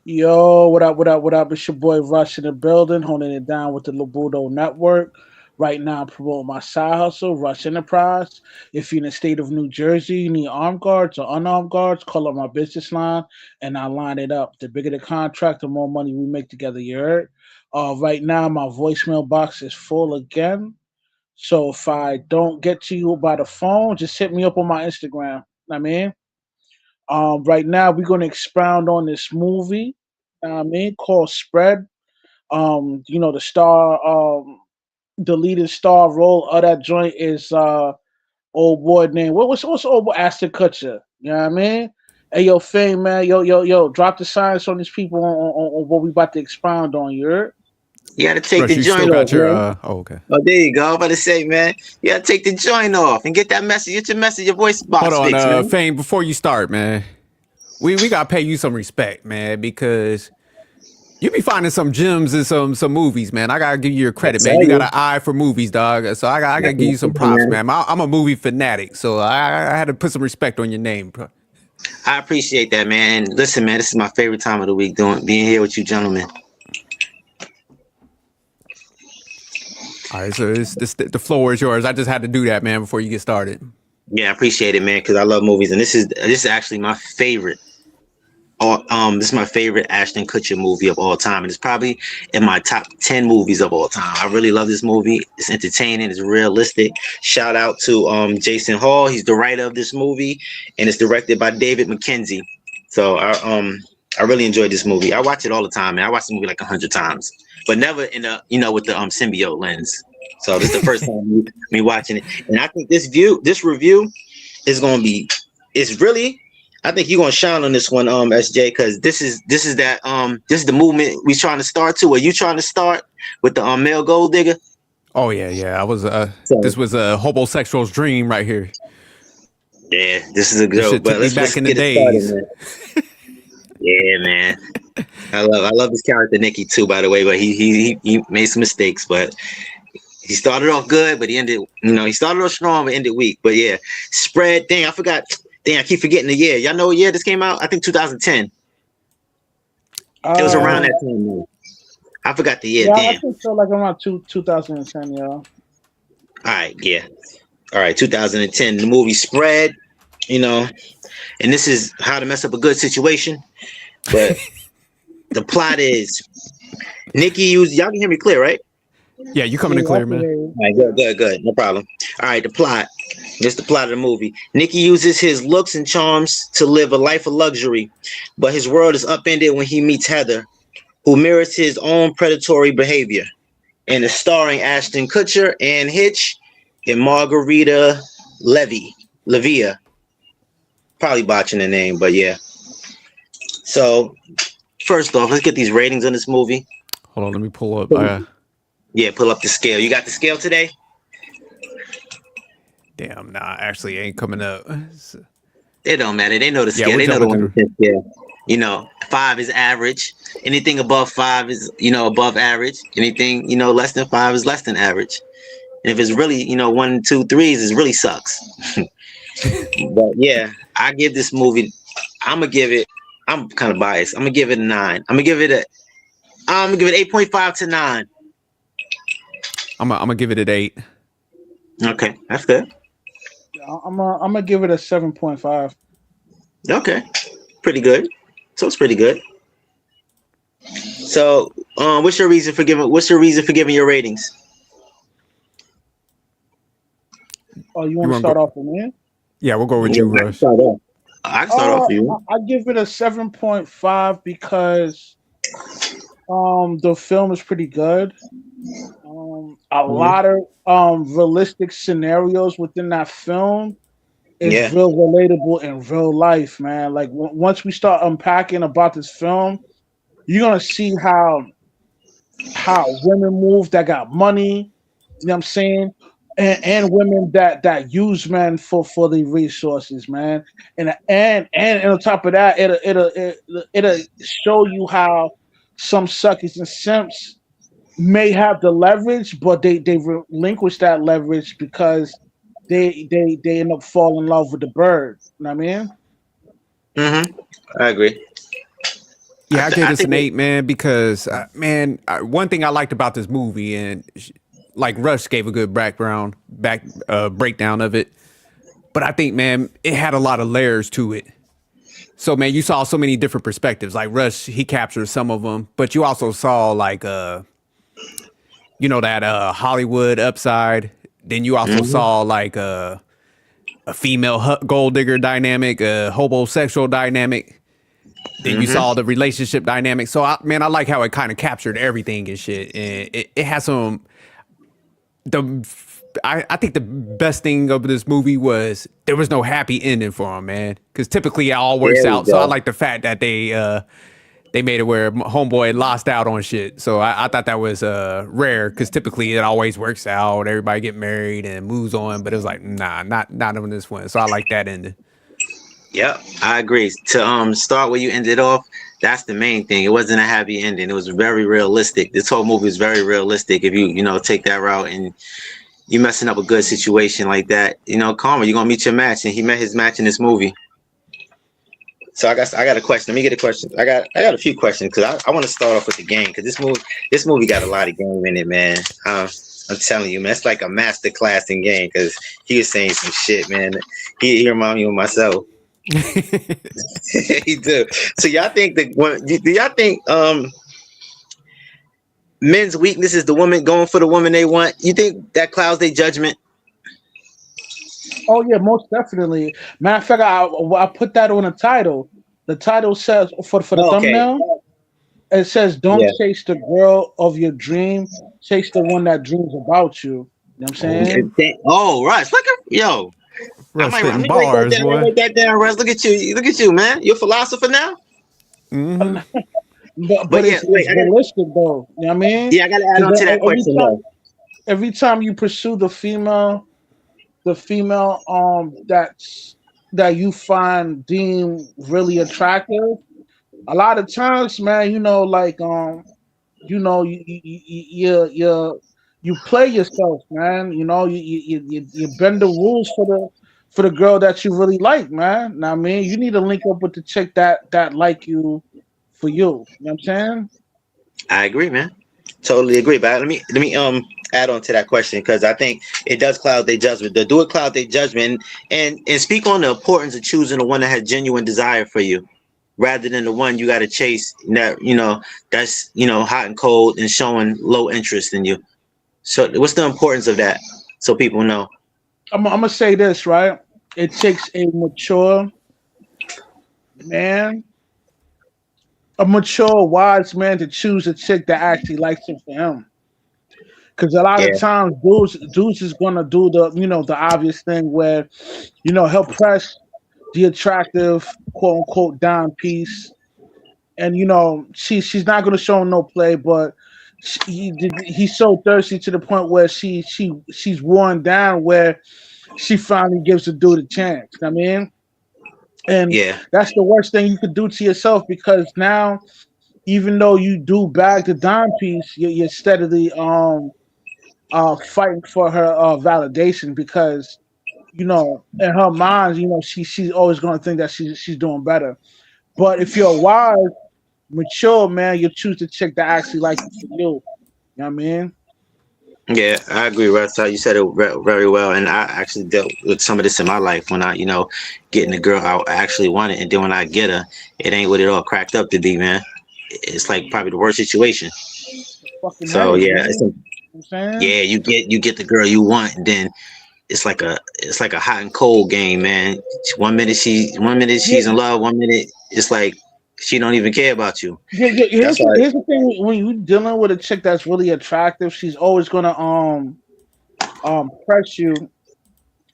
Yo, what up, what up, what up? It's your boy Rush in the building, holding it down with the Labudo Network. Right now, I'm promoting my side hustle, Rush Enterprise. If you're in the state of New Jersey, you need armed guards or unarmed guards, call up my business line and I'll line it up. The bigger the contract, the more money we make together, you heard? Right now, my voicemail box is full again. So if I don't get to you by the phone, just hit me up on my Instagram. I mean, right now, we're going to expound on this movie called Spread. The the leading star role of that joint is old boy named what's old boy Ashton Kutcher. You know what I mean? Hey yo, Fame man, yo, drop the science on these people on what we about to expound on. You heard? You gotta take Rush, the you still joint off, got your man. oh, okay. Oh, there you go. I'm about to say, man, you gotta take the joint off and get that message. Get your message, your voice Hold box on, fixed, man. Fame, before you start, man. We gotta pay you some respect, man, because you be finding some gems in some movies, man. I gotta give you your I credit, man. tell You got an you, eye for movies, dog. So I gotta that's give my you some sister, props, man. man. I'm a movie fanatic, so I had to put some respect on your name, bro. I appreciate that, man. And listen, man, this is my favorite time of the week, doing being here with you, gentlemen. All right, so the floor is yours. I just had to do that, man, before you get started. Yeah, I appreciate it, man, because I love movies, and this is actually my favorite. This is my favorite Ashton Kutcher movie of all time, and it's probably in my top 10 movies of all time. I really love this movie. It's entertaining. It's realistic. Shout out to Jason Hall. He's the writer of this movie, and it's directed by David Mackenzie. So I really enjoyed this movie. I watch it all the time, man. I watch the movie like 100 times, but never in a with the symbiote lens. So this is the first time me watching it, and I think this review is gonna be. It's really. I think you're gonna shine on this one, SJ, because this is the movement we trying to start to. Are you trying to start with the male gold digger? Oh yeah. I was So this was a homosexual's dream right here. yeah, this is a This joke. shit But took me let's back in the get it started, days. man. Yeah, man. I love this character Nikki too, by the way. But he made some mistakes, but he started off good, but he ended he started off strong but ended weak. But yeah, spread. Dang, I forgot. Dang, I keep forgetting the year. Y'all know what year this came out? I think 2010. It was around Uh, that time. Man. I forgot the year. yeah, I Damn. think so. Like around 2010, yeah. All right, yeah. All right, 2010. The movie Spread, you know, and this is how to mess up a good situation. But the plot is Nikki used. Y'all can hear me clear, right? Yeah, you coming in Yeah, I clear, can man. hear you. All right, good. No problem. All right, the plot. This is the plot of the movie. Nicky uses his looks and charms to live a life of luxury, but his world is upended when he meets Heather, who mirrors his own predatory behavior. And it's starring Ashton Kutcher, Anne Hitch, and Margarita Levia. Probably botching the name, but yeah. So first off, let's get these ratings on this movie. Hold on, let me pull up. Yeah, pull up the scale. You got the scale today? Damn, nah, actually ain't coming up. It don't matter. They know the Yeah, scale. we're They know the jumping one through. percent scale. 5 is average. Anything above 5 is above average. Anything less than 5 is less than average. And if it's really 1, 2, 3s, it really sucks. But yeah, I give this movie. I'm gonna give it. I'm kind of biased. I'm gonna give it a 9. I'm gonna give it 8.5 to 9. I'm gonna give it an 8. Okay, that's good. I'm gonna give it a 7.5. Okay, pretty good. So it's pretty good. So, what's your reason for giving your ratings? Oh, you You want to want to start go? off with me? Yeah, we'll go with Yeah, you, I can Rush. start off. I can start off for you. I give it a 7.5 because the film is pretty good. A Mhm. lot of realistic scenarios within that film is Yeah. real relatable in real life, man. Like once we start unpacking about this film, you're gonna see how women move that got money. You know what I'm saying? And women that use men for the resources, man. And on top of that, it'll show you how some suckers and simps may have the leverage, but they relinquish that leverage because they end up falling in love with the bird. You know what I mean? I agree. Yeah, I th- gave I this an think 8, man, because man, one thing I liked about this movie, and like Rush gave a good breakdown of it, but I think, man, it had a lot of layers to it. So, man, you saw so many different perspectives. Like Rush, he captured some of them, but you also saw like that Hollywood upside. Then you also Mhm. saw like a female gold digger dynamic, a homosexual dynamic. Then you Mhm. saw the relationship dynamic. So, I like how it kind of captured everything and shit. And it has some the. I think the best thing of this movie was there was no happy ending for him, man. Because typically it all works There we out. So I go. like the fact that they made it where homeboy lost out on shit. So I thought that was rare because typically it always works out. Everybody get married and moves on, but it was like nah, not on this one. So I like that ending. Yep, I agree. To start where you ended off, that's the main thing. It wasn't a happy ending. It was very realistic. This whole movie is very realistic. If you take that route and you messing up a good situation like that, Karma, you're gonna meet your match, and he met his match in this movie. So I got a question. Let me get a question. I got a few questions because I want to start off with the game because this movie got a lot of game in it, man. I'm telling you, man, it's like a master class in game because he was saying some shit, man. He reminded me of myself. He do. So y'all think do y'all think men's weakness is the woman going for the woman they want? You think that clouds their judgment? Oh yeah, most definitely. Matter of fact, I put that on the title. The title says for the Oh, okay. thumbnail. It says, "Don't Yeah. chase the girl of your dream. Chase the one that dreams about you." You know what I'm saying? Oh, Russ, look at yo. Rush Let spitting me write that bars, down. boy. Write that down, Russ. Look at you, man. You're a philosopher now. Mm-hmm. But Yeah, it's wait. realistic though. You know what I mean? I gotta add on Because to that question though. every time you pursue the female that you find deemed really attractive, a lot of times, man, you play yourself, man. You bend the rules for the girl that you really like, man. Now, I mean, you need to link up with the chick that like you for you. You know what I'm saying? I agree, man. Totally agree. But let me add on to that question because I think it does cloud their judgment. Do it cloud their judgment and speak on the importance of choosing the one that has genuine desire for you rather than the one you got to chase that's hot and cold and showing low interest in you. So what's the importance of that so people know? I'm gonna say this, right? It takes man, a mature, wise man to choose a chick that actually likes him for him. Because a lot of Yeah, times, dudes is gonna do the obvious thing where, he'll press the attractive quote unquote dime piece, and she's not gonna show him no play, but he's so thirsty to the point where she's worn down where she finally gives the dude a chance. I mean, and yeah, that's the worst thing you could do to yourself because now, even though you do bag the dime piece, you're steadily fighting for her validation because in her mind, she's always going to think that she's doing better. But if you're wise, mature man, you choose to chick that actually like you for you. You know what I mean? yeah. I agree, Russ. You said it very well, and I actually dealt with some of this in my life when I, getting the girl I actually wanted, and then when I get her, it ain't what it all cracked up to be, man. It's like probably the worst situation. Fucking So hey, man. yeah, You know what I'm saying? yeah, you get the girl you want, and then it's like a hot and cold game, man. One minute Yeah, she's in love, one minute it's like she don't even care about you. yeah. That's why. Here's the thing: when you're dealing with a chick that's really attractive, she's always gonna press you.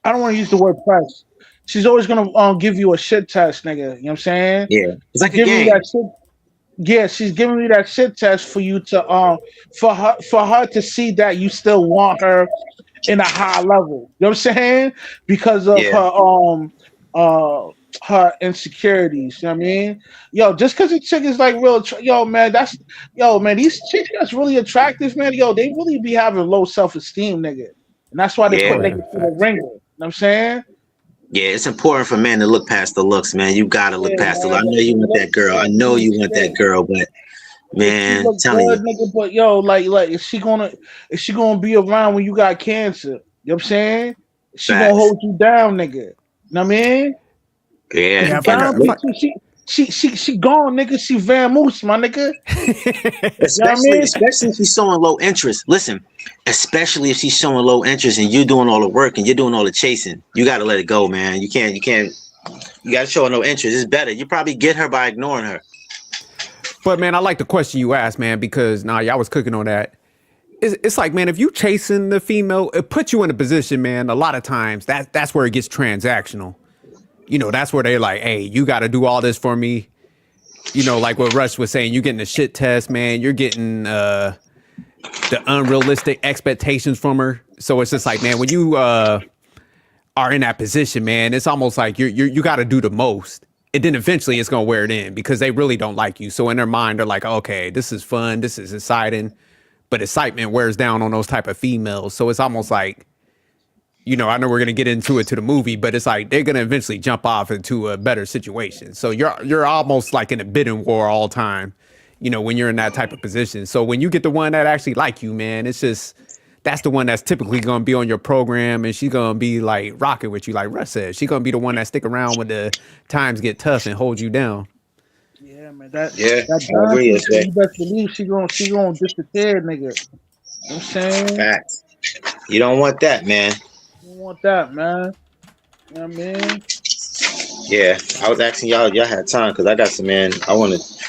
I don't want to use the word press. She's always gonna give you a shit test, nigga. You know what I'm saying? Yeah, it's She's like a giving you that game. shit. Yeah, she's giving you that shit test for you to for her to see that you still want her in a high level. You know what I'm saying? Because of Yeah, her insecurities. You know what I mean? Yo, just because a chick is like yo man, these chicks that's really attractive, man. Yo, they really be having low self esteem, nigga, and that's why they yeah, put Oh niggas yeah, through the facts. ringer. You know what I'm saying? Yeah, it's important for men to look past the looks, man. You gotta look Yeah, past the look. man. I know you want that girl. I know you want that girl, but If she man, look telling good, you, nigga, but yo, like, is she gonna be around when you got cancer? You know what I'm saying? She gonna facts. hold you down, nigga. You know what I mean? Yeah, Yeah, and if I She gone, nigga. She Van Moose, my nigga. You know what I especially mean? especially if she's showing low interest. Listen, especially if she's showing low interest and you're doing all the work and you're doing all the chasing, you gotta let it go, man. You can't. You gotta show her no interest. It's better. You probably get her by ignoring her. But man, I like the question you asked, man, because y'all was cooking on that. It's like, man, if you chasing the female, it puts you in a position, man. A lot of times that's where it gets transactional. That's where they're like, hey, you got to do all this for me. Like what Rush was saying, you're getting the shit test, man. You're getting the unrealistic expectations from her. So it's just like, man, when you are in that position, man, it's almost like you got to do the most. And then eventually it's going to wear it in because they really don't like you. So in their mind, they're like, okay, this is fun. This is exciting. But excitement wears down on those type of females. So it's almost like, I know we're going to get into it to the movie, but it's like they're going to eventually jump off into a better situation. So you're almost like in a bidding war all time, when you're in that type of position. So when you get the one that actually like you, man, it's just, that's the one that's typically going to be on your program and she's going to be like rocking with you. Like Russ said, she's going to be the one that stick around when the times get tough and hold you down. Yeah, man. That Yeah, that I agree. Johnson, That's right. you best believe she gonna disappear, nigga. You know what I'm saying? Facts. You don't want that, man. You don't want that, man. You know what I mean? Yeah, I was asking y'all had time because I got some, man.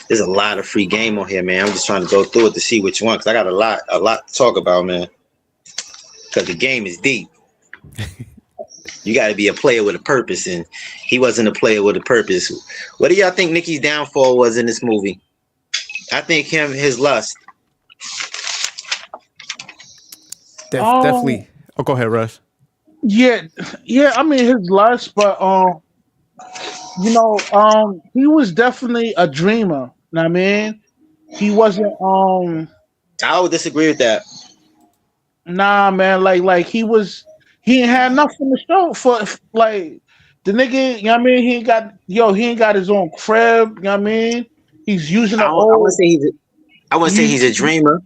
There's a lot of free game on here, man. I'm just trying to go through it to see which one because I got a lot to talk about, man. Because the game is deep. You got to be a player with a purpose, and he wasn't a player with a purpose. What do y'all think Nicki's downfall was in this movie? I think his lust. Definitely. Oh, go ahead, Russ. Yeah, yeah. I mean, his lust, but he was definitely a dreamer. Know what I mean, he wasn't. I would disagree with that. Nah, man. Like he was. He ain't had nothing to show for like the nigga. You know what I mean? He ain't got his own crib. You know what I mean? He's using I the wouldn't old. say he's a dreamer.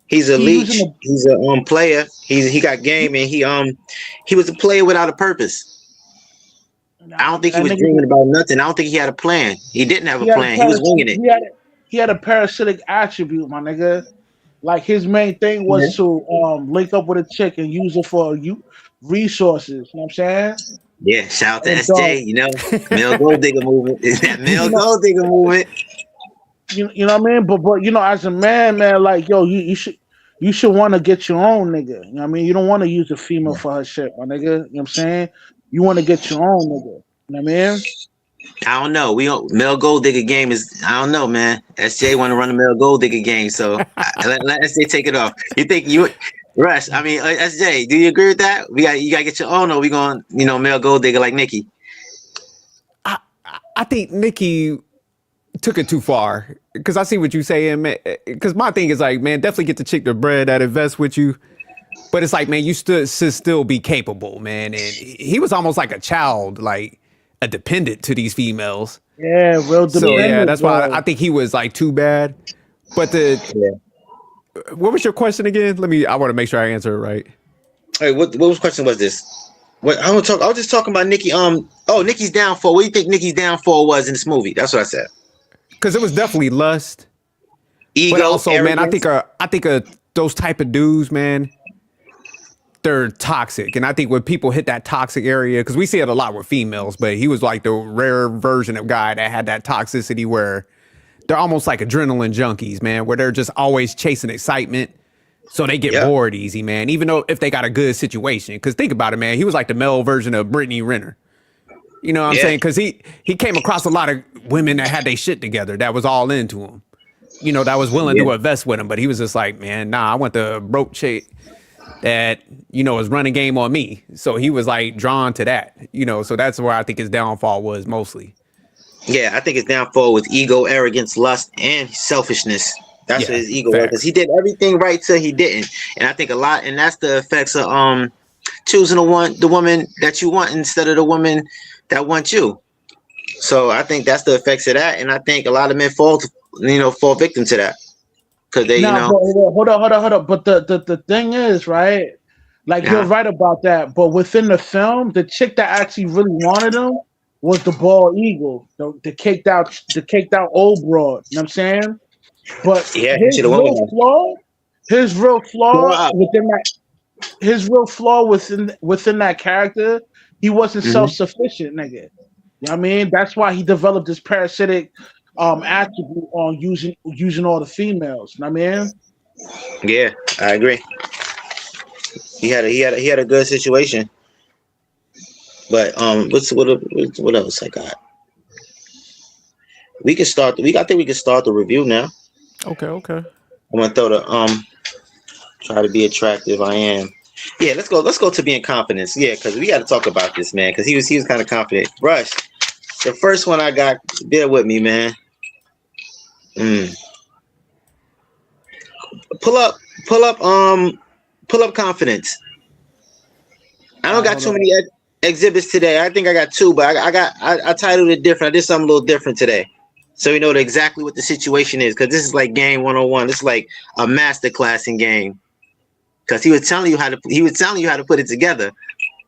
He's a He using leech. the. He's a player. He got game, and he was a player without a purpose. I Nah, don't man, think he that was nigga. dreaming about nothing. I don't think he had a plan. He didn't have a He had a plan. He was winging it. he had a parasitic attribute, my nigga. Like his main thing Yeah. was to link up with a chick and use it for resources. You know what I'm saying? Yeah. Shout out to And SJ. Male gold digger movement. Is that male you know, gold digger movement? you know what I mean. But as a man, like yo, you should want to get your own nigga. You know what I mean? You don't want to use a female for her shit, my nigga. You know what I'm saying? You want to get your own nigga. You know what I mean? I don't know. Male gold digger game is. I don't know, man. SJ want to run the male gold digger game, so let SJ take it off. You think Rush? I mean, SJ, do you agree with that? You gotta get your own, or we going male gold digger like Nicki? I think Nicki took it too far because I see what you saying, man. Because my thing is like, man, definitely get the chick to bread that invest with you. But it's like, man, you should still be capable, man. And he was almost like a child, like a dependent to these females. Yeah, real So yeah, dependent. that's why I think he was like too bad. But what was your question again? I want to make sure I answer it right. Hey, what question was this? What I want to talk. I was just talking about Nicki. Nicki's downfall. What do you think Nicki's downfall was in this movie? That's what I said. Because it was definitely lust. Ego, But also, man, arrogance. I think those type of dudes, man, they're toxic. And I think when people hit that toxic area, because we see it a lot with females, but he was like the rare version of guy that had that toxicity where they're almost like adrenaline junkies, man, where they're just always chasing excitement. So they get bored easy, man, even though if they got a good situation. Because think about it, man, he was like the male version of Brittany Renner. You know what I'm saying? Because he came across a lot of women that had their shit together that was all into him. That was willing to invest with him. But he was just like, man, nah, I want the broke chick that, is running game on me. So he was like drawn to that, so that's where I think his downfall was mostly. Yeah, I think his downfall was ego, arrogance, lust, and selfishness. That's what his ego was. Because he did everything right till he didn't. And I think a lot, and that's the effects of choosing the woman that you want instead of the woman that wants you. So I think that's the effects of that, and I think a lot of men fall victim to that because they, Nah, but hold on. But the thing is, right? Like you're right about that. But within the film, the chick that actually really wanted him was the bald eagle, the caked out old broad. You know what I'm saying? But yeah, his real flaw within that character, he wasn't self-sufficient, nigga. You know what I mean? That's why he developed this parasitic attribute on using all the females. You know what I mean? Yeah, I agree. He had a good situation. But what else I got? We can start I think we can start the review now. Okay. I'm gonna throw the try to be attractive. I am. Yeah, let's go to being confident. Yeah, because we got to talk about this, man. Because he was kind of confident. Rush, the first one I got. Bear with me, man. Pull up confidence. I don't got too many exhibits today. I think I got 2, but I titled it different. I did something a little different today, so we know exactly what the situation is. Because this is like game 101. This is like a masterclass in game. Because he was telling you how to put it together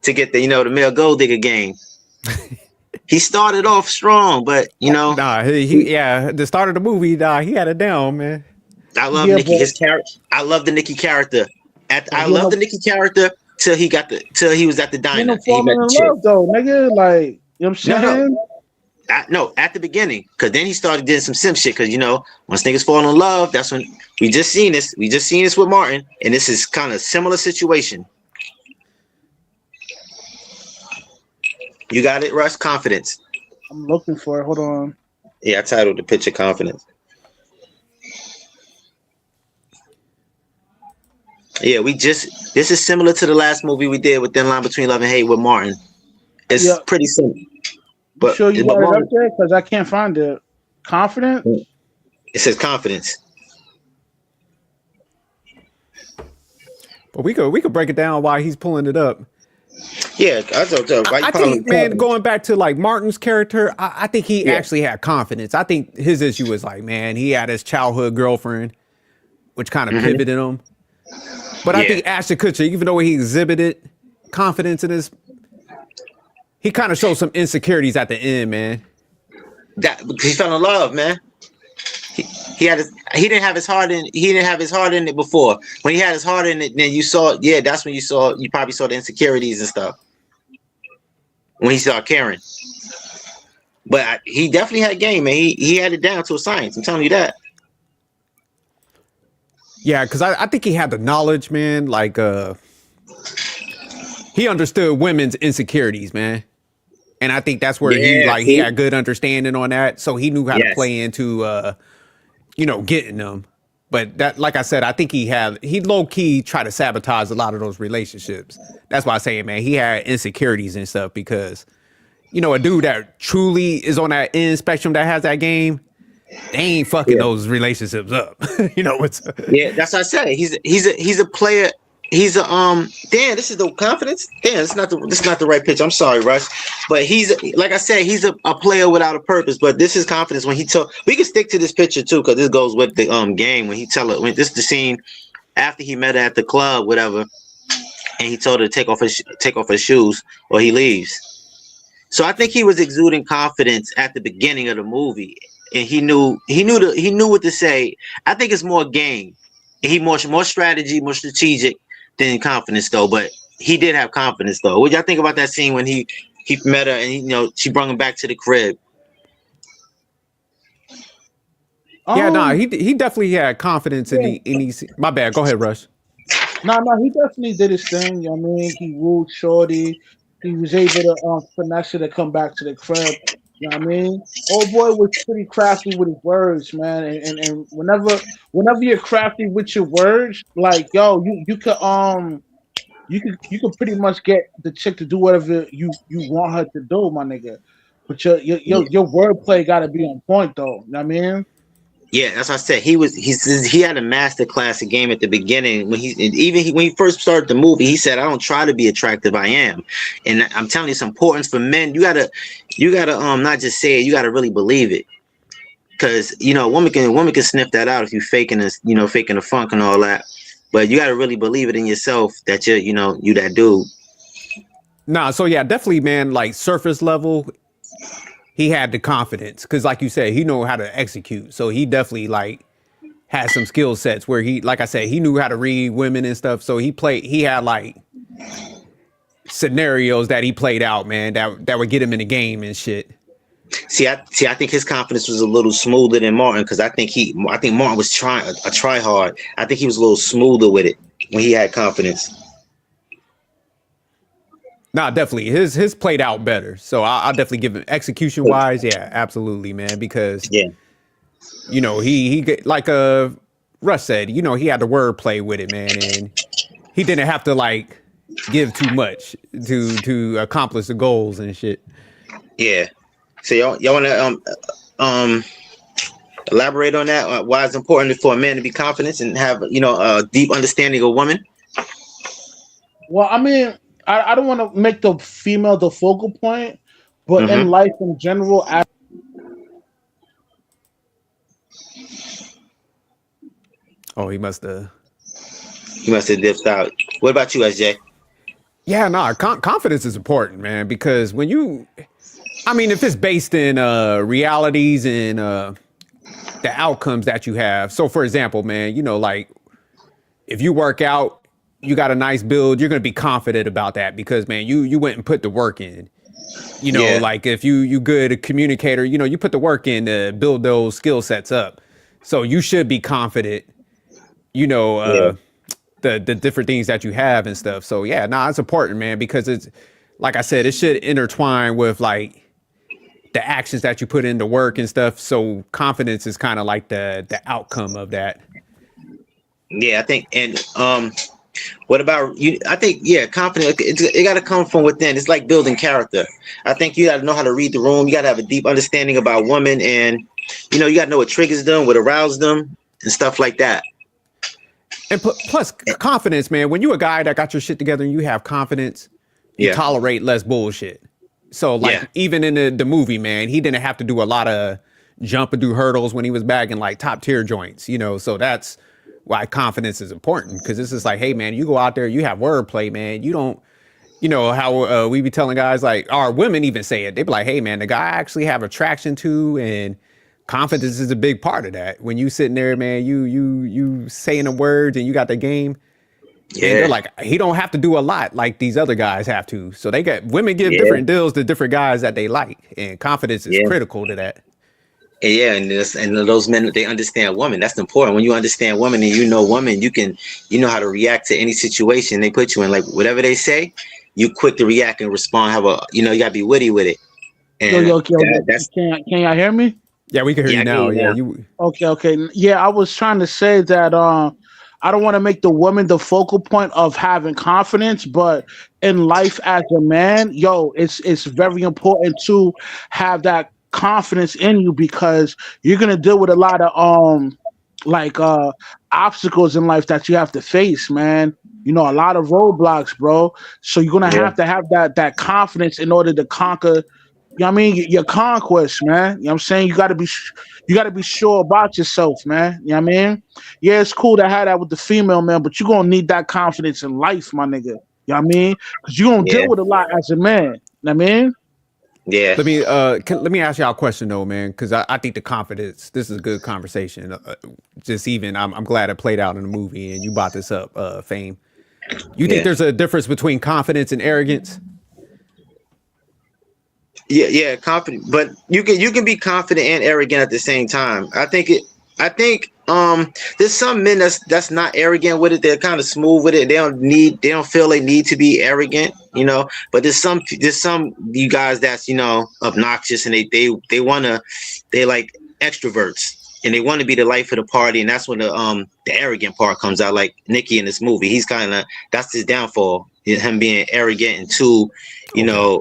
to get the male gold digger game. He started off strong, but the start of the movie, he had it down, man. I love Nikki. His character. I love the Nikki character. I love the Nikki character till he was at the diner. Falling in love though, nigga. Like, you know what I'm saying? No, at the beginning, because then he started doing some sim shit. Because once niggas fall in love, that's when we just seen this. We just seen this with Martin, and this is kind of similar situation. You got it, Russ? Confidence. I'm looking for it. Hold on. Yeah, I titled the picture Confidence. Yeah, this is similar to the last movie we did with Thin Line Between Love and Hate with Martin. It's pretty simple. But sure you got it up there? Because I can't find it. Confident? It says Confidence. But we could break it down while he's pulling it up. Yeah, I think, man, going back to like Martin's character, I think he actually had confidence. I think his issue was like, man, he had his childhood girlfriend, which kind of pivoted him. But I think Ashton Kutcher, even though he exhibited confidence in his, he kind of showed some insecurities at the end, man. That he fell in love, man. He didn't have his heart in it before. When he had his heart in it, then you that's when you probably saw the insecurities and stuff. When he saw Karen. But he definitely had game, man. He had it down to a science. I'm telling you that. Yeah, because I think he had the knowledge, man. Like he understood women's insecurities, man. And I think that's where he had good understanding on that. So he knew how to play into getting them. But that, like I said, I think he low key tried to sabotage a lot of those relationships. That's why I'm saying, man, he had insecurities and stuff because, a dude that truly is on that end spectrum that has that game, they ain't fucking those relationships up. That's what I said. He's a player. He's a damn, this is the confidence. Damn, this is not the right pitch. I'm sorry, Rush. But he's, like I said, he's a player without a purpose. But this is confidence when he we can stick to this picture too, because this goes with the game when this is the scene after he met her at the club, whatever, and he told her to take off her shoes or he leaves. So I think he was exuding confidence at the beginning of the movie. And he knew what to say. I think it's more game. He more strategy, more strategic than confidence though. But he did have confidence though. What y'all think about that scene when he met her and she brought him back to the crib? He definitely had confidence in these. My bad. Go ahead, Rush. No, he definitely did his thing. You know what I mean? He wooed Shorty. He was able to finesse her to come back to the crib. You know what I mean? Old boy was pretty crafty with his words, man. And whenever you're crafty with your words, like you could pretty much get the chick to do whatever you want her to do, my nigga. But your wordplay gotta be on point though. You know what I mean? Yeah, that's what I said. He had a master class of game at the beginning when when he first started the movie. He said, "I don't try to be attractive, I am." And I'm telling you, it's important for men. You gotta not just say it. You gotta really believe it, because a woman can sniff that out if you faking this, faking the funk and all that. But you gotta really believe it in yourself that you that dude. Nah, so yeah, definitely, man. Like surface level, he had the confidence because, like you said, he knew how to execute. So he definitely like had some skill sets where he, like I said, he knew how to read women and stuff. So he had like scenarios that he played out, man, that would get him in the game and shit. I think his confidence was a little smoother than Martin, because I think Martin was try hard. I think he was a little smoother with it when he had confidence. Nah, definitely. His played out better. So I'll definitely give him execution wise. Yeah, absolutely, man. Because he like Russ said, he had the wordplay with it, man, and he didn't have to like give too much to accomplish the goals and shit. Yeah. So y'all want to elaborate on that? Why it's important for a man to be confident and have a deep understanding of women? Well, I mean, I don't want to make the female the focal point, but in life in general, He must have dipped out. What about you, SJ? Yeah, no, confidence is important, man, because if it's based in realities and the outcomes that you have. So, for example, man, like if you work out, you got a nice build, you're going to be confident about that because, man, you went and put the work in. Like if you good communicator, you put the work in to build those skill sets up. So you should be confident, the different things that you have and stuff. So, yeah, it's important, man, because it's, like I said, it should intertwine with like the actions that you put into work and stuff. So confidence is kind of like the outcome of that. Yeah, I think, and what about you? I think, confidence, it got to come from within. It's like building character. I think you got to know how to read the room. You got to have a deep understanding about women, and you got to know what triggers them, what arouses them, and stuff like that. And plus confidence, man, when you a guy that got your shit together and you have confidence, you tolerate less bullshit. So like even in the movie, man, he didn't have to do a lot of jumping through hurdles when he was bagging like top tier joints, so that's why confidence is important, because this is like, hey, man, you go out there, you have wordplay, man. You don't, how we be telling guys, like our women even say it. They be like, hey, man, the guy I actually have attraction to, and confidence is a big part of that. When you sitting there, man, you saying the words and you got the game. Yeah, and they're like, he don't have to do a lot like these other guys have to. So women give different deals to different guys that they like, and confidence is critical to that. Yeah, and those men, they understand women. That's important. When you understand women and you know women, you know how to react to any situation they put you in. Like whatever they say, you quick to react and respond. You gotta be witty with it. And can y'all hear me? Yeah, we can hear you now. Yeah, Okay. Yeah, I was trying to say that I don't want to make the woman the focal point of having confidence, but in life as a man, it's very important to have that confidence in you, because you're gonna deal with a lot of obstacles in life that you have to face, man. A lot of roadblocks, bro. So you're gonna have to have that confidence in order to conquer, your conquest, man. You know what I'm saying? You gotta be sure about yourself, man. You know what I mean? Yeah, it's cool to have that with the female, man, but you're gonna need that confidence in life, my nigga. You know what I mean? Because you're gonna deal with a lot as a man. You know what I mean? Yeah. Let me ask y'all a question though, man, because I think the confidence. This is a good conversation. I'm glad it played out in the movie, and you brought this up, Fame. You think there's a difference between confidence and arrogance? Yeah, confident, but you can be confident and arrogant at the same time. I think there's some men that's not arrogant with it. They're kind of smooth with it. They don't feel they need to be arrogant, but there's some you guys that's obnoxious, and they like extroverts, and they want to be the life of the party, and that's when the arrogant part comes out, like Nicky in this movie. He's that's his downfall, him being arrogant, and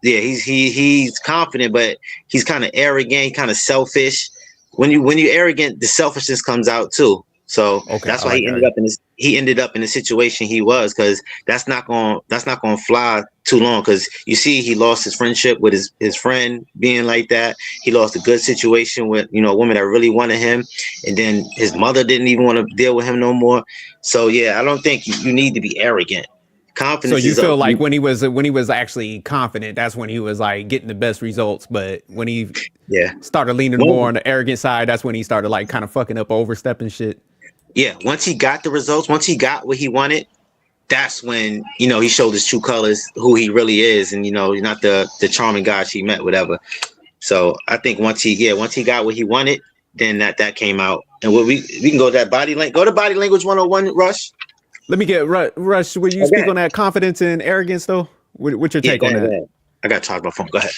he's confident, but he's kind of arrogant, kind of selfish. when you arrogant, the selfishness comes out too. So Okay, that's I why like that. he ended up in the situation he was, because that's not gonna fly too long, because you see he lost his friendship with his friend being like that. He lost a good situation with, you know, a woman that really wanted him, and then his mother didn't even want to deal with him no more. So yeah, I don't think you need to be arrogant. So Confidence you is up. feel like when he was actually confident, that's when he was like getting the best results. But when he Yeah. started leaning more on the arrogant side, that's when he started like kind of fucking up, overstepping shit. Yeah, once he got the results, once he got what he wanted, that's when, you know, he showed his true colors, who he really is, and, you know, not the charming guy she met, whatever. So I think once he got what he wanted, then that came out. And we can go to that body language. Go to body language 101, Rush. Let me get Rush. Will you speak on that confidence and arrogance though? What's your take on Go that? ahead. I got to charge my phone. Go ahead.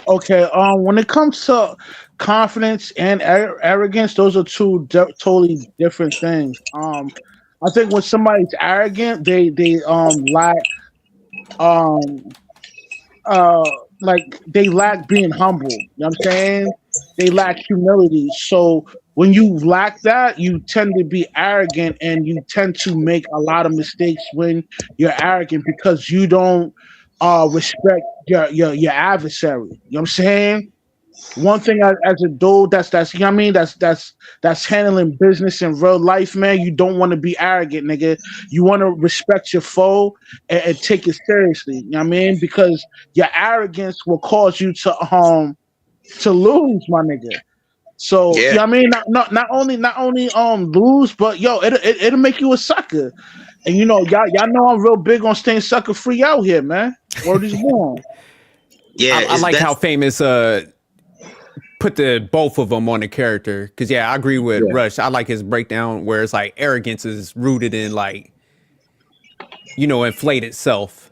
Okay. When it comes to confidence and arrogance, those are two totally different things. I think when somebody's arrogant, they lack um uh like they lack being humble. You know what I'm saying? They lack humility. So when you lack that, you tend to be arrogant and you tend to make a lot of mistakes when you're arrogant because you don't respect your adversary. You know what I'm saying? One thing as a dude that's you know what I mean, that's handling business in real life, man. You don't want to be arrogant, nigga. You want to respect your foe and take it seriously. You know what I mean? Because your arrogance will cause you to lose, my nigga. So Yeah. you know what I mean, not only lose, but yo, it'll make you a sucker. And you know, y'all know I'm real big on staying sucker free out here, man. Word is born. Yeah, I like how Famous put the both of them on the character, because I agree with Rush. I like his breakdown where it's like arrogance is rooted in like, you know, inflated self.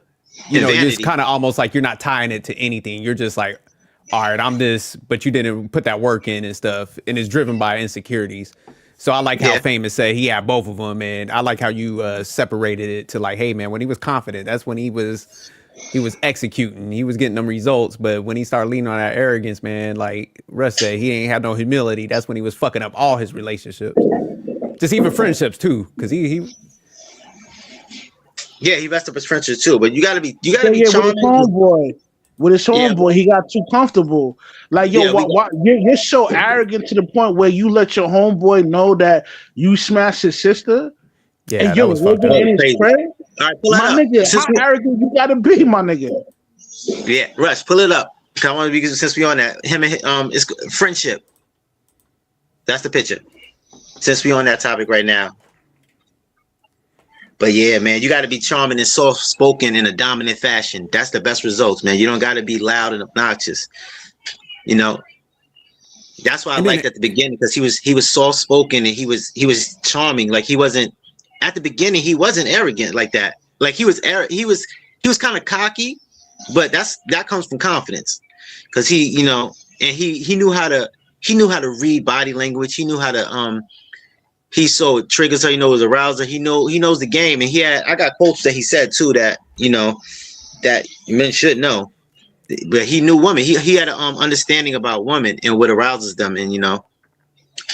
You know, just kind of almost like you're not tying it to anything. You're just like, all right, I'm this, but you didn't put that work in and stuff, and it's driven by insecurities. So I like how Famous said he had both of them, and I like how you separated it to like, hey man, when he was confident, that's when he was executing, he was getting them results. But when he started leaning on that arrogance, man, like Russ said, he ain't had no humility. That's when he was fucking up all his relationships, just even friendships too, because he messed up his friendship too. But you gotta be charming. With his homeboy, he got too comfortable. Like, yo, you're so arrogant to the point where you let your homeboy know that you smashed his sister, and you're living in his crib. All right, pull it my up. nigga, how arrogant you gotta be, my nigga? Yeah, Rush, pull it up. I want to be, since we on that, him and it's friendship. That's the picture. Since we on that topic right now. But yeah, man, you got to be charming and soft spoken in a dominant fashion. That's the best results, man. You don't got to be loud and obnoxious. You know, that's why I liked at the beginning, because he was soft spoken and he was charming. Like he wasn't at the beginning. He wasn't arrogant like that. Like he was kind of cocky, but that comes from confidence, because he, you know, and he knew how to read body language. He knew how to he saw it triggers her, it was arouser. He knows the game, and I got quotes that he said too that, you know, that men should know. But he knew women. He had an understanding about women and what arouses them, and you know,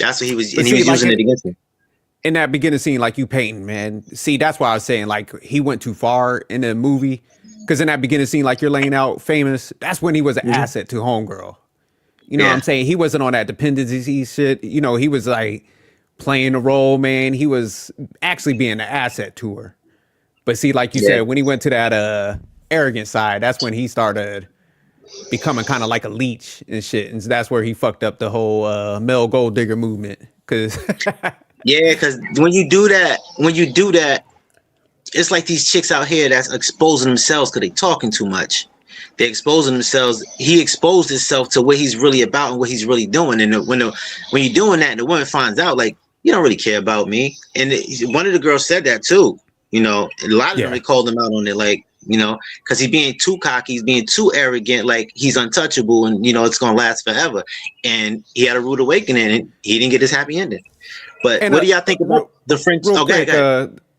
that's what he was. And he was using it against him. In that beginning scene, like you painting, man. See, that's why I was saying like he went too far in the movie, because in that beginning scene, like you're laying out Famous, that's when he was an asset to homegirl. You know what I'm saying? He wasn't on that dependency shit. You know, he was like playing a role, man. He was actually being an asset to her. But see, like you said, when he went to that arrogant side, that's when he started becoming kind of like a leech and shit. And so that's where he fucked up the whole male gold digger movement. Cause because when you do that, it's like these chicks out here that's exposing themselves because they talking too much. They're exposing themselves. He exposed himself to what he's really about and what he's really doing. And when you're doing that and the woman finds out, like, you don't really care about me. And one of the girls said that too. You know, a lot of them, they called him out on it, like, you know, because he's being too cocky, he's being too arrogant, like he's untouchable, and you know it's gonna last forever. And he had a rude awakening, and he didn't get his happy ending. But what do y'all think about the French?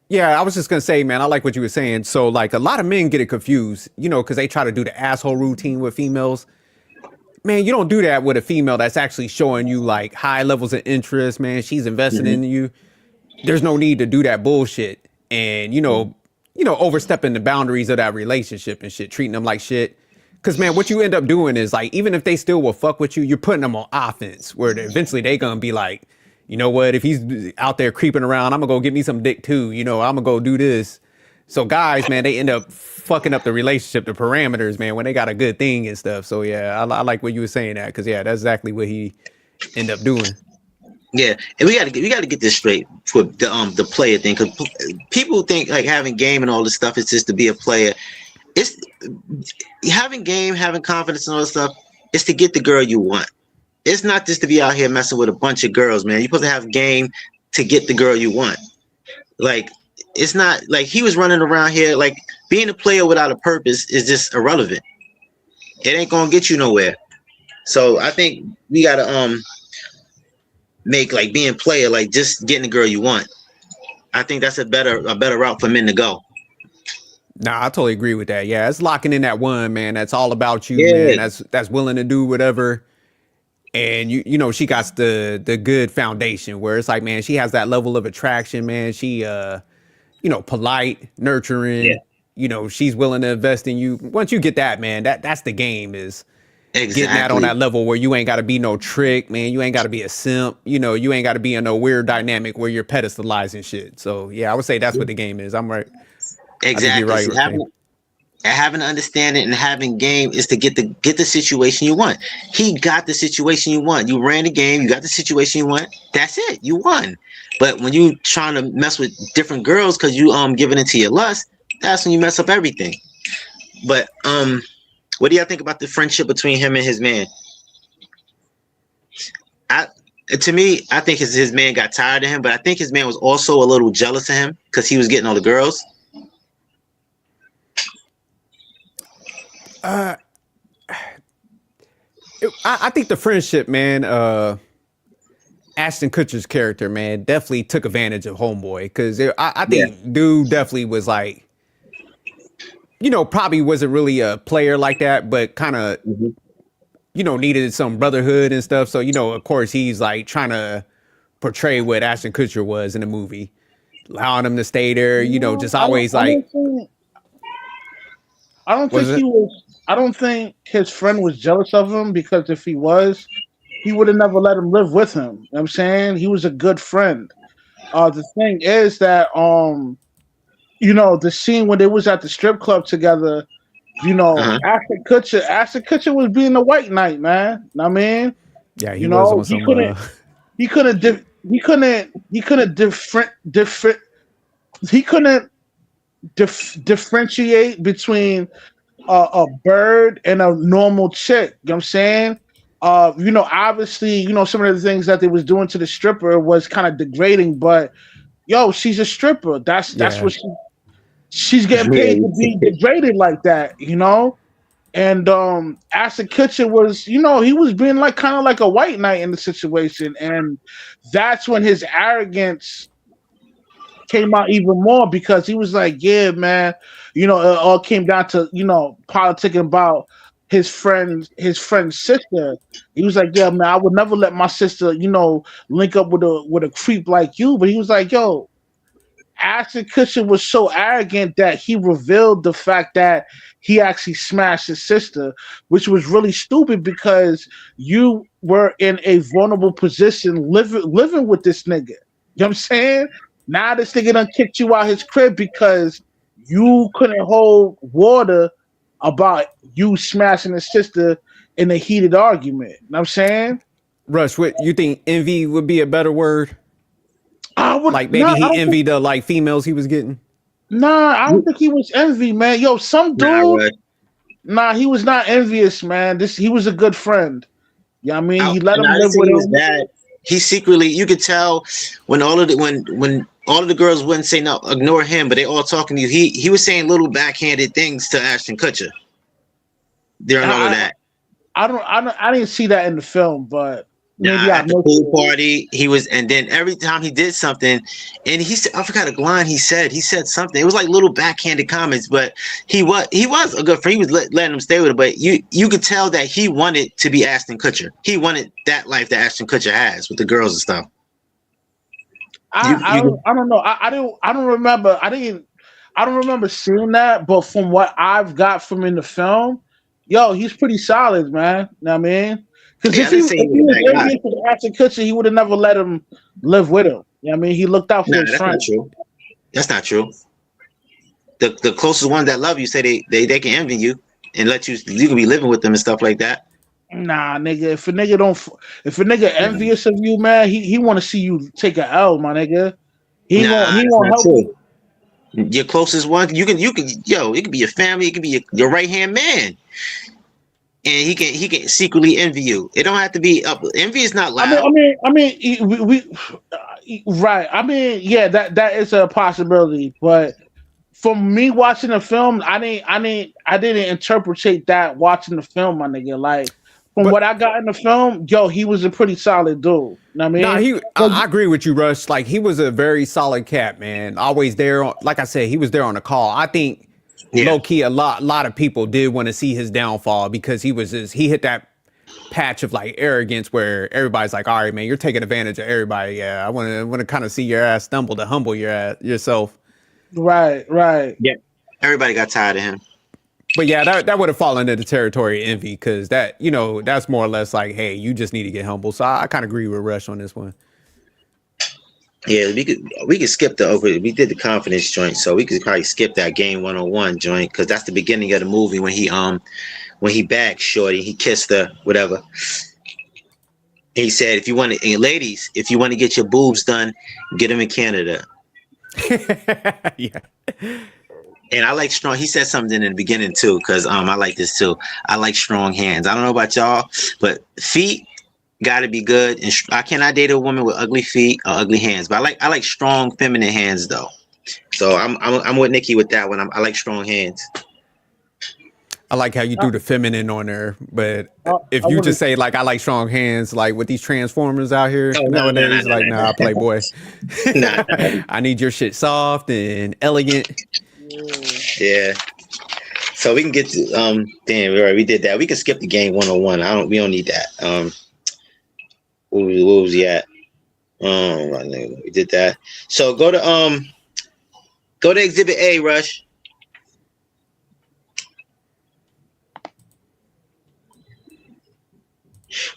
Yeah, I was just gonna say, man, I like what you were saying. So like a lot of men get it confused, you know, because they try to do the asshole routine with females. man, you don't do that with a female that's actually showing you like high levels of interest, man. She's investing in you. There's no need to do that bullshit and overstepping the boundaries of that relationship and shit, treating them like shit. Cause man, what you end up doing is like, even if they still will fuck with you, you're putting them on offense where eventually they gonna be like, you know what, if he's out there creeping around, I'm gonna go get me some dick too. I'm gonna go do this. So guys, man, they end up fucking up the relationship, the parameters, man, when they got a good thing and stuff. So yeah, I like what you were saying that, because yeah, that's exactly what he end up doing. Yeah, and we gotta get this straight for the player thing, because people think like having game and all this stuff is just to be a player. It's having game, having confidence and all this stuff. It's to get the girl you want. It's not just to be out here messing with a bunch of girls, man. You're supposed to have game to get the girl you want. Like, it's not like he was running around here. Like, being a player without a purpose is just irrelevant. It ain't gonna get you nowhere. So I think we gotta make like being player like just getting the girl you want. I think that's a better route for men to go. Nah, I totally agree with that. Yeah, it's locking in that one, man. That's all about you, Yeah. man. That's willing to do whatever. And she got the good foundation where it's like, man, she has that level of attraction, man. She polite, nurturing. Yeah. She's willing to invest in you. Once you get that, man, that's the game, is Exactly. getting that on that level where you ain't got to be no trick, man. You ain't got to be a simp. You ain't got to be in a weird dynamic where you're pedestalizing shit. So yeah, I would say that's what the game is. I'm right. Exactly. Right, So having understanding and having game is to get the situation you want. He got the situation you want. You ran the game. You got the situation you want. That's it. You won. But when you trying to mess with different girls because you giving into your lust, that's when you mess up everything. But what do y'all think about the friendship between him and his man? To me, I think his man got tired of him, but I think his man was also a little jealous of him because he was getting all the girls. I think the friendship, man, Ashton Kutcher's character, man, definitely took advantage of Homeboy, because I think dude definitely was like, probably wasn't really a player like that, but kind of, needed some brotherhood and stuff. So, of course, he's like trying to portray what Ashton Kutcher was in the movie, allowing him to stay there, just always like. I don't think he was. I don't think his friend was jealous of him, because if he was, he would have never let him live with him. You know what I'm saying? He was a good friend. The thing is that the scene when they was at the strip club together, Ashton Kutcher was being a white knight, man. I mean, yeah, he was on some. He couldn't differentiate between a bird and a normal chick. You know what I'm saying? Obviously, some of the things that they was doing to the stripper was kind of degrading, but she's a stripper. That's what she's getting paid to be degraded like that, And Ashton Kutcher was, he was being like kind of like a white knight in the situation, and that's when his arrogance came out even more, because he was like, yeah, man, it all came down to, politicking about his friend's sister. He was like, yeah, man, I would never let my sister, link up with a creep like you. But he was like, yo, Ashton Kutcher was so arrogant that he revealed the fact that he actually smashed his sister, which was really stupid, because you were in a vulnerable position living with this nigga. You know what I'm saying? Now this nigga done kicked you out his crib because you couldn't hold water about you smashing his sister in a heated argument. You know what I'm saying? Rush, what you think envy would be a better word? I would, like maybe he envied the like females he was getting. Nah, I don't think he was envy, man. Yo, some dude. Nah, he was not envious, man. He was a good friend. Yeah, I mean, he let him live with him. Bad. He secretly, you could tell when all of the girls wouldn't say no, ignore him, but they all talking to you. He was saying little backhanded things to Ashton Kutcher during all of that. I didn't see that in the film, but maybe I At the missed pool it. party, he was, and then every time he did something, and he said, I forgot a line he said. He said something. It was like little backhanded comments, but he was a good friend. He was letting him stay with it, but you could tell that he wanted to be Ashton Kutcher. He wanted that life that Ashton Kutcher has with the girls and stuff. I don't know. I don't remember. I don't remember seeing that. But from what I've got from in the film, yo, he's pretty solid, man. You know what I mean? Because Yeah, I didn't say he if he was a was bad guy. envious of Ashton Kutcher, he would have never let him live with him. You know what I mean? He looked out for Nah, his that's not friend. true. That's not true. The closest ones that love you say they can envy you and let you can be living with them and stuff like that. Nah, nigga. If a nigga envious of you, man, he want to see you take a L, my nigga. He Nah, that's won't not help true. you. Your closest one, you can yo, it can be your family, it can be your right hand man, and he can secretly envy you. It don't have to be up. Envy is not loud. Right. I mean, yeah, that is a possibility. But from me watching the film, I didn't interpret that watching the film, my nigga. Like from But what I got in the film, yo, he was a pretty solid dude. You know what I nah, mean? I agree with you, Rush. Like he was a very solid cat, man. Always there. Like I said, he was there on the call. I think Yeah, low key, a lot of people did want to see his downfall because he hit that patch of like arrogance where everybody's like, all right, man, you're taking advantage of everybody. Yeah, I want to kind of see your ass stumble to humble yourself. Right. yeah. Everybody got tired of him. But yeah, that would have fallen into the territory of envy because that's more or less like, hey, you just need to get humble. So I kind of agree with Rush on this one. Yeah, we could skip we did the confidence joint, so we could probably skip that game 101 joint because that's the beginning of the movie when he bagged Shorty, he kissed her, whatever. And he said, if you want to, ladies, if you want to get your boobs done, get them in Canada. Yeah. And I like strong. He said something in the beginning too, because I like this too. I like strong hands. I don't know about y'all, but feet got to be good. And I cannot date a woman with ugly feet or ugly hands. But I like strong feminine hands though. So I'm with Nikki with that one. I like strong hands. I like how you do the feminine on there, but if I you wanna- just say like I like strong hands, like with these transformers out here Oh, no, nowadays, like nah, Playboy. Nah. I need your shit soft and elegant. Yeah. So we can get to damn, right, we did that. We can skip the game 101. We don't need that. What was he at? We did that. So go to Exhibit A, Rush.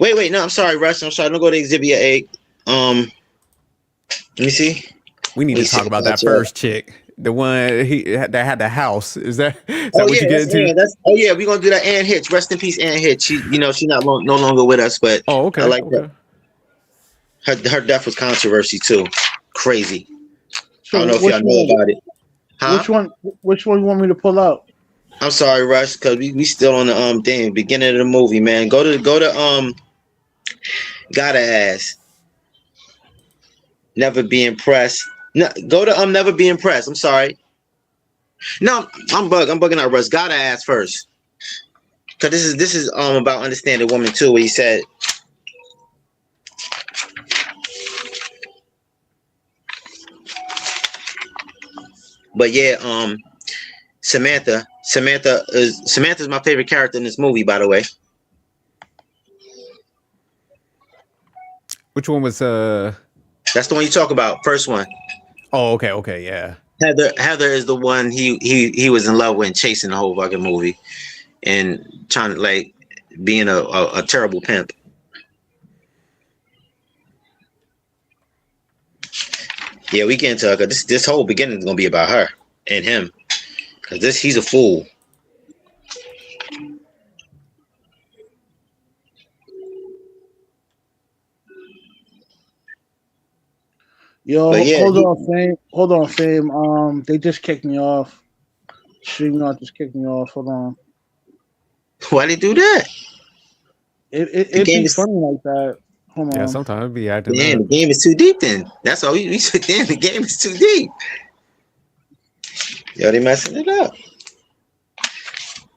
Wait, no, I'm sorry, Rush. I'm sorry. Don't go to Exhibit A. Let me see. We need Let me to talk see. about that first chick, the one that had the house. Is that Oh what yeah, you get into? we're gonna do that. Ann Hitch, rest in peace, Ann Hitch. She no longer with us, but Oh, okay. I like okay. that. Her death was controversy too. Crazy. So I don't know if which y'all know one- about it. Huh? Which one you want me to pull out? I'm sorry, Rush, because we still on the beginning of the movie, man. Go to Gotta Ask. Never Be Impressed. No, go to Never Be Impressed. I'm sorry. No, I'm bugging out, Rush. Gotta Ask first. Cause this is about understanding woman too, where he said but yeah, Samantha's my favorite character in this movie, by the way. Which one was That's the one you talk about, first one. Oh, okay, yeah. Heather is the one he was in love with and chasing the whole fucking movie and trying to like being a terrible pimp. Yeah, we get into her. This whole beginning is gonna be about her and him, cause he's a fool. Yo, But yeah, hold on, fame. They just kicked me off. Streamyard just kicked me off. Hold on. Why they do that? It game be is- funny like that. Hold on. Yeah, sometimes it'd be acting Damn, the up. game is too deep. Then that's all we said. Damn, the game is too deep. Yo, they messing it up.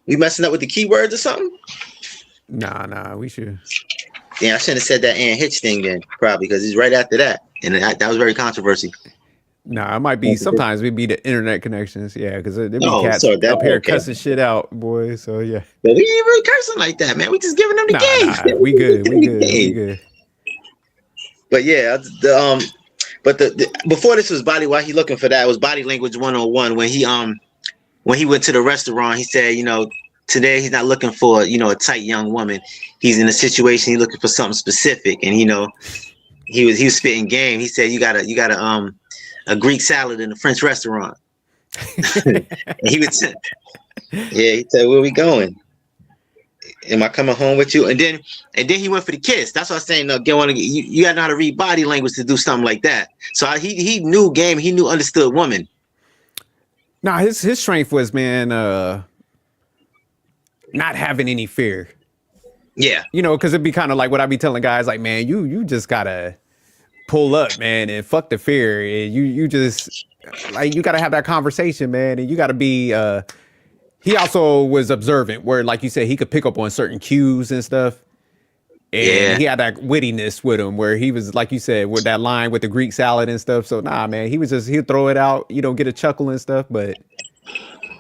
We messing up with the keywords or something? Nah, we should. Yeah, I shouldn't have said that Ann Hitch thing then, probably, because it's right after that, and that was very controversial. Nah, it might be sometimes we be the internet connections, yeah, because there be No, cats so that up here okay. cussing shit out, boy. So yeah, But we ain't really cursing like that, man. We just giving them the game. we good, we good. But yeah, the before this was body. While he looking for that, it was Body Language 101 when he went to the restaurant. He said, today he's not looking for a tight young woman. He's in a situation. He's looking for something specific, and he was spitting game. He said, you got a Greek salad in a French restaurant. And he said, where we going? Am I coming home with you? And then he went for the kiss. That's what I'm saying. You got to know how to read body language to do something like that. So he knew game. He knew understood woman. Nah, his strength was, man, not having any fear. Yeah. Because it'd be kind of like what I be telling guys, like, man, you just gotta pull up, man, and fuck the fear. And you just like you gotta have that conversation, man, and you gotta be. He also was observant, where, like you said, he could pick up on certain cues and stuff. And he had that wittiness with him, where he was, like you said, with that line with the Greek salad and stuff. So nah, man, he'd throw it out, get a chuckle and stuff. But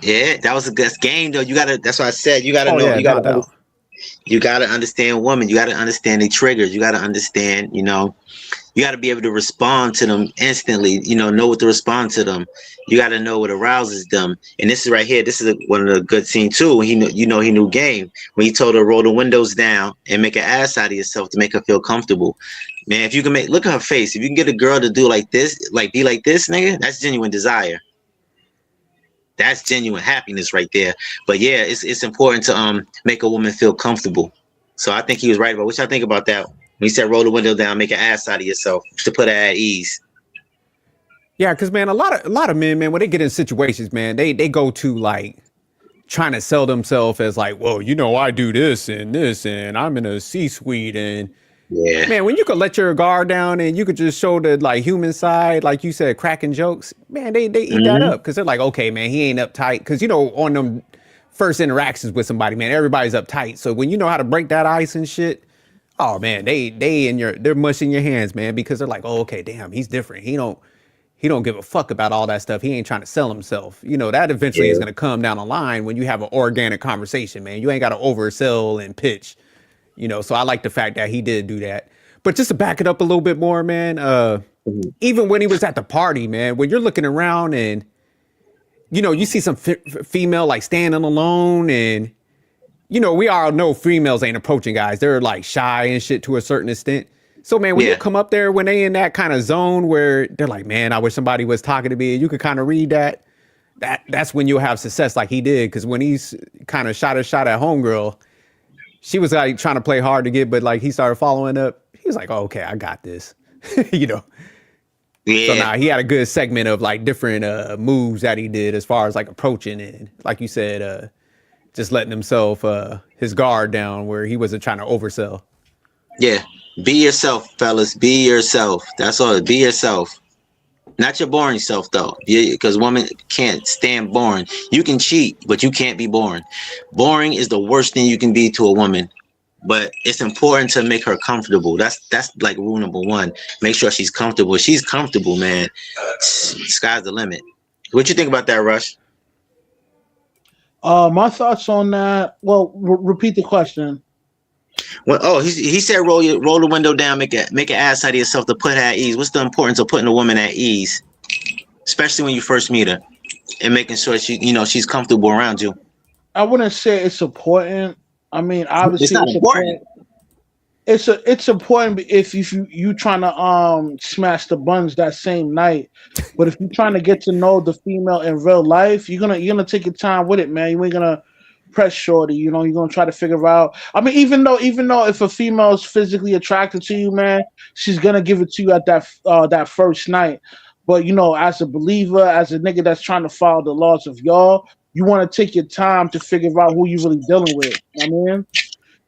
yeah, that was a good game though. That's why I said you gotta know. Yeah, you gotta understand women. You gotta understand the triggers. You gotta understand. You gotta be able to respond to them instantly. Know what to respond to them. You gotta know what arouses them. And this is right here. This is one of the good scenes too. When he knew game. When he told her roll the windows down and make an ass out of yourself to make her feel comfortable. Man, if you can look at her face. If you can get a girl to do like this, like be like this, nigga, that's genuine desire. That's genuine happiness right there. But yeah, it's important to make a woman feel comfortable. So I think he was right about. What y'all think about that? When he said roll the window down, make an ass out of yourself to put her at ease. Yeah, because man, a lot of men, man, when they get in situations, man, they go to like trying to sell themselves as like, well, I do this and I'm in a C-suite and yeah, man, when you could let your guard down and you could just show the like human side, like you said, cracking jokes, man, they eat that up because they're like, okay, man, he ain't uptight because on them first interactions with somebody, man, everybody's uptight. So when you know how to break that ice and shit, oh man, they're mushing your hands, man, because they're like, oh, okay, damn, he's different. He don't give a fuck about all that stuff. He ain't trying to sell himself. That eventually is going to come down the line when you have an organic conversation, man. You ain't got to oversell and pitch, so I like the fact that he did do that. But just to back it up a little bit more, man, even when he was at the party, man, when you're looking around and, you see some female like standing alone and, we all know females ain't approaching guys. They're like shy and shit to a certain extent. So, man, when you come up there, when they in that kind of zone where they're like, man, I wish somebody was talking to me, and you could kind of read that's when you'll have success like he did. Because when he's kind of shot at homegirl, she was like trying to play hard to get, but like he started following up. He was like, oh, okay, I got this, Yeah. So now he had a good segment of like different moves that he did as far as like approaching and like you said, just letting himself his guard down where he wasn't trying to oversell. Yeah. Be yourself, fellas. Be yourself. That's all. Be yourself. Not your boring self, though. Because women can't stand boring. You can cheat, but you can't be boring. Boring is the worst thing you can be to a woman. But it's important to make her comfortable. That's like rule number one. Make sure she's comfortable. If she's comfortable, man, sky's the limit. What you think about that, Rush? My thoughts on that. Well, repeat the question. Well, he said roll the window down, make an ass out of yourself to put her at ease. What's the importance of putting a woman at ease, especially when you first meet her, and making sure she's comfortable around you? I wouldn't say it's important. I mean, obviously, it's not important. It's important if you trying to smash the buns that same night, but if you're trying to get to know the female in real life, you're gonna take your time with it, man. You ain't gonna press shorty, you're gonna try to figure out. I mean, even though if a female is physically attracted to you, man, she's gonna give it to you at that first night. But as a believer, as a nigga that's trying to follow the laws of y'all, you want to take your time to figure out who you really dealing with. I mean,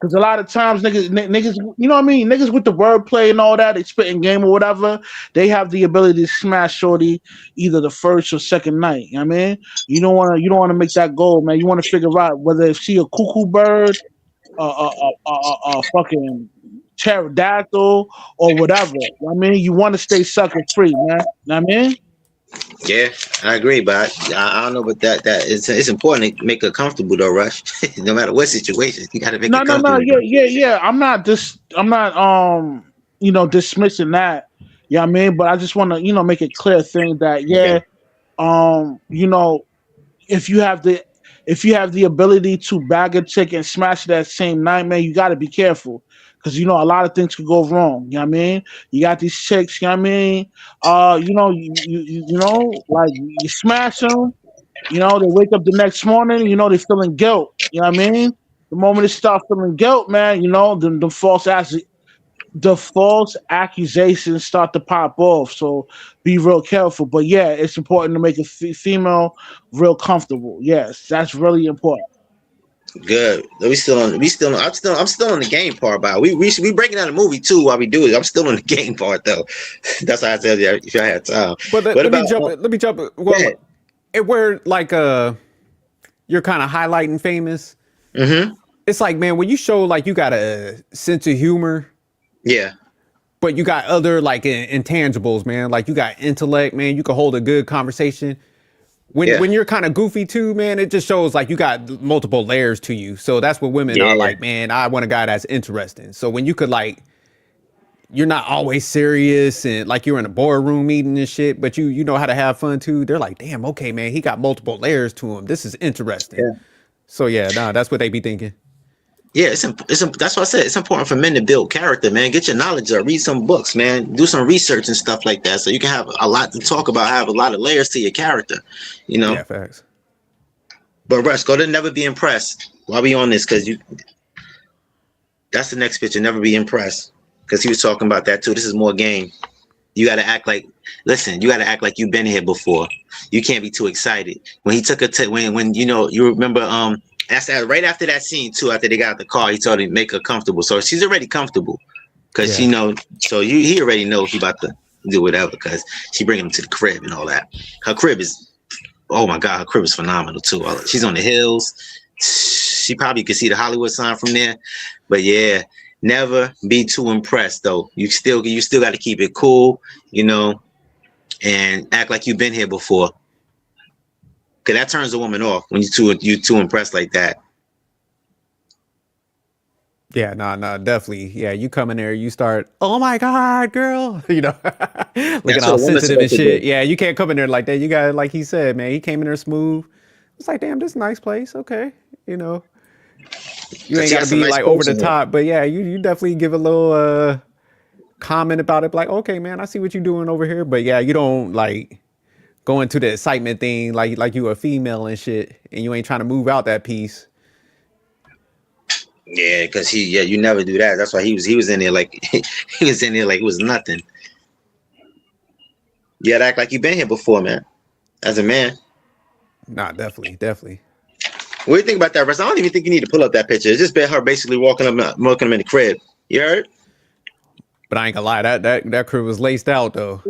because a lot of times niggas, niggas with the wordplay and all that, they spitting game or whatever, they have the ability to smash shorty either the first or second night. You know what I mean? You don't want to make that goal, man. You want to figure out whether if she a cuckoo bird, a fucking pterodactyl or whatever. I mean, you want to stay sucker free, man. I mean, Yeah, I agree, but I don't know, but that it's important to make her comfortable though, Rush. No matter what situation, you got to make no, it no, no, comfortable. yeah. I'm not, dismissing that. Yeah, I mean, but I just want to, make it clear thing that, Okay. you know, if you have the ability to bag a chick and smash it that same night, man, you got to be careful because a lot of things could go wrong. You know what I mean? You got these chicks. You know what I mean? Like you smash them. They wake up the next morning. They're feeling guilt. You know what I mean? The moment they start feeling guilt, man, the false accusations start to pop off. So be real careful. But yeah, it's important to make a female real comfortable. Yes, that's really important. Good. I'm still on the game part, but we breaking down the movie too while we do it. I'm still on the game part though. That's why I said if I had time. But What let me about jump. Let me jump. Well, ahead. where like you're kind of highlighting famous. Mm-hmm. It's like, man, when you show like you got a sense of humor, Yeah. but you got other like intangibles, man. Like you got intellect, man. You can hold a good conversation. When you're kind of goofy too, man, it just shows like you got multiple layers to you. So that's what women are like, man. I want a guy that's interesting. So when you could like, you're not always serious and like you're in a boardroom meeting and shit, but you know how to have fun too. They're like, damn, okay, man, he got multiple layers to him. This is interesting. Yeah. So yeah, that's what they be thinking. Yeah, that's what I said. It's important for men to build character, man. Get your knowledge up, read some books, man. Do some research and stuff like that, so you can have a lot to talk about. Have a lot of layers to your character, Yeah, facts. But Russ, go to Never Be Impressed. While we on this, because that's the next picture. Never Be Impressed, because he was talking about that too. This is more game. You got to act like. Listen, you got to act like you've been here before. You can't be too excited. When he took when you remember That's right after that scene too. After they got out the car, he told him make her comfortable. So she's already comfortable because she know. So he already knows she about to do whatever because she bringing him to the crib and all that. Her crib is, oh my god, her crib is phenomenal too. She's on the hills. She probably could see the Hollywood sign from there. But yeah, never be too impressed though. You still got to keep it cool, and act like you've been here before. Cause that turns a woman off when you too impressed like that. Yeah, no, definitely. Yeah, you come in there, you start, oh my god, girl, looking all sensitive and shit. Yeah, you can't come in there like that. You got, like he said, man, he came in there smooth. It's like, damn, this is a nice place. Okay, you ain't got to be like over the top, but yeah, you definitely give a little comment about it, like, okay, man, I see what you're doing over here, but yeah, you don't like go into the excitement thing like you a female and shit, and you ain't trying to move out that piece. Yeah, because you never do that. That's why he was in there like he was in there like it was nothing. You gotta act like you've been here before, man. As a man. Nah, definitely. What do you think about that, Russ? I don't even think you need to pull up that picture. It's just her basically walking him in the crib. You heard? But I ain't gonna lie, that crib was laced out though.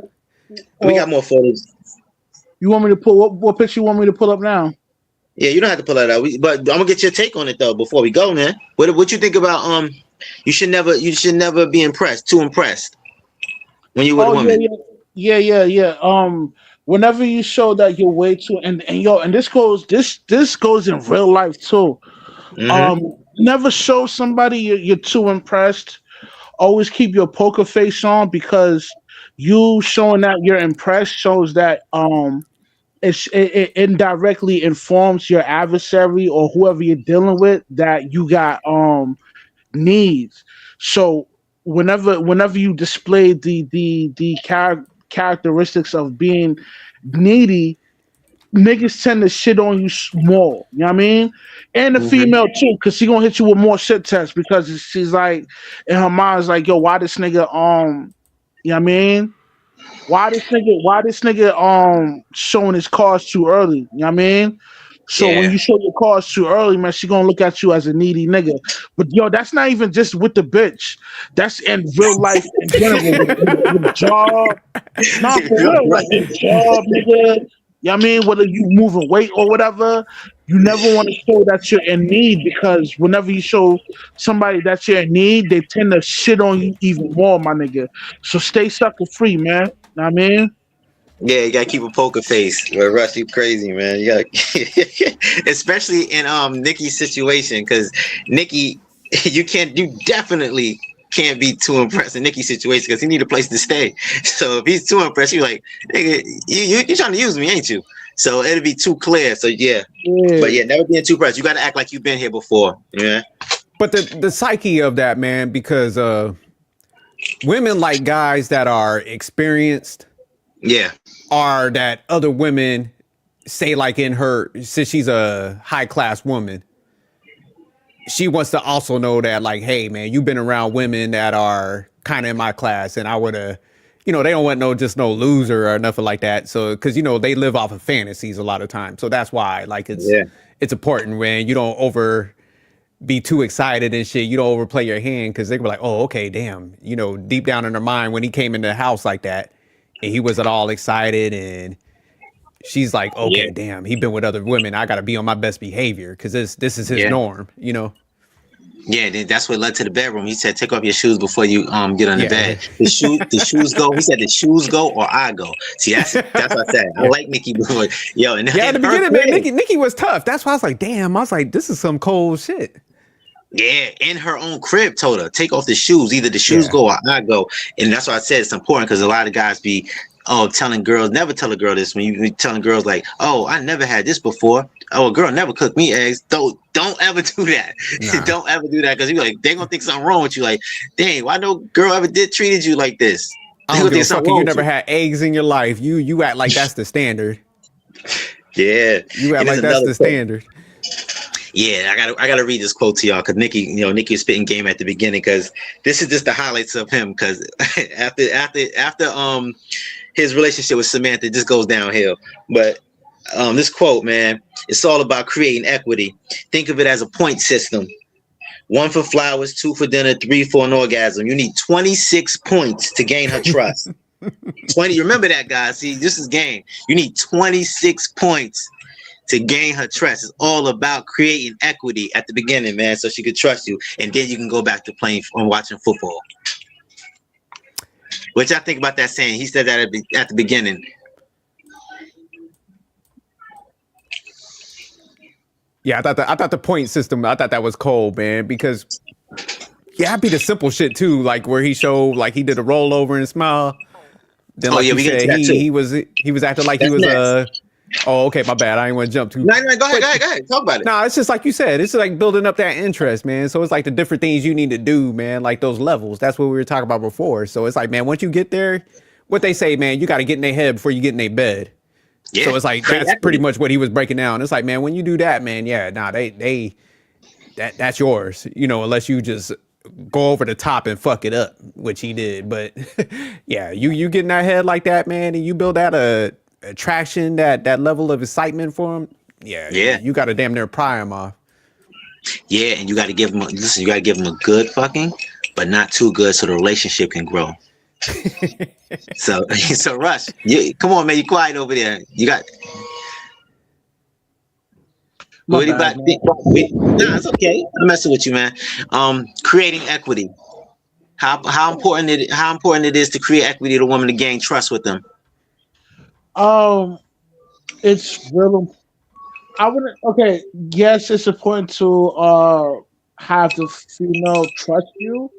We got more photos. You want me to pull what picture you want me to pull up now? Yeah, you don't have to pull that out. But I'm gonna get your take on it though before we go, man. What you think about you should never be too impressed when you with a woman. Yeah. Whenever you show that you're way too and this goes in real life too. Mm-hmm. Never show somebody you're too impressed. Always keep your poker face on because you showing that you're impressed shows that it indirectly informs your adversary or whoever you're dealing with that you got needs. So whenever you display the characteristics of being needy, niggas tend to shit on you small. You know what I mean? And the female too, because she gonna hit you with more shit tests because she's like in her mind's like, yo, why this nigga you know what I mean? Why this nigga showing his cards too early? You know what I mean? So when you show your cards too early, man, she gonna look at you as a needy nigga. But yo, that's not even just with the bitch. That's in real life in general. With job. Not for real, like in job, nigga. You know what I mean? Whether you moving weight or whatever, you never want to show that you're in need, because whenever you show somebody that you're in need, they tend to shit on you even more, my nigga. So stay sucker free, man. Know what I mean? Yeah, you gotta keep a poker face. Well, Russ, you crazy, man. You gotta, especially in Nikki's situation, because Nikki, you definitely can't be too impressed in Nikki's situation because he need a place to stay. So if he's too impressed, you're like, nigga, you trying to use me, ain't you? So it'll be too clear. So yeah. But yeah, never being too impressed. You gotta act like you've been here before. Yeah. But the psyche of that, man, because women like guys that are experienced. Yeah. Are that other women say, like, in her, since she's a high class woman, she wants to also know that, like, hey man, you've been around women that are kind of in my class, and I would have, they don't want no loser or nothing like that. So because they live off of fantasies a lot of times, so that's why, like, it's important when you don't be too excited and shit. You don't overplay your hand, because they were like, oh, okay, damn, deep down in her mind when he came into the house like that. And he wasn't all excited, and she's like, okay, damn, he been with other women. I got to be on my best behavior because this is his norm, Yeah, that's what led to the bedroom. He said, take off your shoes before you get on the bed. The shoes go. He said, the shoes go or I go. See, that's what I said. I like Nikki before. Yo, and in the beginning, man, Nikki was tough. That's why I was like, damn. I was like, this is some cold shit. Yeah, in her own crib, told her, take off the shoes. Either the shoes go or I go. And that's why I said it's important, because a lot of guys be telling girls, never tell a girl this, when you be telling girls like, oh, I never had this before. Oh, a girl never cooked me eggs. Don't ever do that. Nah. Don't ever do that, because you like, they gonna think something wrong with you. Like, dang, why no girl ever treated you like this? I don't give a fuck. You never had eggs in your life. You act like that's the standard. Yeah. You act like that's the standard. Yeah, I gotta read this quote to y'all, because Nikki was spitting game at the beginning, because this is just the highlights of him. Because after his relationship with Samantha, it just goes downhill. But this quote, man, it's all about creating equity. Think of it as a point system: 1 for flowers, 2 for dinner, 3 for an orgasm. You need 26 points to gain her trust. 20. Remember that, guys. See, this is game. You need 26 points to gain her trust. It's all about creating equity at the beginning, man, so she could trust you, and then you can go back to playing and watching football. What y'all think about that saying? He said that at the beginning. Yeah, I thought the point system, I thought that was cold, man, because it'd be the simple shit too, like where he showed, like he did a rollover and smile. Then, like we said, he was acting like that's he was next. Oh, okay, my bad. I didn't want to jump too. No, go ahead. Talk about it. No, it's just like you said. It's like building up that interest, man. So it's like the different things you need to do, man. Like those levels. That's what we were talking about before. So it's like, man, once you get there, what they say, man, you got to get in their head before you get in their bed. Yeah. So it's like that's pretty much what he was breaking down. It's like, man, when you do that, man, that's yours. Unless you just go over the top and fuck it up, which he did. But yeah, you get in that head like that, man, and you build that attraction, that level of excitement for him. Yeah. You got to damn near pry him off. Yeah, and you got to give him. You got to give him a good fucking, but not too good, so the relationship can grow. so Rush, come on, man, you quiet over there. You got. Nah, it's okay. I'm messing with you, man. Creating equity. How important it is to create equity to a woman to gain trust with them. It's real. I wouldn't. Okay, yes, it's important to have the female trust you,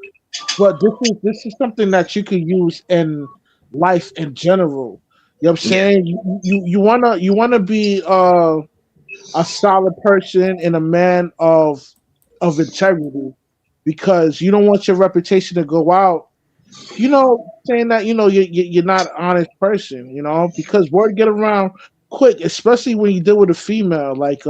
but this is something that you could use in life in general. You know what I'm saying? You wanna be a solid person and a man of integrity, because you don't want your reputation to go out. Saying that you're not an honest person. Because word get around quick, especially when you deal with a female. Like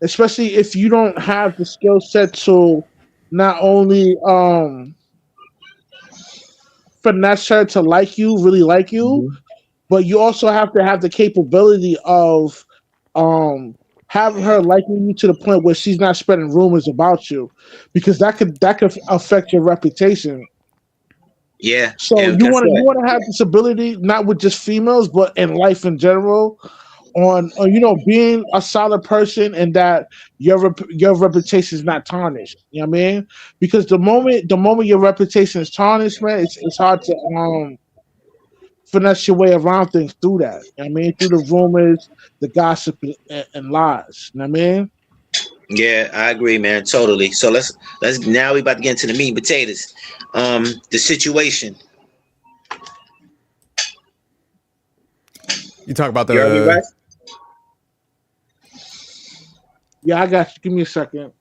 especially if you don't have the skill set to not only finesse her to really like you, mm-hmm. but you also have to have the capability of having her liking you to the point where she's not spreading rumors about you, because that could affect your reputation. Yeah. So you want to have this ability, not with just females, but in life in general, on being a solid person and that your reputation is not tarnished. You know what I mean? Because the moment your reputation is tarnished, man, it's hard to finesse your way around things through that. You know what I mean? Through the rumors, the gossip, and lies. You know what I mean? Yeah, I agree, man. Totally. So let's now we about to get into the meat and potatoes. The situation. You talk about You heard me, right? Yeah, I got you. Give me a second.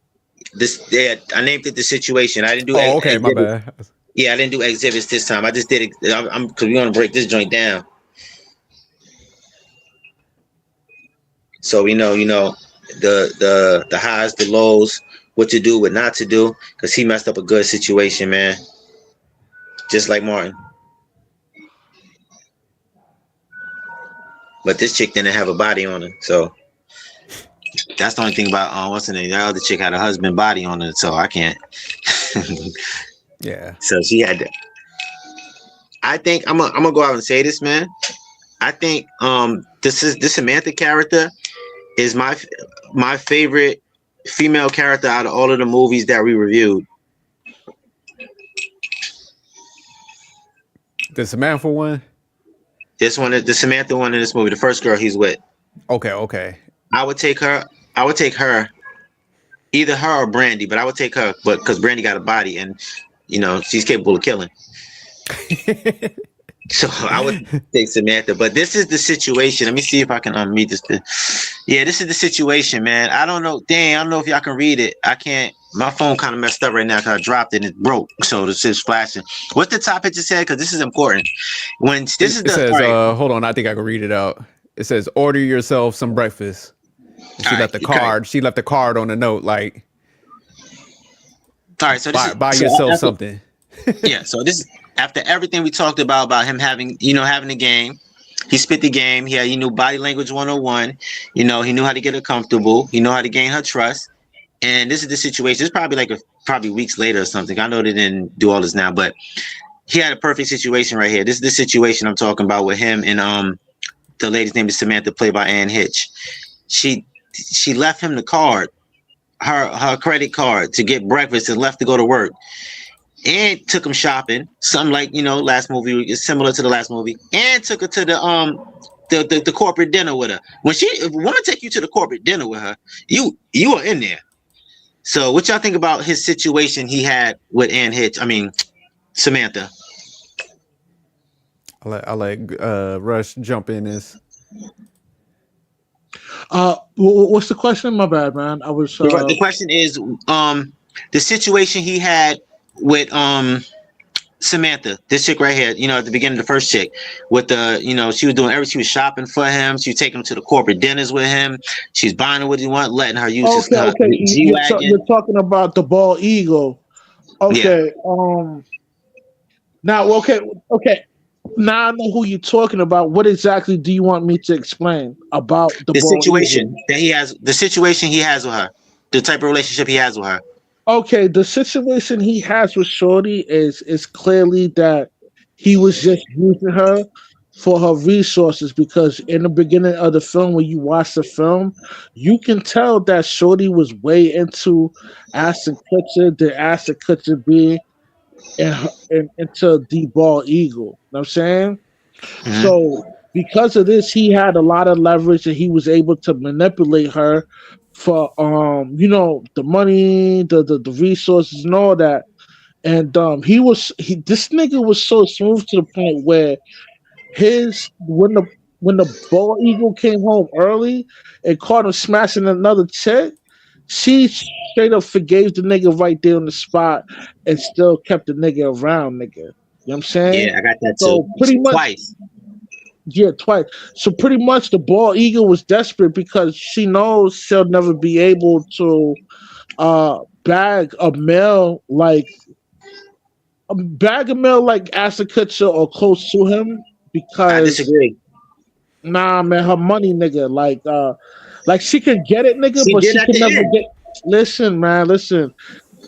I named it the situation. I didn't do Oh, okay, my exhibits. bad. Yeah, I didn't do exhibits this time. I just did it. I'm because we want to break this joint down, so we know, the highs, the lows, what to do, what not to do, because he messed up a good situation, man. Just like Martin. But this chick didn't have a body on her, so that's the only thing about what's the name? That other chick had a husband body on her, so I can't. Yeah. So she had that. I think I'm gonna go out and say this, man. I think this Samantha character is my favorite female character out of all of the movies that we reviewed. The Samantha one? This one, the Samantha one in this movie, the first girl he's with. Okay. I would take her. Either her or Brandy, but I would take her, but because Brandy got a body and she's capable of killing. So I would take Samantha. But this is the situation. Let me see if I can unmute this. Yeah, this is the situation, man. I don't know. Dang, I don't know if y'all can read it. I can't. My phone kind of messed up right now because I dropped it and it broke. So this is flashing. What's the top it just said? Because this is important. When this is it says, hold on, I think I can read it out. It says, order yourself some breakfast. She left the card. She left the card on the note, like, all right, so buy yourself something. Yeah, so this is after everything we talked about him having the game. He spit the game. He knew body language 101. He knew how to get her comfortable. He knew how to gain her trust. And this is the situation. It's probably probably weeks later or something. I know they didn't do all this now, but he had a perfect situation right here. This is the situation I'm talking about with him and the lady's name is Samantha, played by Anne Hitch. She left him the card, her credit card, to get breakfast and left to go to work. And took him shopping, something like last movie is similar to the last movie, and took her to the corporate dinner with her. If a woman take you to the corporate dinner with her, you are in there. So what y'all think about his situation he had with Anne Hitch? I mean, Samantha. I'll let Rush jump in this. What's the question? My bad, man. I was. The question is the situation he had with Samantha, this chick right here, at the beginning of the first chick, with she was doing everything. She was shopping for him. She was taking him to the corporate dinners with him. She's buying what he wants, letting her use his G-Wagon. You're talking about the bald eagle. Okay. Yeah. Now, okay. Now I know who you're talking about. What exactly do you want me to explain about the situation that he has? The situation he has with her, the type of relationship he has with her. Okay, the situation he has with Shorty is clearly that he was just using her for her resources, because in the beginning of the film, when you watch the film, you can tell that Shorty was way into Ashton Kutcher, the Ashton Kutcher being into the bald eagle. You know what I'm saying? Mm-hmm. So because of this, he had a lot of leverage and he was able to manipulate her for the money, the resources and all that. And this nigga was so smooth to the point where when the bald eagle came home early and caught him smashing another chick, she straight up forgave the nigga right there on the spot and still kept the nigga around, nigga. You know what I'm saying? Yeah, I got that so too. Pretty much twice. Yeah, twice. So pretty much the bald eagle was desperate because she knows she'll never be able to bag a male like Ashton Kutcher or close to him, because I disagree. Nah, man, her money, nigga. Like she can get it, nigga, but she can never get. Listen, man, listen.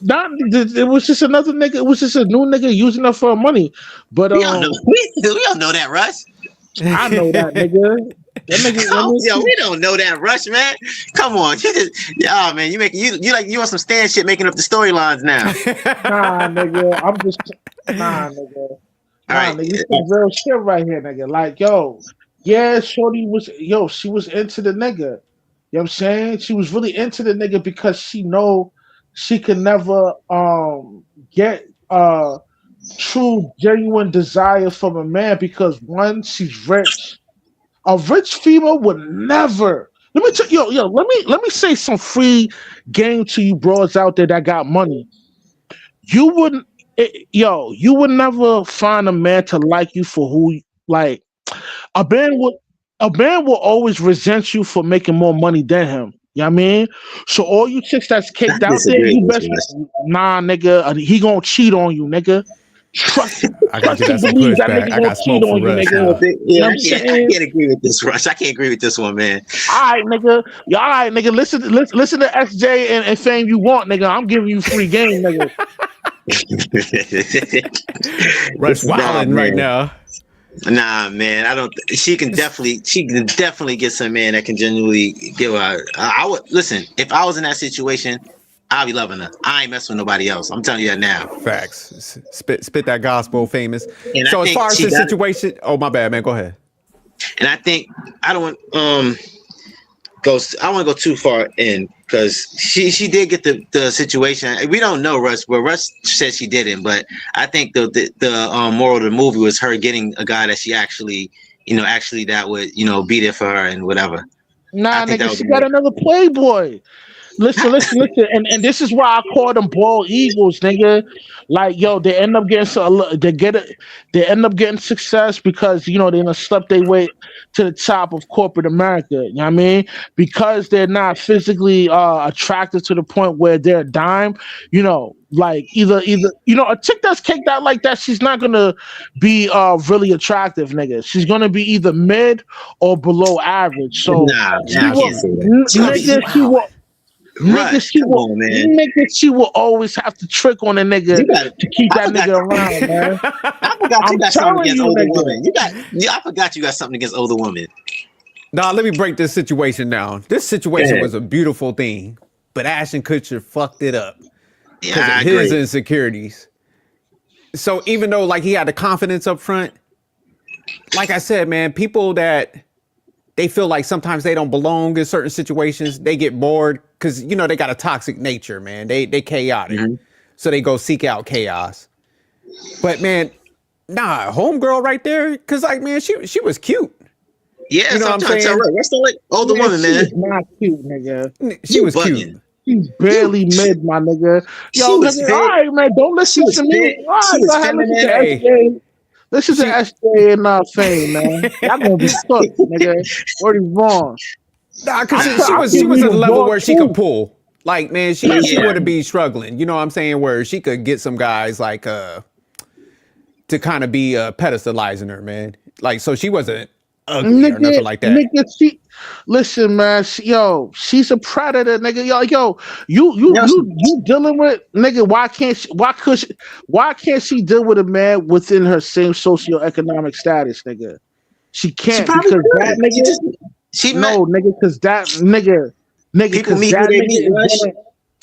It was just another nigga. It was just a new nigga using her for her money. But we all know that, Russ. I know that, nigga. That nigga, Yo, we don't know that, Rush, man. Come on, you just, oh man, you want some Stan shit making up the storylines now. nah, nigga. I'm just nah, nigga. All Nah, right, nigga, this is real shit right here, nigga. Like, yo, yeah, Shorty was, she was into the nigga. You know what I'm saying? She was really into the nigga because she know she could never get true, genuine desire from a man because one, she's rich. A rich female would never. Let me tell yo. Let me say some free game to you broads out there that got money. You wouldn't, you would never find a man to like you for who, like a man would. A man will always resent you for making more money than him. You know what I mean? So all you chicks that's I kicked out there, disagree you with best you. nah, nigga. He gonna cheat on you, nigga. Trust I got you. and That's some believe that pushback. nigga I gonna got cheat smoke for on you, Russ nigga. now. You know Yeah, what I I'm can't, saying? agree with this, Rush. I can't agree with this one, man. All right, nigga. Yeah, all right, nigga. Listen to SJ and Fame you want, nigga. I'm giving you free game, nigga. Russ Nah, wilding right man. now. Nah, man. I don't. She can definitely get some man that can genuinely give her. I would listen. If I was in that situation, I'd be loving her. I ain't messing with nobody else. I'm telling you that now. Facts. Spit that gospel, famous. And I So as think far as she this got it. situation, oh my bad, man. Go ahead. And I think I don't want I want to go too far in because she did get the situation. We don't know Russ, but Russ said she didn't. But I think the moral of the movie was her getting a guy that she actually that would be there for her and whatever. I Nah, think that nigga. was She the got moral. another playboy. Listen, and this is why I call them bald eagles, nigga. Like, yo, they end up getting they end up getting success because they done slept their way to the top of corporate America. You know what I mean? Because they're not physically attractive to the point where they're a dime. Like either a chick that's kicked out like that, she's not gonna be really attractive, nigga. She's gonna be either mid or below average. So Nah, she I will, can't say that. She gonna be nigga, she will. Rush. Come on, man. She will always have to trick on a nigga You got it. to keep I that forgot. nigga around, man. I forgot you I'm got something telling against you, older nigga. women. I forgot you got something against older women. Now let me break this situation down. This situation was a beautiful thing, but Ashton Kutcher fucked it up because Yeah, of I his agree. insecurities. So even though like he had the confidence up front, like I said, man, people that they feel like sometimes they don't belong in certain situations, they get bored because they got a toxic nature, man. They chaotic, so they go seek out chaos. But man, nah, homegirl right there, because like man, she was cute. Yeah, You know so what I'm I'm trying to tell saying? Rush. That's not like older woman, She man. is not cute, nigga. She You was bugging. cute. She's barely mid, my nigga. She Yo, was nigga, fit. all right, man. Don't She listen was to me. fit. All She right, was go ahead, listen to feminine. Hey, SJ. Listen to she SJ and Fame, man. Y'all gonna be cooked, nigga. Already wrong. nah, I because she I was give at you a the level raw where she could truth. pull. Like man, she Yeah. wouldn't be struggling. You know what I'm saying? Where she could get some guys like to kind of be pedestalizing her, man. Like so she wasn't ugly or nothing like that. Listen, man. She's a predator, nigga. Yo, No, you dealing with nigga? Why can't she deal with a man within her same socioeconomic status, nigga? She she can't probably because that could. nigga. She met No, nigga, because that nigga, people because meet who that they nigga meet, is Rush. gonna.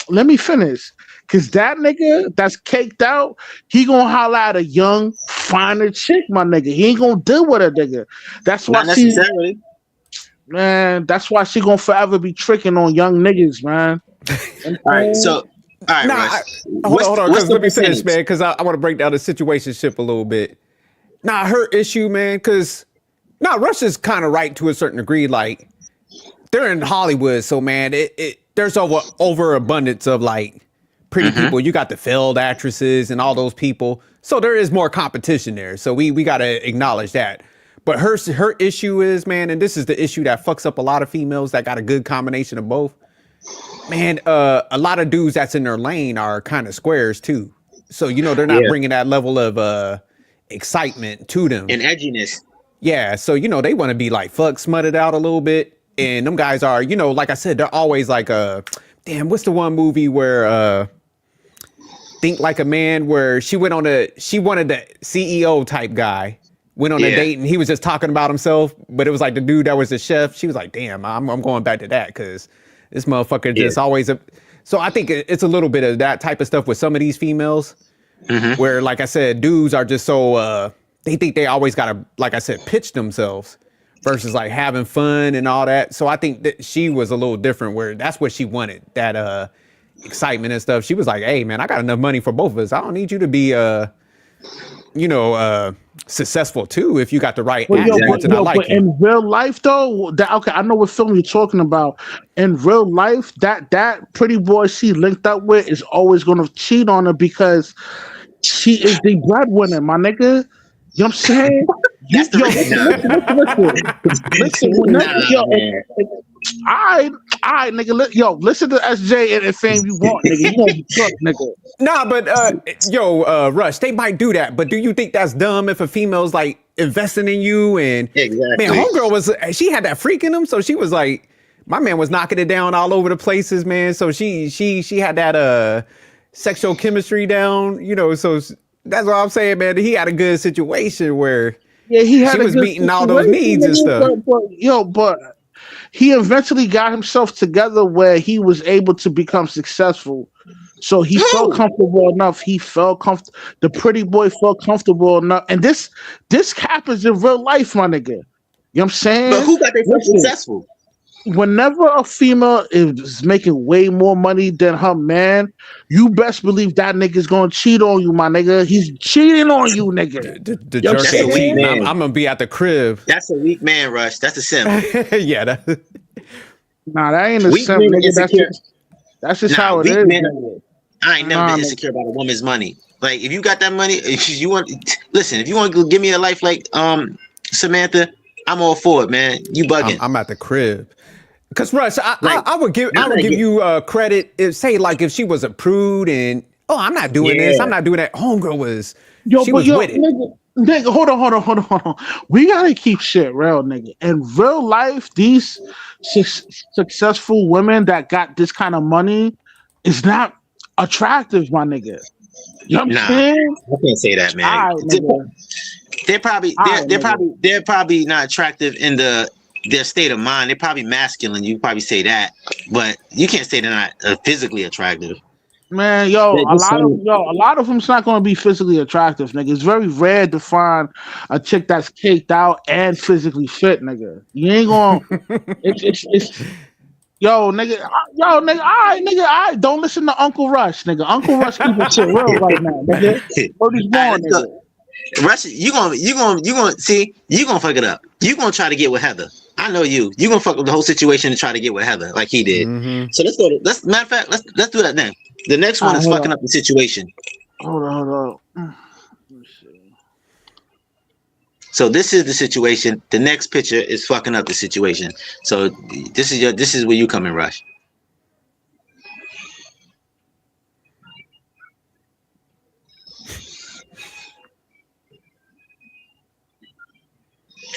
Let me finish. Cause that nigga that's caked out, he gonna holler at a young, finer chick, my nigga. He ain't gonna deal with a nigga. That's why Not necessarily. that's why she gonna forever be tricking on young niggas, man. All right, so all right, Nah, Rush. hold on, What's because the let me finish, percentage? man, because I want to break down the situationship a little bit. Nah, her issue, man, because Russia's kind of right to a certain degree. Like they're in Hollywood, so man, there's overabundance of like pretty people. You got the failed actresses and all those people, so there is more competition there. So we got to acknowledge that. But her issue is, man, and this is the issue that fucks up a lot of females that got a good combination of both. Man, a lot of dudes that's in their lane are kind of squares too. So they're not Yeah. bringing that level of excitement to them. And edginess. Yeah, so they want to be like fuck smutted out a little bit, and them guys are like I said, they're always like damn, what's the one movie where Think Like a Man, where she wanted the CEO type guy went on a date and he was just talking about himself, but it was like the dude that was the chef. She was like, damn, I'm going back to that because this motherfucker just always. So I think it's a little bit of that type of stuff with some of these females where, like I said, dudes are just so, they think they always got to, like I said, pitch themselves versus like having fun and all that. So I think that she was a little different where that's what she wanted, that excitement and stuff. She was like, hey, man, I got enough money for both of us. I don't need you to be, successful too if you got the right attributes and I like but in real life though, okay, I know what film you're talking about. In real life, that pretty boy she linked up with is always gonna cheat on her because she is the breadwinner, my nigga. You know what I'm saying? That's the reason. All right, nigga. Listen to SJ and Fame you want, nigga. You gonna be cooked, nigga. Nah, but Rush, they might do that. But do you think that's dumb if a female's like investing in you and exactly? Man, homegirl she had that freak in them, so she was like, my man was knocking it down all over the places, man. So she had that sexual chemistry down, So that's what I'm saying, man. He had a good situation where he was meeting all those needs and stuff. But he eventually got himself together where he was able to become successful. So he felt comfortable enough. The pretty boy felt comfortable enough. And this happens in real life, my nigga. You know what I'm saying? But who got themselves successful? Whenever a female is making way more money than her man, you best believe that nigga's gonna cheat on you, my nigga. He's cheating on you, nigga. The jerk ain't cheating. I'm gonna be at the crib. That's a weak man, Rush. That's a simp. Yeah. Nah, that ain't a simp, nigga. That's just how it is. Man, I ain't never been insecure about a woman's money. Like, if you got that money, if you want to give me a life like Samantha, I'm all for it, man. You bugging. I'm at the crib. Because Rush, I would give you credit if she was a prude and I'm not doing this, I'm not doing that. Homegirl was with it. Nigga, hold on. We gotta keep shit real, nigga. In real life, these successful women that got this kind of money is not attractive, my nigga. You know what I'm saying? I can't say that, man. They're probably not attractive in their state of mind. They're probably masculine. You probably say that, but you can't say they're not physically attractive. Man, a lot of them's not going to be physically attractive, nigga. It's very rare to find a chick that's caked out and physically fit, nigga. You ain't going. It's nigga. All right. Don't listen to Uncle Rush, nigga. Uncle Rush keeping shit real right now, nigga. What he's born, nigga. Rush, you gonna fuck it up. You gonna try to get with Heather. I know you. You gonna fuck up the whole situation and try to get with Heather like he did. Mm-hmm. So matter of fact, let's do that then. The next one is fucking up the situation. Hold on. Let's see. So this is the situation. The next picture is fucking up the situation. So this is where you come in, Rush.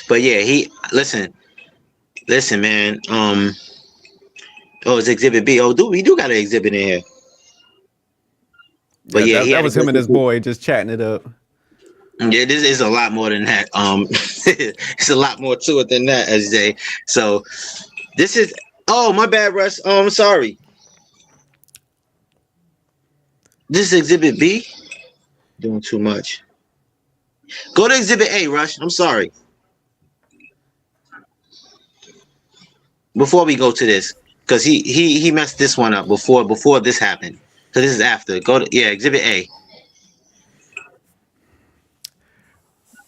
But yeah, listen, man. It's Exhibit B. We do got an exhibit in here. But that was him and his boy just chatting it up. Yeah, this is a lot more than that. It's a lot more to it than that, SJ. So this is. Oh, my bad, Russ. I'm sorry. This is Exhibit B. Doing too much. Go to Exhibit A, Rush. I'm sorry. Before we go to this, because he messed this one up before this happened. So this is after. Exhibit A.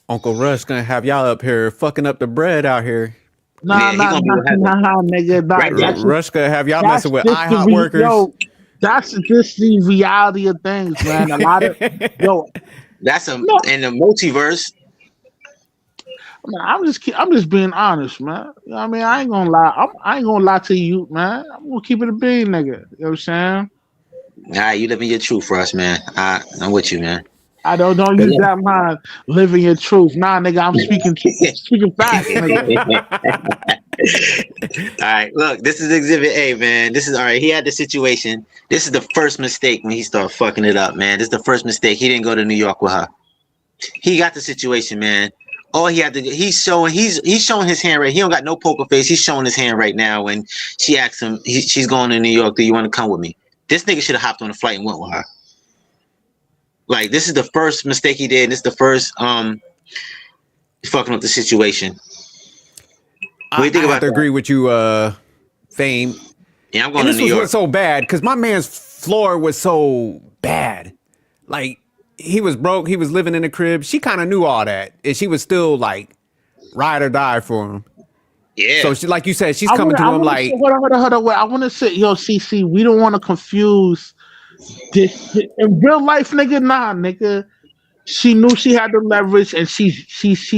Uncle Rush gonna have y'all up here fucking up the bread out here. Nah, nigga. Rush gonna have y'all messing with IHOP workers. Yo, that's just the reality of things, man. A lot of that's in the multiverse. I'm just being honest, man. You know what I mean? I ain't gonna lie. I ain't gonna lie to you, man. I'm gonna keep it a bean, nigga. You know what I'm saying? All right, you living your truth for us, man. I'm with you, man. I don't use that line, living your truth. Nah, nigga, I'm speaking facts, nigga. All right, look, this is Exhibit A, man. This is all right. He had the situation. This is the first mistake when he started fucking it up, man. This is the first mistake. He didn't go to New York with her. He got the situation, man. all he had to do, he's showing his hand right. He don't got no poker face. He's showing his hand right now. When she asked him, she's going to New York. Do you want to come with me? This nigga should have hopped on a flight and went with her. Like, this is the first mistake he did. This is the first fucking up the situation. What do you think I about have to that? agree with you, Fame. Yeah, I'm going And to this New was York. what's so bad because my man's floor was so bad. Like, he was broke. He was living in a crib. She kind of knew all that, and she was still like ride or die for him. Yeah. So she, like you said, she's coming to him like, hold on. Wait. I want to say, yo, CC, we don't want to confuse this in real life, nigga. Nah, nigga. She knew she had the leverage, and she's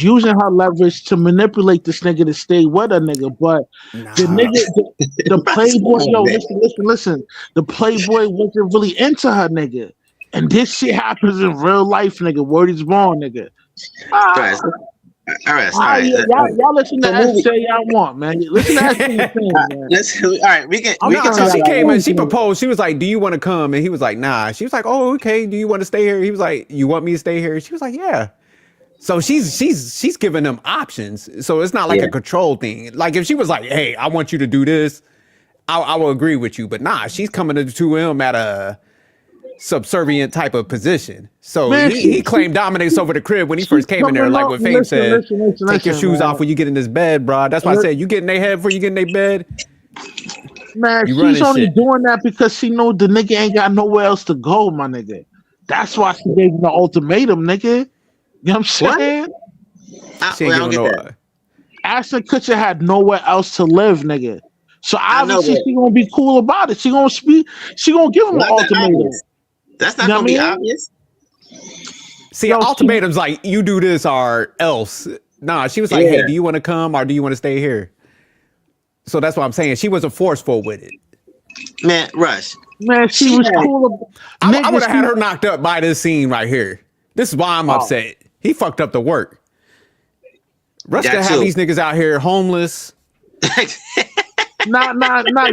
using her leverage to manipulate this nigga to stay with her, nigga. But the nigga, the playboy, yo, listen. The playboy wasn't really into her, nigga. And this shit happens in real life, nigga. Word is born, nigga. All right. Y'all listen to us say y'all want, man. Listen to us say man. All right, we can so she talk. came in, she proposed. She was like, "Do you want to come?" And he was like, "Nah." She was like, "Oh, okay. Do you want to stay here?" He was like, "You want me to stay here?" She was like, "Yeah." So she's giving them options. So it's not like a control thing. Like if she was like, "Hey, I want you to do this," I will agree with you. But nah, she's coming to him at a subservient type of position. So Man, he claimed dominance over the crib when he first came in there. Like what Fame said, take your shoes off when you get in this bed, bro. That's why I said you get in their head before you get in their bed. Man, she's only doing that because she know the nigga ain't got nowhere else to go, my nigga. That's why she gave him the ultimatum, nigga. You know what I'm saying? She ain't giving no. Ashton Kutcher had nowhere else to live, nigga. So obviously she gonna be cool about it. She gonna give him the ultimatum. That's not gonna be obvious. See, ultimatum's like you do this or else. Nah, she was like, "Hey, do you want to come or do you want to stay here?" So that's what I'm saying. She wasn't forceful with it. Man, Rush. Man, she was cool. I would have had her knocked up by this scene right here. This is why I'm upset. He fucked up the work. Rush gonna have these niggas out here homeless. Nah.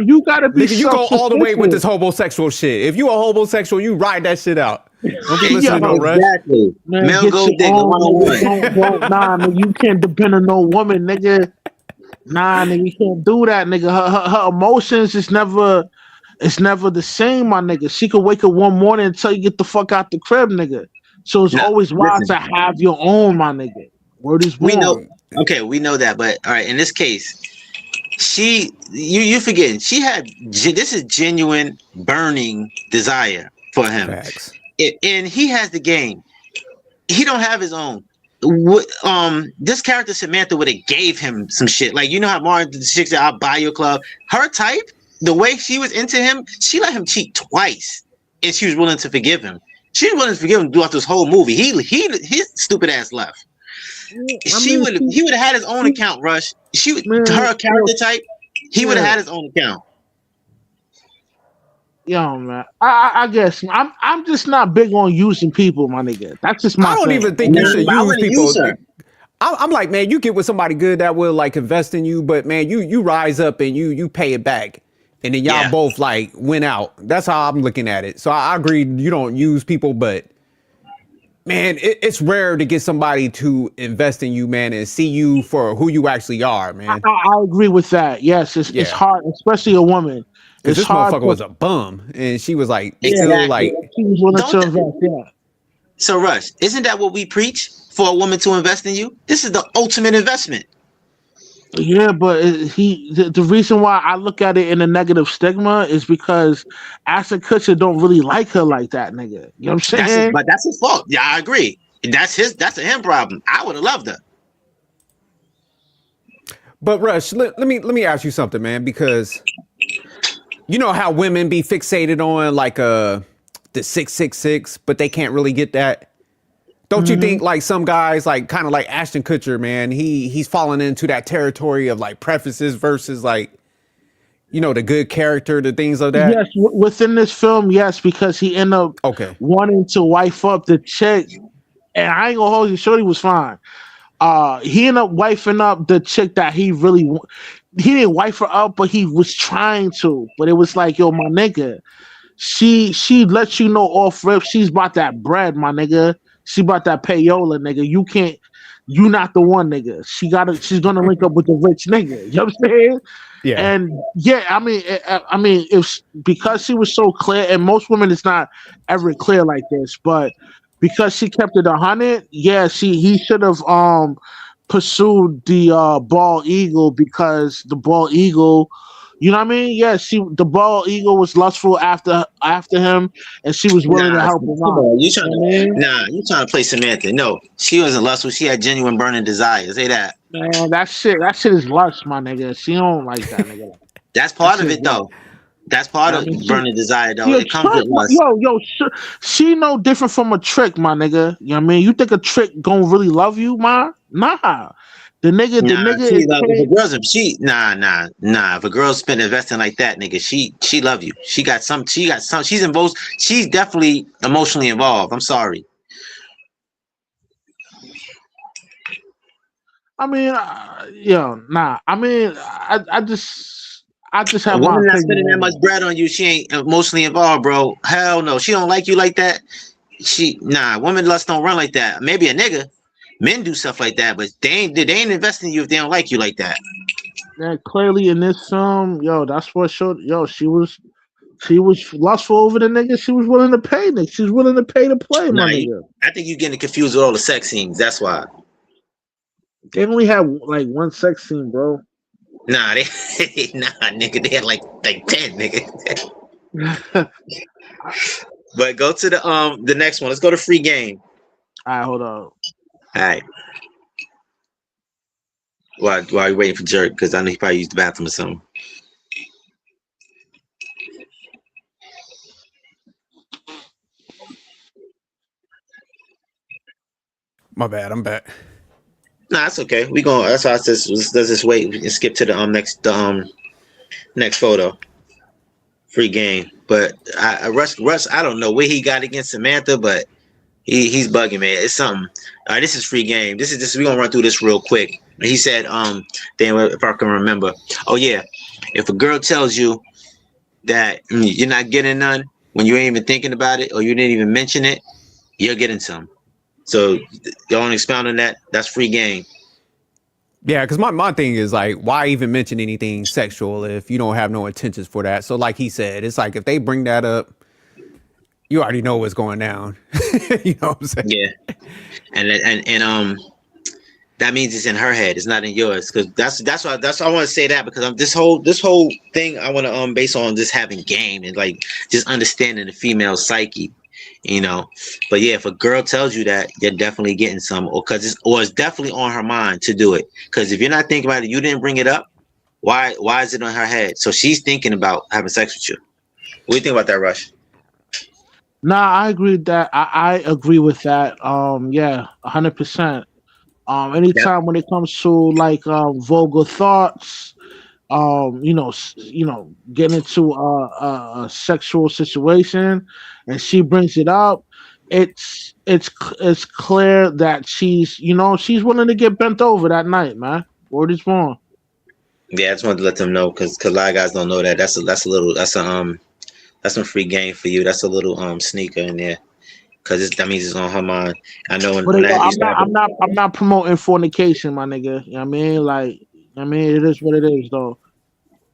You gotta be. Nigga, you go all the way with this homosexual shit. If you a homosexual, you ride that shit out. Don't be listening to no Rush. Exactly. Male gold digger 101. Nah, nigga, you can't depend on no woman, nigga. Nah, nigga, you can't do that, nigga. Her emotions is never the same, my nigga. She could wake up one morning and tell you get the fuck out the crib, nigga. So it's always wise to have your own, my nigga. Word is born. We know. Okay, we know that, but all right. In this case, you forgetting she had this is genuine burning desire for him, and he has the game. He don't have his own. This character Samantha would have gave him some shit. Like, you know how Martin the chick said, "I'll buy your club." Her type, the way she was into him, she let him cheat twice, and she was willing to forgive him. She was willing to forgive him throughout this whole movie. His stupid ass left. He would have had his own account. Rush. Her character type. He would have had his own account. Yo, man. I guess I'm just not big on using people, my nigga. That's just my. I don't thing. even think you should use people. I'm like, man, you get with somebody good that will like invest in you, but man, you rise up and you pay it back, and then y'all both like went out. That's how I'm looking at it. So I agree, you don't use people, but man, it's rare to get somebody to invest in you, man, and see you for who you actually are, man. I agree with that. Yes, it's hard, especially a woman. Because this motherfucker was a bum, and she was like, still like, she was willing to invest. Yeah. So, Rush, isn't that what we preach for a woman to invest in you? This is the ultimate investment. Yeah, but the reason why I look at it in a negative stigma is because Ashton Kutcher don't really like her like that, nigga. You know what I'm saying? But that's his fault. Yeah, I agree. That's a him problem. I would have loved her. But Rush, let me ask you something, man, because you know how women be fixated on like the 666, but they can't really get that. Don't you think like some guys like kind of like Ashton Kutcher, man, he's fallen into that territory of like prefaces versus like, you know, the good character, the things of that? Yes, within this film, yes, because he ended up wanting to wife up the chick, and I ain't gonna hold you, shorty was fine. He ended up wifing up the chick that he didn't wife her up, but he was trying to. But it was like, yo, my nigga, she lets you know off rip, she's about that bread, my nigga. She bought that payola, nigga. You not the one, nigga. She's gonna link up with the rich nigga. You know what I'm saying? Yeah. And yeah, I mean, if because she was so clear, and most women it's not ever clear like this, but because she kept it 100, yeah, he should have pursued the bald eagle because the bald eagle, you know what I mean? Yeah, the bald eagle was lustful after him, and she was willing to Nah, help him come out. on. You know what I mean? You trying to play Samantha. No, she wasn't lustful. She had genuine burning desire. Say that. Man, that shit is lust, my nigga. She don't like that, nigga. That's That part shit of is it, lust. though. That's part I of mean, burning desire, though. she a It comes with trick, lust. she no different from a trick, my nigga. You know what I mean? You think a trick gonna really love you, ma? Nah. The nigga She is love if a paid. girl's nah. If a girl's spend investing like that, nigga, she love you. She got some. She's involved. She's definitely emotionally involved. I'm sorry. I mean, nah. I mean, I just A have my woman not opinion spending that on much that. bread on you, she ain't emotionally involved, bro. Hell no. She don't like you like that. Women lust don't run like that. Maybe a nigga. Men do stuff like that, but they ain't investing in you if they don't like you like that. And clearly in this film, that's what showed. She was lustful over the nigga. She was willing to pay, nigga. She was willing to pay to play, my Nah, nigga. I think you're getting confused with all the sex scenes. That's why. They only had like one sex scene, bro. Nah, nigga, they had like 10, nigga. But go to the next one. Let's go to Free Game. All right, hold on. All right. While you waiting for Jerk, because I know he probably used the bathroom or something. My bad. I'm back. Nah, that's okay. We going. That's why I said let's just wait and skip to the next photo. Free Game. But Russ, I don't know what he got against Samantha, but he's bugging, man. It's something. All right, this is Free Game. This is just we gonna run through this real quick. He said, damn, if I can remember. Oh yeah, if a girl tells you that you're not getting none when you ain't even thinking about it or you didn't even mention it, you're getting some. So y'all want to expound on that? That's Free Game. Yeah, because my thing is like, why even mention anything sexual if you don't have no intentions for that? So like he said, it's like if they bring that up, you already know what's going down. You know what I'm saying? Yeah, and that means it's in her head. It's not in yours. Because that's why I want to say that because this whole thing I want to base on just having game and like just understanding the female psyche. You know, but yeah, if a girl tells you that, you're definitely getting some, or it's definitely on her mind to do it. Because if you're not thinking about it, you didn't bring it up. Why is it on her head? So she's thinking about having sex with you. What do you think about that, Rush? Nah, I agree with that. I agree with that. Yeah, 100%. Anytime when it comes to like vulgar thoughts, getting into a sexual situation, and she brings it up, it's clear that she's willing to get bent over that night, man. Word is born. Yeah, I just wanted to let them know because a lot of guys don't know that. That's some Free Game for you. That's a little sneaker in there because that means it's on her mind. I know when that used to happen. I'm not promoting fornication, my nigga. You know what I mean? Like, it is what it is, though.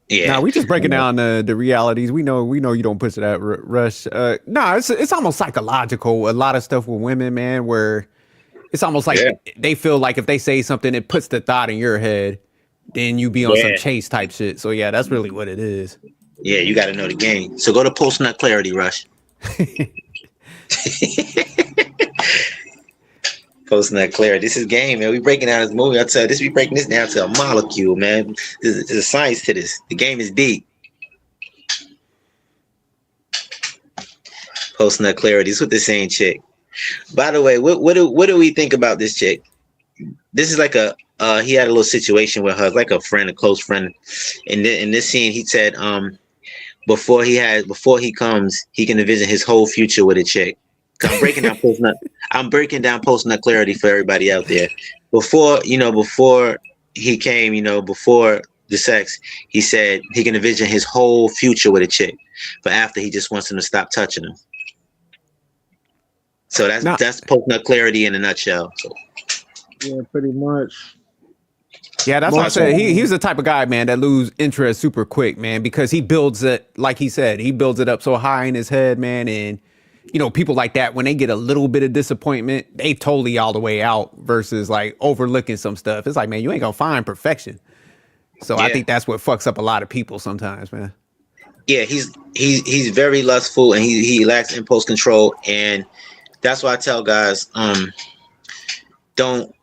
Yeah, Nah, we just breaking down the realities. We know you don't push that Rush. It's almost psychological. A lot of stuff with women, man, where it's almost like they feel like if they say something, it puts the thought in your head, then you be on some chase type shit. So yeah, that's really what it is. Yeah, you got to know the game. So go to Post Nut Clarity, Rush. Post Nut Clarity. This is game, man. We breaking down this movie. I tell you, we breaking this down to a molecule, man. There's a science to this. The game is deep. Post Nut Clarity. This is what they're saying, chick. By the way, what do we think about this chick? This is like he had a little situation with her, like a close friend. In this scene, he said, before he comes, he can envision his whole future with a chick. I'm breaking down Post Nut Clarity for everybody out there. Before he came, before the sex, he said he can envision his whole future with a chick. But after, he just wants him to stop touching him. So Now, that's post nut clarity in a nutshell. So Yeah, pretty much. yeah, that's why I Most said he's the type of guy, man, that lose interest super quick, man, because he builds it, like he said, he builds it up so high in his head, man. And, you know, people like that, when they get a little bit of disappointment, they totally all the way out versus like overlooking some stuff. It's like, man, you ain't gonna find perfection. So I yeah, think that's what fucks up a lot of people sometimes, man. yeah, he's very lustful and he lacks impulse control, and that's why I tell guys, don't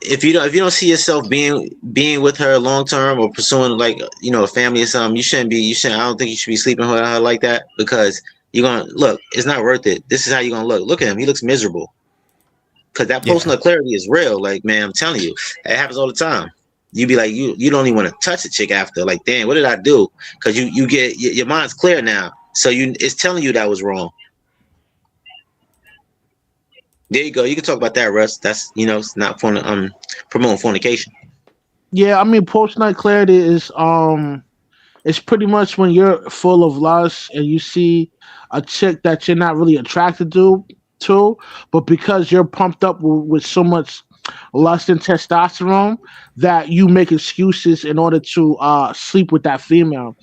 if you don't see yourself being with her long term or pursuing like a family or something, you shouldn't. I don't think you should be sleeping with her like that, because you're gonna look. It's not worth it. This is how you're gonna look. Look at him. He looks miserable because that post nut clarity is real. Like, man, I'm telling you, it happens all the time. You be like, you don't even want to touch a chick after. Like, damn, what did I do? Because you get your mind's clear now, so it's telling you that was wrong. There you go. You can talk about that, Russ. That's it's not promoting fornication. Yeah, I mean, post nut clarity is it's pretty much when you're full of lust and you see a chick that you're not really attracted to, but because you're pumped up with so much lust and testosterone that you make excuses in order to sleep with that female.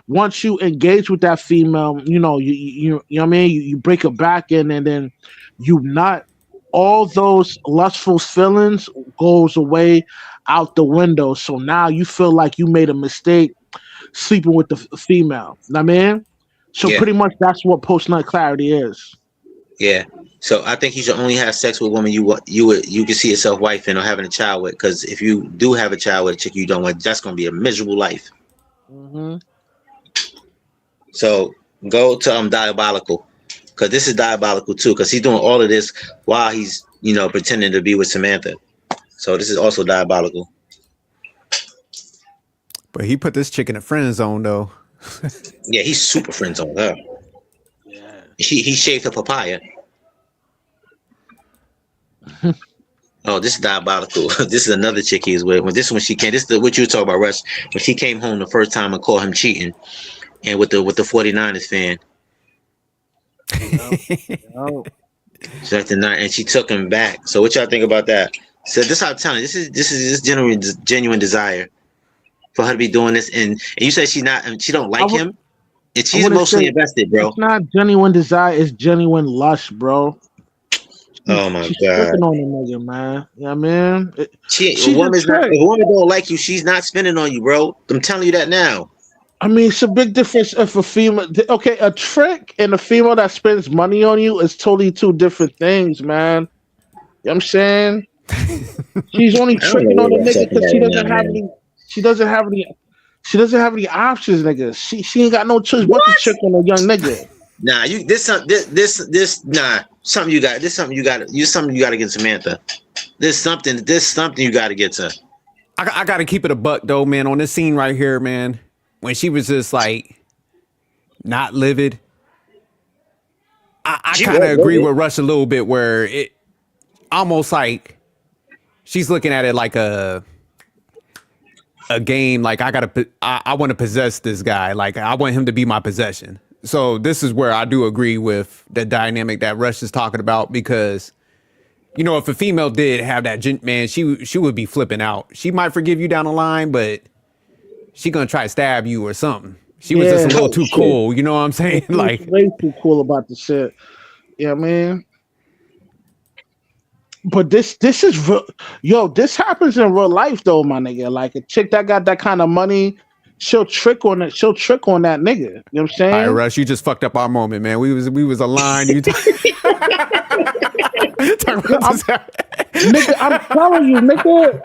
Once you engage with that female, you know what I mean. You break her back in, and then you nut. All those lustful feelings goes away out the window. So now you feel like you made a mistake sleeping with the female. Know what I mean? So Yeah. pretty much that's what post nut clarity is. Yeah. So I think you should only have sex with a woman you can see yourself wifing or having a child with. Because if you do have a child with a chick you don't want, that's going to be a miserable life. Mm-hmm. So go to Diabolical, because this is diabolical too. Because he's doing all of this while he's pretending to be with Samantha. So this is also diabolical. But he put this chick in a friend zone, though. Yeah, he's super friends on her. Yeah. He shaved her papaya. Oh, this is diabolical. This is another chick he was with. When she came, this is what you were talking about, Russ. When she came home the first time and called him cheating, and with the 49ers fan. Oh. And she took him back. So what y'all think about that? So this is how I'm telling you, this is genuine desire for her to be doing this, and you say she don't like him, and she's emotionally invested, bro. It's not genuine desire, it's genuine lust, bro. Oh my She's god! spending on a nigga, man. You know what I mean? If a woman don't like you, she's not spending on you, bro. I'm telling you that now. I mean, it's a big difference if a female. Okay, a trick and a female that spends money on you is totally two different things, man. You know what I'm saying? She's only tricking on a nigga because she doesn't have any. She doesn't have any options, nigga. She ain't got no choice but to trick on a young nigga. Nah, something you got to get Samantha. There's something you got to get to. I got to keep it a buck though, man. On this scene right here, man, when she was just like not livid, I kind of agree with Rush a little bit, where it almost like she's looking at it like a game. Like I want to possess this guy. Like I want him to be my possession. So this is where I do agree with the dynamic that Rush is talking about, because, if a female did have that, man, she would be flipping out. She might forgive you down the line, but she gonna try to stab you or something. She was just a little too cool. You know what I'm saying? Like way too cool about the shit. Yeah, man. But this is real. This happens in real life though, my nigga. Like a chick that got that kind of money, she'll trick on that nigga. You know what I'm saying? All right, Rush, you just fucked up our moment, man. We was aligned. You nigga, I'm telling you, nigga.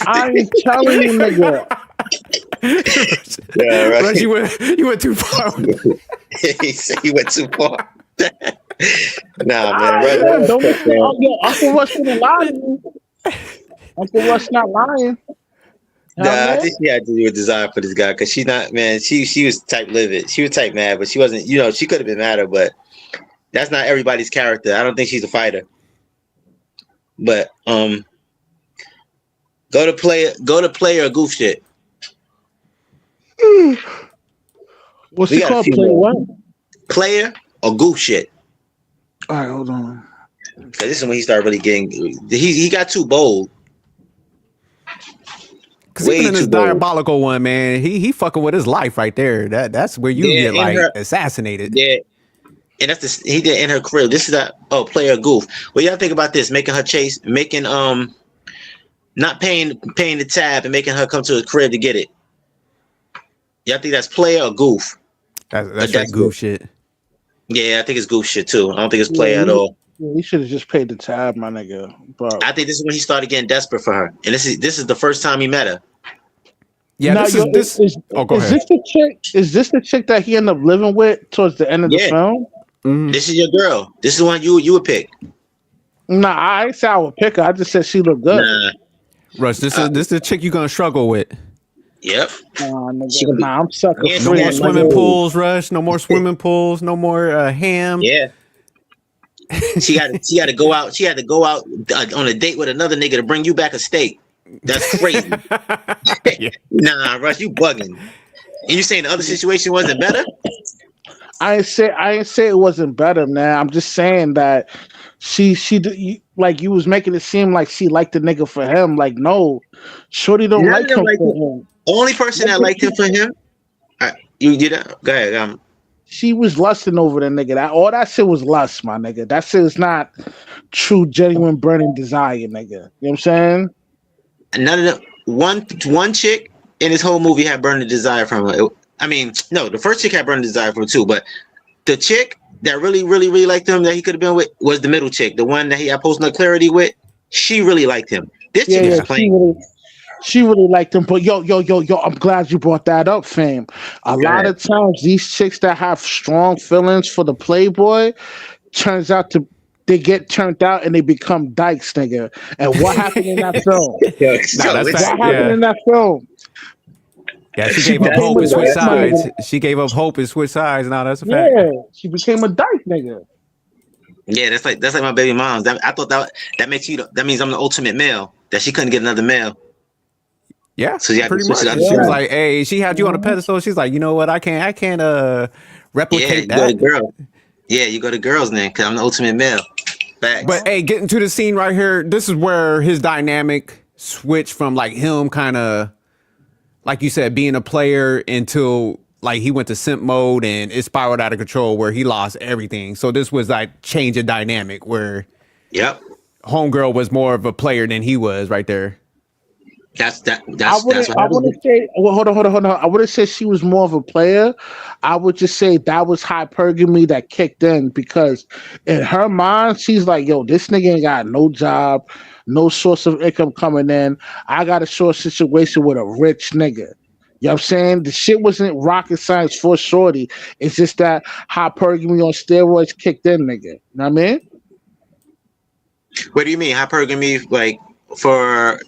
I'm telling you, nigga. Yeah, right. Rush, you went too far. He said he went too far. Nah, man. Uncle Rush not lying. Uncle Rush not lying. Nah, I think she had to do a desire for this guy, because she's not, man. She was type livid. She was type mad, but she wasn't. She could have been madder, but that's not everybody's character. I don't think she's a fighter. But go to player or goof shit. What's it called? Play what? Player or goof shit. All right, hold on. Cause this is when he started really getting. He got too bold. Cause even in this diabolical one, man, he fucking with his life right there. That's where you get like assassinated. Yeah, and that's he did in her crib. This is a player goof. What y'all think about this? Making her chase, making not paying the tab and making her come to his crib to get it. Y'all think that's player or goof? That's goof shit. Yeah, I think it's goof shit too. I don't think it's player at all. Yeah, he should have just paid the tab, my nigga. But I think this is when he started getting desperate for her, and this is the first time he met her. Yeah, now, this is. Go ahead. This the chick? Is this the chick that he ended up living with towards the end of the film? Mm-hmm. This is your girl. This is the one you would pick. Nah, I ain't say I would pick her. I just said she looked good. Nah. Russ, this is the chick you're gonna struggle with. Yep. Nah, I'm sucker. Yeah, No more swimming pools, Rush. No more swimming pools. No more ham. Yeah. She had to go out. She had to go out on a date with another nigga to bring you back a steak. That's crazy. Yeah. Nah, Rush, you bugging. And you saying the other situation wasn't better? I ain't say it wasn't better, man. I'm just saying that she like you was making it seem like she liked the nigga for him. Like, no, shorty don't like him for him. Only person that liked him for him. You did that? Go ahead. She was lusting over the nigga. All that shit was lust, my nigga. That shit is not true, genuine, burning desire, nigga. You know what I'm saying? None of the one chick in this whole movie had burning desire from her. No, the first chick had burning desire from her too, but the chick that really, really, really liked him that he could have been with was the middle chick, the one that he had post-nut clarity with. She really liked him. This chick is playing. She really liked him, but yo, I'm glad you brought that up, fam. A lot of times these chicks that have strong feelings for the playboy turns out to they get turned out and they become dykes, nigga. And what happened in that film? What happened in that film? Yeah, she gave up hope and switched sides. She gave up hope and switched sides. Now that's a fact. Yeah, she became a dyke, nigga. Yeah, that's like my baby mom's. I thought that makes you. That means I'm the ultimate male. That she couldn't get another male. Yeah, so pretty much. She was like, "Hey, she had you on a pedestal." She's like, "You know what? I can't replicate that." Go to girl. Yeah, you go to girls then, because I'm the ultimate male. Facts. But hey, getting to the scene right here, this is where his dynamic switched from like him kind of, like you said, being a player until like he went to simp mode and it spiraled out of control where he lost everything. So this was like change of dynamic where, homegirl was more of a player than he was right there. That's I wouldn't say. Well, hold on. I wouldn't say she was more of a player. I would just say that was hypergamy that kicked in because in her mind, she's like, "Yo, this nigga ain't got no job, no source of income coming in. I got a short situation with a rich nigga." You know what I'm saying? The shit wasn't rocket science for shorty. It's just that hypergamy on steroids kicked in, nigga. You know what I mean? What do you mean hypergamy? Like for.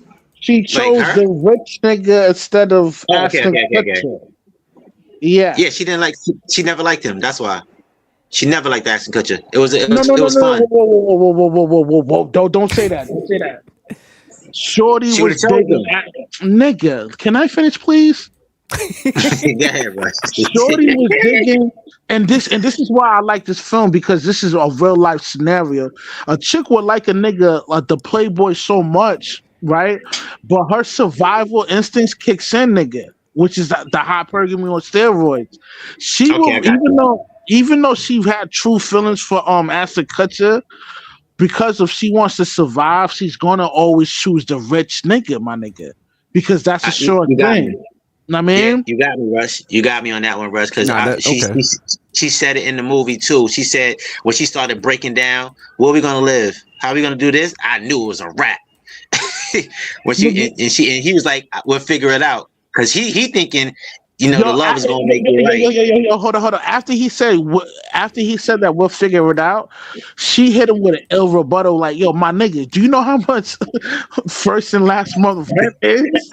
She chose the rich nigga instead of Ashton Kutcher. Yeah. Yeah, she didn't like. She never liked him. That's why. She never liked Ashton Kutcher. It was fun. Whoa. Don't say that. Don't say that. Shorty was digging. Nigga, can I finish, please? Yeah, right. Shorty was digging. And this is why I like this film because this is a real life scenario. A chick would like a nigga like the Playboy so much. Right, but her survival instincts kicks in, nigga, which is the hypergamy on steroids. She will, even though she had true feelings for Ashton Kutcher, because if she wants to survive, she's gonna always choose the rich nigga, my nigga, because that's a sure thing. I mean, you got me, Rush. You got me on that one, Rush, because she said it in the movie too. She said when she started breaking down, where are we gonna live? How are we gonna do this? I knew it was a wrap. When he was like, we'll figure it out because he thinking, the love is gonna make it right. Hold on. After he said that we'll figure it out, she hit him with an ill rebuttal like, "Yo, my nigga, do you know how much first and last month rent is?"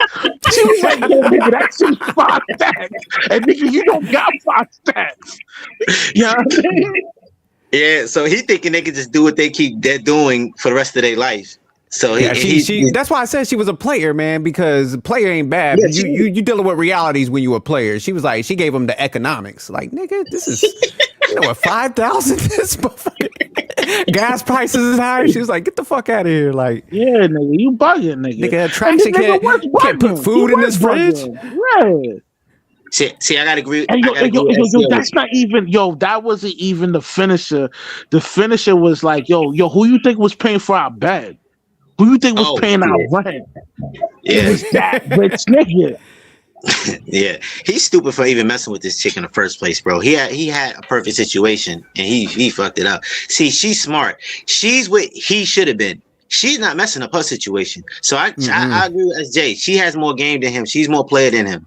She was like, "Yo, nigga, that's just 5 stacks, and nigga, you don't got 5 stacks." You know what I mean? Yeah, so he thinking they can just do what they keep doing for the rest of their life. So she that's why I said she was a player, man, because player ain't bad. Yeah, you dealing with realities when you a player. She was like, she gave him the economics. Like, nigga, this is what 5,000 this motherfucker. gas prices is high. She was like, "Get the fuck out of here!" Like, Yeah, nigga, you bugging, nigga. nigga, attraction can't put food in this fridge. Yeah. See, I gotta agree. And I gotta agree with yo, SCO. that's not even, that wasn't even the finisher. The finisher was like, yo, who you think was paying for our bed? Who you think was paying our rent? It was that rich nigga. Yeah, he's stupid for even messing with this chick in the first place, bro. He had a perfect situation and he fucked it up. See, she's smart. She's what he should have been. She's not messing up her situation. So I agree with SJ. She has more game than him. She's more player than him.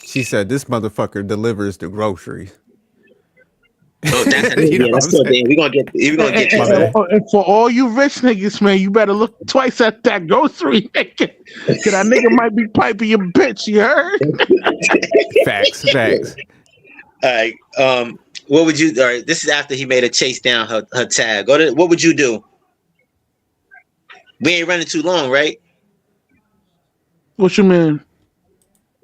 She said, "This motherfucker delivers the groceries." Oh, that's You know yeah, that's what I'm good. We're gonna get to that. And for all you rich niggas, man, you better look twice at that grocery nigga. Cause that nigga might be piping your bitch, you heard? Facts. All right. What would you? All right. This is after he made her chase down her tag. What would you do? We ain't running too long, right? What you mean?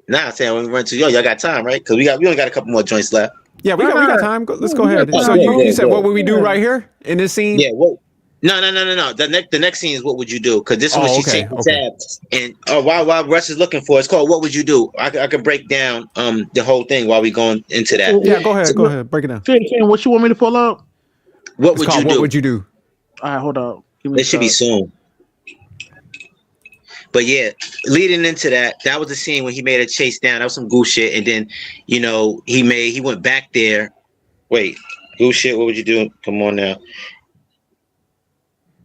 Nah, I'm saying when we run too long, y'all got time, right? Because we only got a couple more joints left. Yeah, we got time. Let's go ahead. Yeah, So you said, yeah. what would we do right here in this scene? Yeah. Well, no. The next scene is what would you do? Because this one she's taking tabs, and while Russ is looking for it, it's called what would you do? I could break down the whole thing while we going into that. Yeah, go ahead, break it down. Finn, what you want me to pull up? What would you do? What would you do? All right, hold up. It should be soon. But yeah, leading into that was the scene when he made a chase down. That was some goose shit. And then, he went back there. Wait, goose shit, what would you do? Come on now.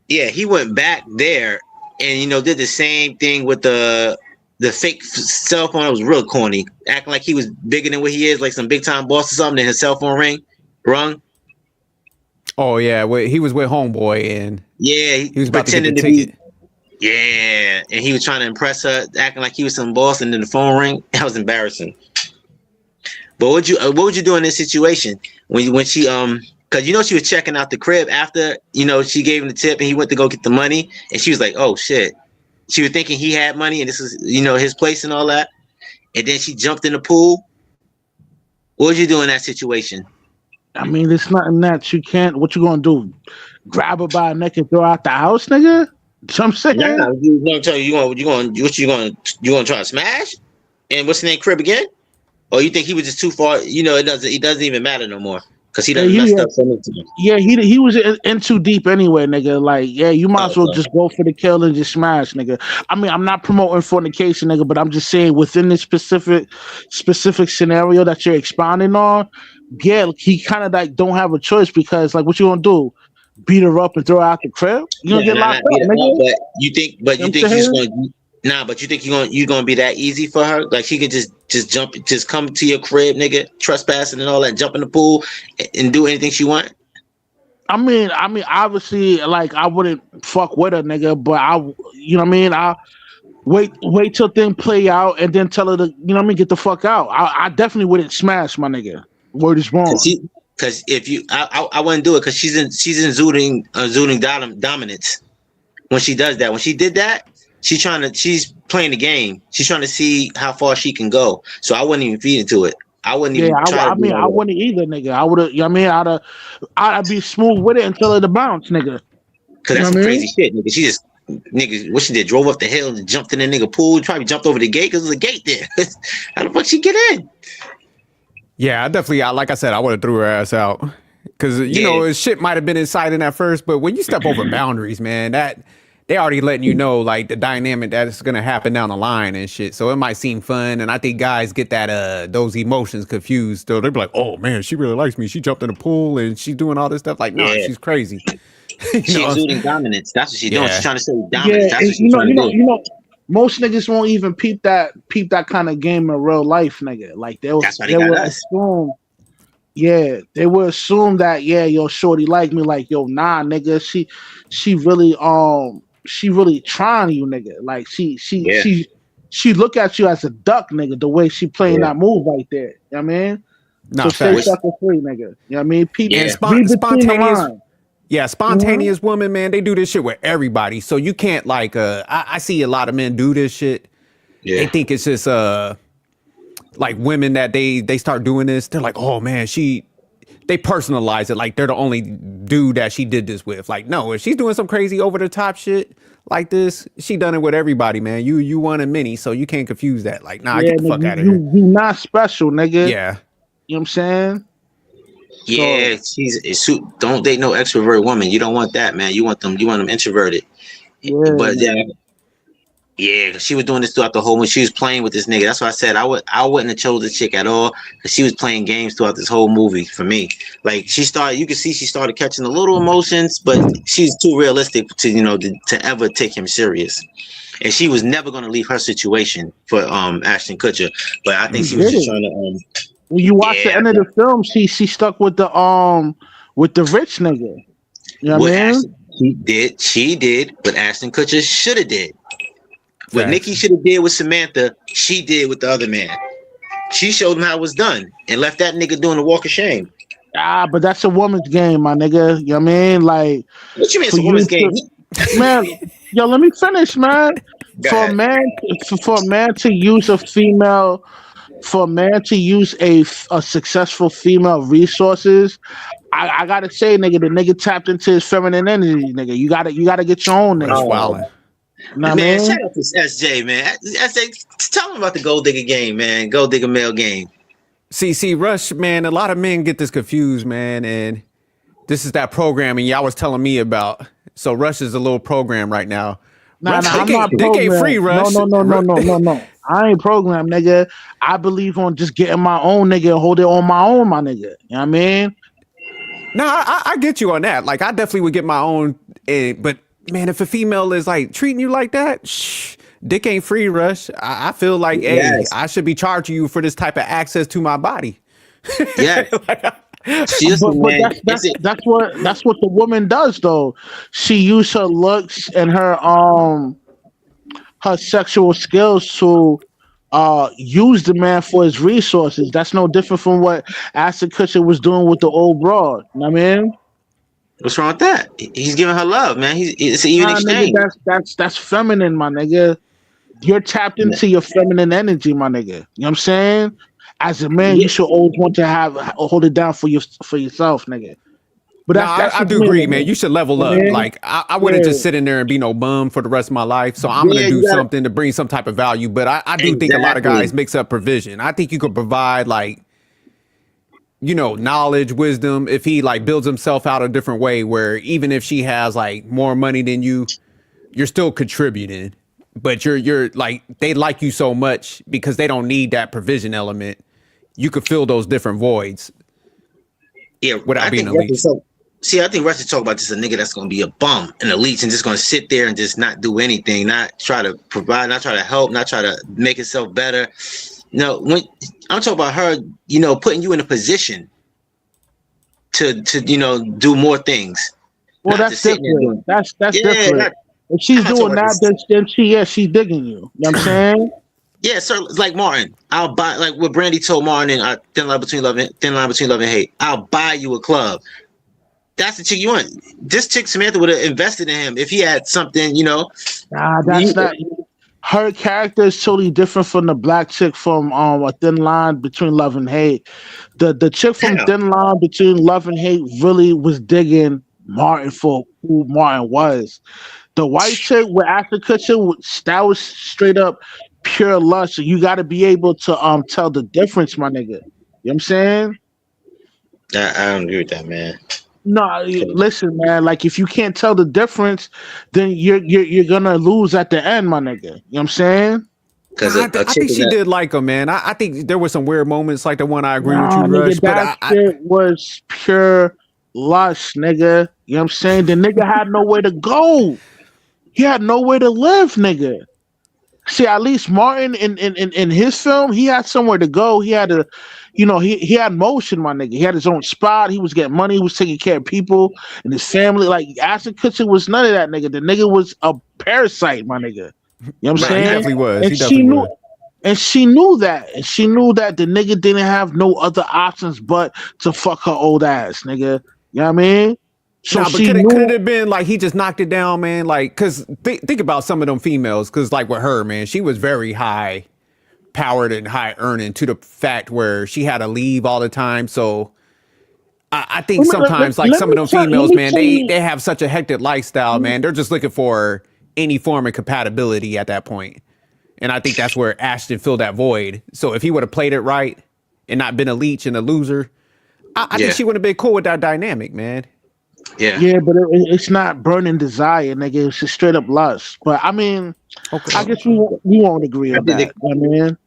Yeah, he went back there and, did the same thing with the fake cell phone. It was real corny. Acting like he was bigger than what he is, like some big time boss or something, and his cell phone rung. Oh, yeah. He was with Homeboy and he was about to get the pretending ticket. Yeah, and he was trying to impress her, acting like he was some boss, and then the phone rang. That was embarrassing. But what would you do in this situation when she because she was checking out the crib after she gave him the tip and he went to go get the money, and she was like, oh shit, she was thinking he had money and this is his place and all that, and then she jumped in the pool. What would you do in that situation? I mean, it's nothing that you can't. What you gonna do? Grab her by the neck and throw her out the house, nigga? I'm saying. Nah, you gonna tell you going to try to smash? And what's the name crib again? Or you think he was just too far? It doesn't even matter no more because he done messed up so many times. Yeah, he was in too deep anyway, nigga. Like, yeah, you might as well just go for the kill and just smash, nigga. I mean, I'm not promoting fornication, nigga, but I'm just saying within this specific scenario that you're expounding on, yeah, he kind of like don't have a choice because like, what you gonna do? Beat her up and throw her out the crib? You gonna get locked up, nigga. But you think he's going? Nah, but you think you're gonna be that easy for her? Like she could just come to your crib, nigga, trespassing and all that, jump in the pool and do anything she want? I mean, obviously, like I wouldn't fuck with her, nigga, but I wait till things play out and then tell her to, get the fuck out. I definitely wouldn't smash my nigga. Word is wrong. Because if I wouldn't do it because she's in zooting dominance when she does that. When she did that, she's playing the game. She's trying to see how far she can go. So I wouldn't even feed into it. I wouldn't even try. I wouldn't either, nigga. I would have. I'd be smooth with it and tell her to bounce, nigga. Because that's some crazy shit, nigga. She just what she did, drove up the hill and jumped in the nigga pool. Probably jumped over the gate because there's a gate there. How the fuck she get in? Yeah, I definitely, like I said, I would have threw her ass out because shit might have been exciting at first, but when you step over boundaries, man, that they already letting you know like the dynamic that is gonna happen down the line and shit. So it might seem fun, and I think guys get that those emotions confused. So they're like, "Oh man, she really likes me. She jumped in the pool and she's doing all this stuff." Like, no, she's crazy. She's exuding dominance. That's what she's doing. She's trying to say dominance. That's what she's trying to do. Most niggas won't even peep that kind of game in real life, nigga. Like they would assume, they would assume that, yo, shorty like me, like, yo, nah, nigga, she really trying you, nigga. Like she look at you as a duck, nigga. The way she playing that move right there, you know what I mean? So stay sucker free, nigga. You know what I mean? People spontaneous. Yeah, spontaneous women, man, they do this shit with everybody. So you can't like I see a lot of men do this shit. Yeah. They think it's just like women that they start doing this. They're like, oh man, they personalize it like they're the only dude that she did this with. Like, no, if she's doing some crazy over the top shit like this, she done it with everybody, man. You one of many, so you can't confuse that. Like, nah, Yeah, get the fuck nigga, out of here. you not special, nigga. Yeah. You know what I'm saying? Yeah, don't date no extrovert woman. You don't want that, man. You want them introverted. Yeah, But yeah, she was doing this throughout the whole movie. She was playing with this nigga. That's why I said I wouldn't have chose the chick at all, because she was playing games throughout this whole movie for me. Like, you could see she started catching a little emotions, but she's too realistic to ever take him serious. And she was never going to leave her situation for Ashton Kutcher. But I think she was just trying to. When you watch the end of the film, she stuck with the rich nigga. You know what I mean? She did what Ashton Kutcher should have did. What Nikki should have did with Samantha, she did with the other man. She showed him how it was done and left that nigga doing the walk of shame. But that's a woman's game, my nigga. You know what I mean? Like, what you mean it's a woman's game? Man, yo, let me finish, man. For a man to use a female, for a man to use a successful female resources, I gotta say, nigga, the nigga tapped into his feminine energy, nigga. You gotta get your own, nigga. Wildin'. Man, shout out to SJ, man. SJ, tell him about the gold digger game, man. Gold digger male game. See, Rush, man, a lot of men get this confused, man, and this is that programming y'all was telling me about. So Rush is a little program right now. I'm not Dick ain't free, Rush. No. I ain't programmed, nigga. I believe on just getting my own, nigga, and hold it on my own, my nigga. You know what I mean? No, I get you on that. Like, I definitely would get my own, but man, if a female is like treating you like that, dick ain't free, Rush. I feel like, hey, I should be charging you for this type of access to my body. Yeah. That's what the woman does, though. She used her looks and her sexual skills to use the man for his resources. That's no different from what Ashton Kutcher was doing with the old broad. You know what I mean? What's wrong with that? He's giving her love, man. It's an even exchange. Nigga, that's feminine, my nigga. You're tapped into your feminine energy, my nigga. You know what I'm saying? As a man, you should always want to hold it down for yourself, nigga. But I do agree, man. You should level up. Man. Like, I wouldn't just sit in there and be no bum for the rest of my life. So I'm gonna do something to bring some type of value. But I do think a lot of guys mix up provision. I think you could provide, like, knowledge, wisdom, if he like builds himself out a different way, where even if she has like more money than you, you're still contributing, but you're like, they like you so much because they don't need that provision element. You could fill those different voids. Yeah, without being a leech. I think Russ is talking about just a nigga that's going to be a bum and a leech and just going to sit there and just not do anything, not try to provide, not try to help, not try to make itself better. No, when I'm talking about her, putting you in a position to do more things. Well, that's different. That's different. If she's doing that, then she's digging you. You know what I'm saying? Yeah, so like Martin, I'll buy, like what Brandy told Martin in Thin Line Between Love and Hate. I'll buy you a club. That's the chick you want. This chick Samantha would have invested in him if he had something, Nah, that's not. Her character is totally different from the black chick from A Thin Line Between Love and Hate. The chick from Thin Line Between Love and Hate really was digging Martin for who Martin was. The white chick with Ashton Kutcher, that was straight up pure lust. So you got to be able to tell the difference, my nigga. You know what I'm saying? I don't agree with that, man. No, listen, man. Like, if you can't tell the difference, then you're gonna lose at the end, my nigga. You know what I'm saying? Because I think she did like him, man. I think there were some weird moments, like the one I agree with you, Rush. That shit was pure lust, nigga. You know what I'm saying? The nigga had nowhere to go. He had nowhere to live, nigga. See, at least Martin in his film, he had somewhere to go. He had he had motion, my nigga. He had his own spot. He was getting money. He was taking care of people and his family. Like, Ashton Kutcher was none of that, nigga. The nigga was a parasite, my nigga. You know what I'm saying? He definitely was. And she knew that. And she knew that the nigga didn't have no other options but to fuck her old ass, nigga. You know what I mean? So but could it have been like he just knocked it down, man? Like, because think about some of them females, because like with her, man, she was very high powered and high earning to the fact where she had to leave all the time. So I think sometimes like some of them females, man, they have such a hectic lifestyle, man. They're just looking for any form of compatibility at that point. And I think that's where Ashton filled that void. So if he would have played it right and not been a leech and a loser, I think she would have been cool with that dynamic, man. Yeah, but it's not burning desire, nigga. It's just straight up lust. But I mean, I guess we won't agree on that. I mean,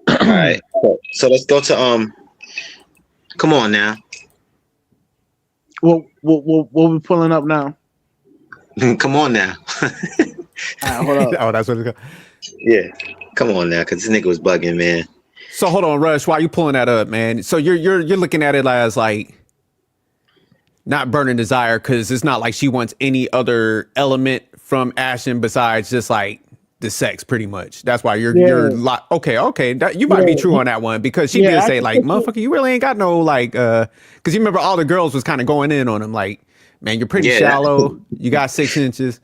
all right. So let's go to come on now. What we pulling up now? Come on now. All right, hold up. Oh, that's what it's called. Yeah, come on now, because this nigga was bugging, man. So hold on, Rush. Why you pulling that up, man? So you're looking at it as like not burning desire because it's not like she wants any other element from Ashton besides just like the sex, pretty much. That's why you're like, okay. You might be true on that one because she did say like, motherfucker, you really ain't got no like, because you remember all the girls was kind of going in on him like, man, you're pretty shallow. You got 6 inches.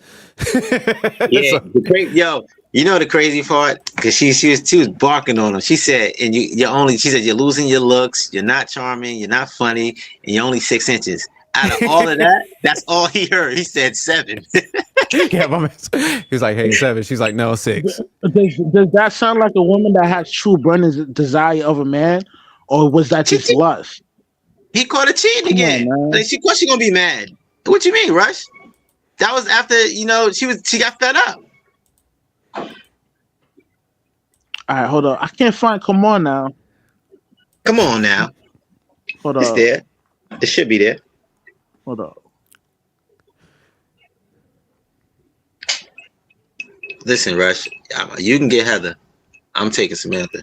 Yeah, yo, you know the crazy part because she was barking on him. She said, and she said you're losing your looks, you're not charming, you're not funny, and you're only 6 inches. Out of all of that, that's all he heard. He said 7. Yeah, he was like, hey, 7. She's like, no, 6. Does that sound like a woman that has true burning desire of a man, or was that just lust? He caught her cheating again. Like, of course she gonna be mad. What you mean, Rush? That was after she got fed up. All right, hold on. I can't find. Come on now. Hold on. It's there. It should be there. Hold up. Listen, Rush, you can get Heather. I'm taking Samantha.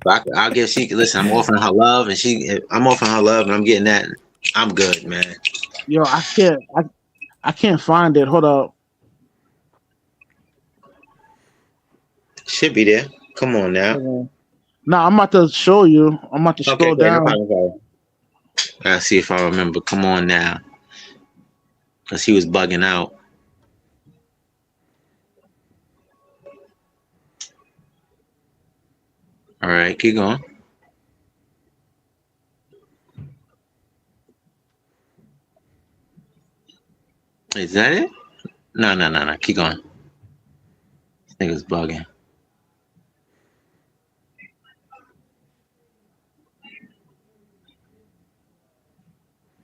I'll give listen, I'm offering her love and I'm getting that. I'm good, man. Yo, I can't find it. Hold up. Should be there. Come on now. No, I'm about to show you. I'm about to scroll down. I'll see if I remember. Come on now. Because he was bugging out. All right, keep going. Is that it? No. Keep going. This nigga's bugging.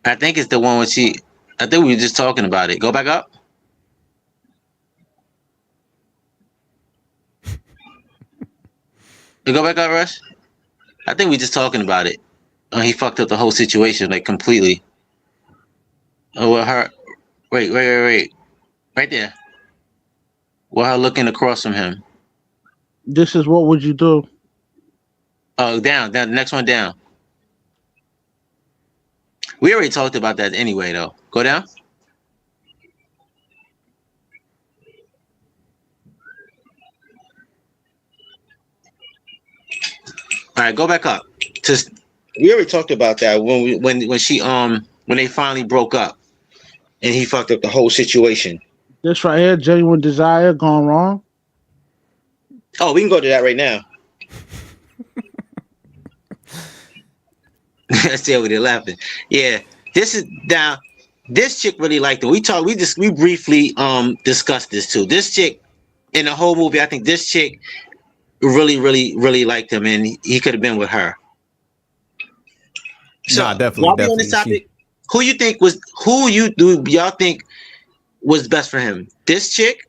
I think it's the one when I think we were just talking about it. Go back up. You go back up, Rush. I think we just talking about it. He fucked up the whole situation like completely. Oh, well, her. Wait. Right there. Well, her looking across from him. This is what would you do? Oh, down. The next one down. We already talked about that anyway, though. Go down. All right, go back up. We already talked about that when they finally broke up, and he fucked up the whole situation. This right here, genuine desire gone wrong. Oh, we can go to that right now. Let's see how they're laughing. Yeah, this chick really liked him. We briefly discussed this too. This chick in the whole movie, I think this chick really liked him, and he could have been with her. So definitely. While we're on this topic, who do y'all think was best for him? This chick,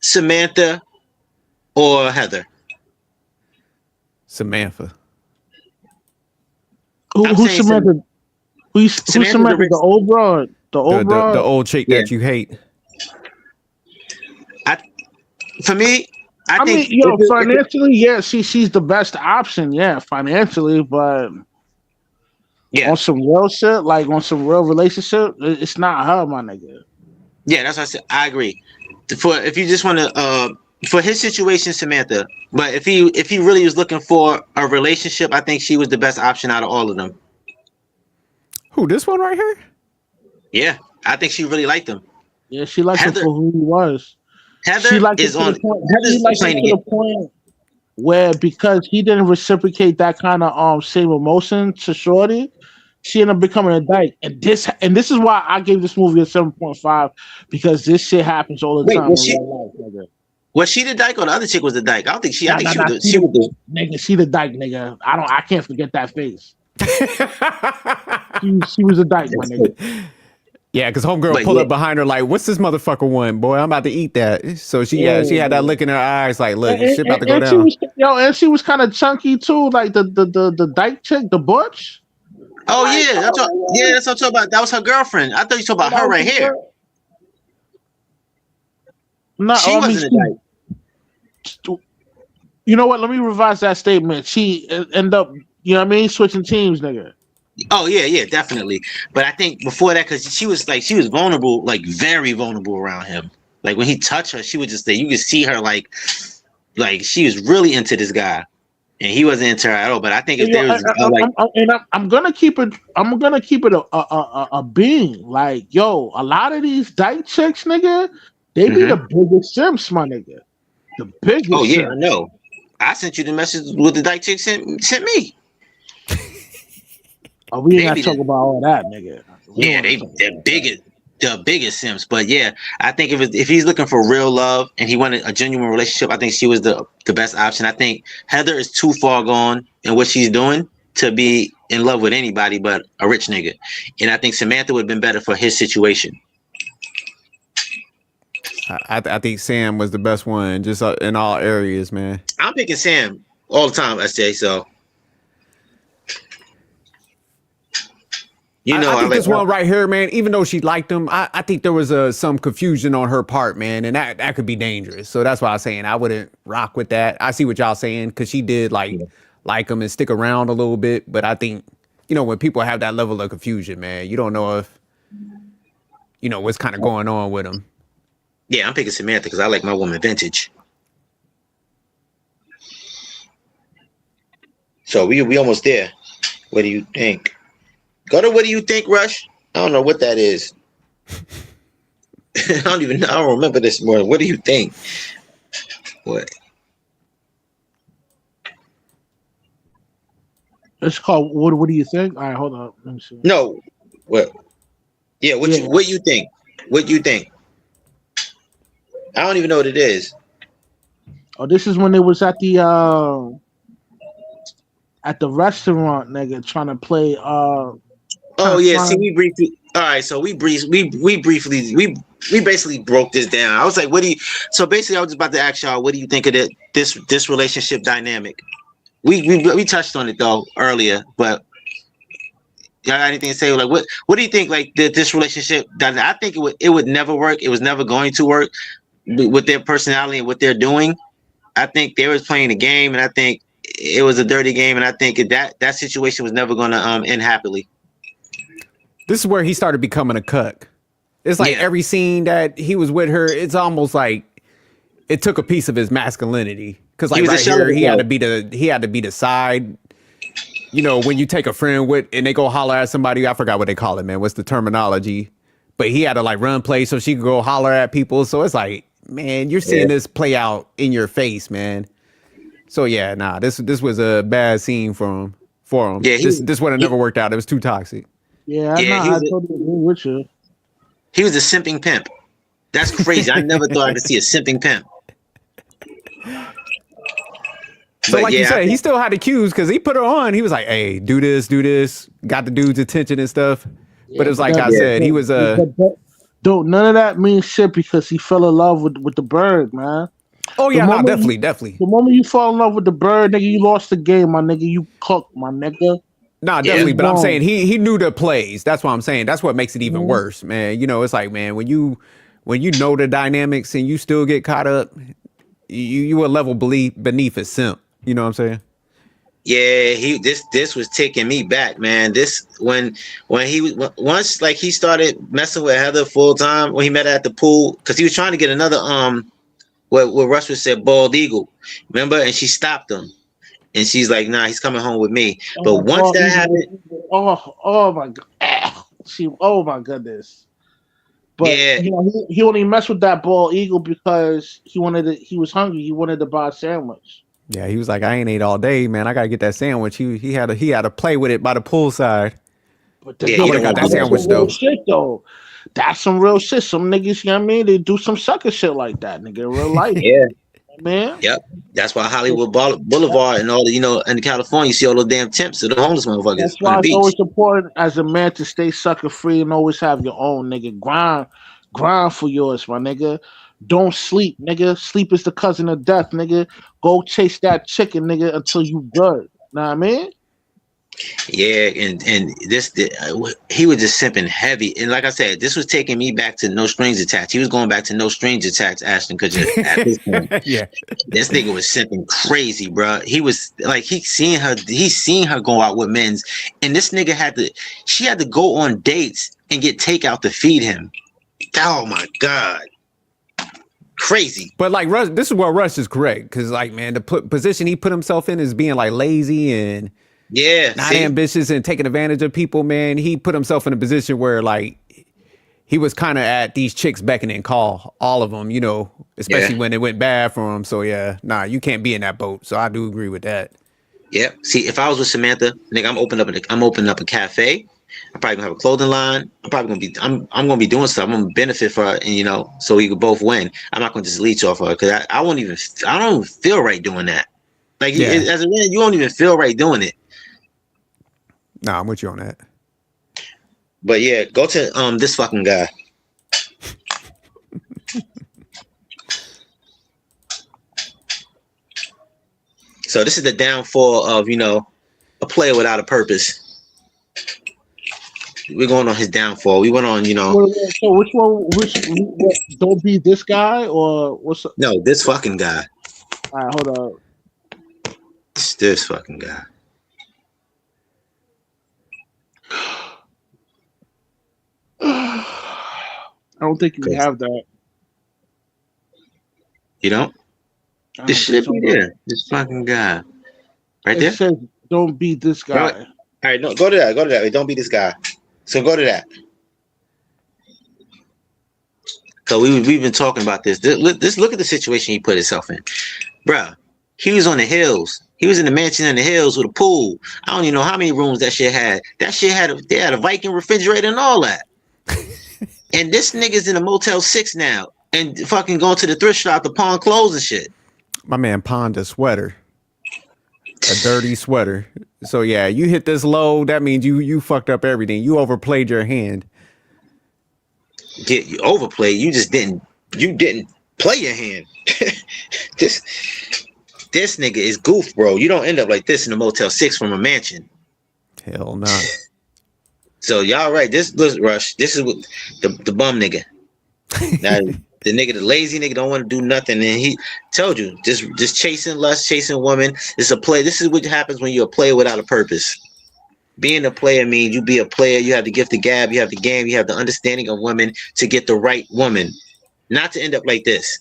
Samantha, or Heather? Samantha. Who's Samantha? Who's Samantha? The old broad. The old chick that you hate. For me, I think financially, she's the best option. Yeah, financially, but on some real shit, like on some real relationship, it's not her, my nigga. Yeah, that's what I said. I agree. If you just want to, for his situation, Samantha. But if he really was looking for a relationship, I think she was the best option out of all of them. Who, this one right here? Yeah, I think she really liked him. Yeah, she liked him for who he was. Heather is on. Heather's playing again. where because he didn't reciprocate that kind of same emotion to Shorty, she ended up becoming a dyke. And this is why I gave this movie a 7.5 because this shit happens all the Wait, time in real life, nigga. was she the dyke or the other chick was the dyke? I don't think she. I think Nah, she nah, was. She was the. nigga. She the dyke, nigga. I can't forget that face. She was a dyke, my nigga. Yeah, because homegirl But pulled yeah. up behind her like, "What's this motherfucker want, boy? I'm about to eat that." So she had that look in her eyes, like, "Look, shit about to go down." And she was kind of chunky too, like the dyke chick, the butch. Oh yeah, that's what I'm talking about. That was her girlfriend. I thought you talking about her right here. No, She wasn't a dyke. You know what? Let me revise that statement. She ended up, you know what I mean, switching teams, nigga. Oh yeah, definitely. But I think before that, because she was vulnerable, like very vulnerable around him. Like when he touched her, she would just say you could see her like she was really into this guy, and he wasn't into her at all. But I think if there was I'm gonna keep it. I'm gonna keep it a being. Like yo, a lot of these dyke chicks, nigga, they be the biggest simps, my nigga. The biggest. Oh yeah, simps. I know. I sent you the message with the dyke chick sent me. Oh, we ain't gotta talk about all that, nigga. Yeah, the biggest simps. But yeah, I think if he's looking for real love and he wanted a genuine relationship, I think she was the best option. I think Heather is too far gone in what she's doing to be in love with anybody but a rich nigga. And I think Samantha would have been better for his situation. I think Sam was the best one, just in all areas, man. I'm picking Sam all the time, SJ. So you know, I think this one right here, man. Even though she liked him, I think there was some confusion on her part, man, and that could be dangerous. So that's why I'm saying I wouldn't rock with that. I see what y'all saying because she did like him and stick around a little bit, but I think when people have that level of confusion, man, you don't know if what's kind of going on with them. Yeah, I'm picking Samantha because I like my woman vintage. So we almost there. What do you think? Go to what do you think, Rush? I don't know what that is. I don't remember this morning. What do you think? What? It's called what do you think? All right, hold on. Let me see. No. What? Yeah, what you think? What you think? I don't even know what it is. Oh, this is when they was at the restaurant, nigga, trying to play Oh yeah, see, we briefly. All right, so we basically broke this down. I was like, "What do you?" So basically, I was about to ask y'all, "What do you think of this relationship dynamic?" We touched on it though earlier, but y'all got anything to say? Like, what do you think? Like this relationship? I think it would never work. It was never going to work with their personality and what they're doing. I think they was playing a game, and I think it was a dirty game, and I think that situation was never going to end happily. This is where he started becoming a cuck. It's like every scene that he was with her, it's almost like it took a piece of his masculinity. Because like right here, he had to be the side. When you take a friend with and they go holler at somebody, I forgot what they call it, man. What's the terminology? But he had to like run play so she could go holler at people. So it's like, man, you're seeing this play out in your face, man. So yeah, this was a bad scene for him. Yeah, this would have never worked out. It was too toxic. Yeah, I totally agree with you. He was a simping pimp. That's crazy. I never thought I could see a simping pimp. So like you said, he still had the cues because he put her on. He was like, "Hey, do this." Got the dude's attention and stuff. But it was like I said, he was Dude, none of that means shit because he fell in love with the bird, man. Oh yeah, definitely. The moment you fall in love with the bird, nigga, you lost the game, my nigga. You cooked, my nigga. Definitely. But I'm saying he knew the plays. That's what I'm saying. That's what makes it even worse, man. It's like, man, when you know the dynamics and you still get caught up, you a level beneath a simp. You know what I'm saying? Yeah, this was taking me back, man. This when he once like he started messing with Heather full time when he met her at the pool because he was trying to get another what Russ would say bald eagle, remember? And she stopped him, and she's like, "Nah, he's coming home with me." But once that happened, oh my god, oh my goodness. But he only messed with that bald eagle because he was hungry. He wanted to buy a sandwich. Yeah, he was like, I ain't ate all day, man. I gotta get that sandwich. He had to play with it by the poolside. But Yeah, I he would have don't got want that to do that's that. sandwich some real though. shit though. That's some real shit. Some niggas, you know what I mean? They do some sucker shit like that, nigga, in real life, Yeah. man. Yep. That's why Hollywood Boulevard and all the, in California, you see all those damn temps of the homeless motherfuckers That's on the why it's beach. always important as a man to stay sucker free and always have your own, nigga. Grind for yours, my nigga. Don't sleep, nigga. Sleep is the cousin of death, nigga. Go chase that chicken, nigga, until you good. Know what I mean? Yeah, and he was just simping heavy, and like I said, this was taking me back to No Strings Attached. He was going back to No Strings Attached, Ashton Kutcher at this point. Yeah. This nigga was simping crazy, bro. He was like he seen her go out with men's, and this nigga she had to go on dates and get takeout to feed him. Oh my god, crazy. But like Rush, this is where Rush is correct. Cause like, man, the position he put himself in is being like lazy and Yeah, not ambitious and taking advantage of people, man. He put himself in a position where like he was kind of at these chicks beckoning call, all of them, especially when it went bad for him. So yeah, nah, you can't be in that boat. So I do agree with that. Yep. See, if I was with Samantha, nigga, I'm opening up a cafe. I'm probably gonna have a clothing line. I'm gonna be doing stuff. I'm gonna benefit for her, and so we could both win. I'm not gonna just leech off her because I don't even feel right doing that. Like as a man, you don't even feel right doing it. Nah, I'm with you on that. But yeah, go to this fucking guy. So this is the downfall of a player without a purpose. We're going on his downfall. We went on, So which one? What, don't be this guy or what's? No, this fucking guy. All right, hold up. This fucking guy. I don't think you have that. You don't? This should be there. This fucking guy. Right there? It says, don't be this guy. All right, no, go to that. Go to that. Don't be this guy. So go to that. So we've been talking about this. Let's look at the situation he put himself in. Bruh, he was on the hills. He was in the mansion in the hills with a pool. I don't even know how many rooms that shit had. That shit they had a Viking refrigerator and all that. And this nigga's in a Motel 6 now and fucking going to the thrift shop to pawn clothes and shit. My man pawned a sweater. A dirty sweater. So yeah, you hit this low, that means you fucked up everything. You overplayed your hand. You overplayed. You didn't play your hand. This nigga is goof, bro. You don't end up like this in a Motel 6 from a mansion. Hell no. So y'all right. This Rush. This is what the bum nigga. Now the nigga, the lazy nigga, don't want to do nothing, and he told you just chasing lust, chasing woman. It's a play. This is what happens when you're a player without a purpose. Being a player means you be a player. You have the gift of gab. You have the game. You have the understanding of women to get the right woman, not to end up like this.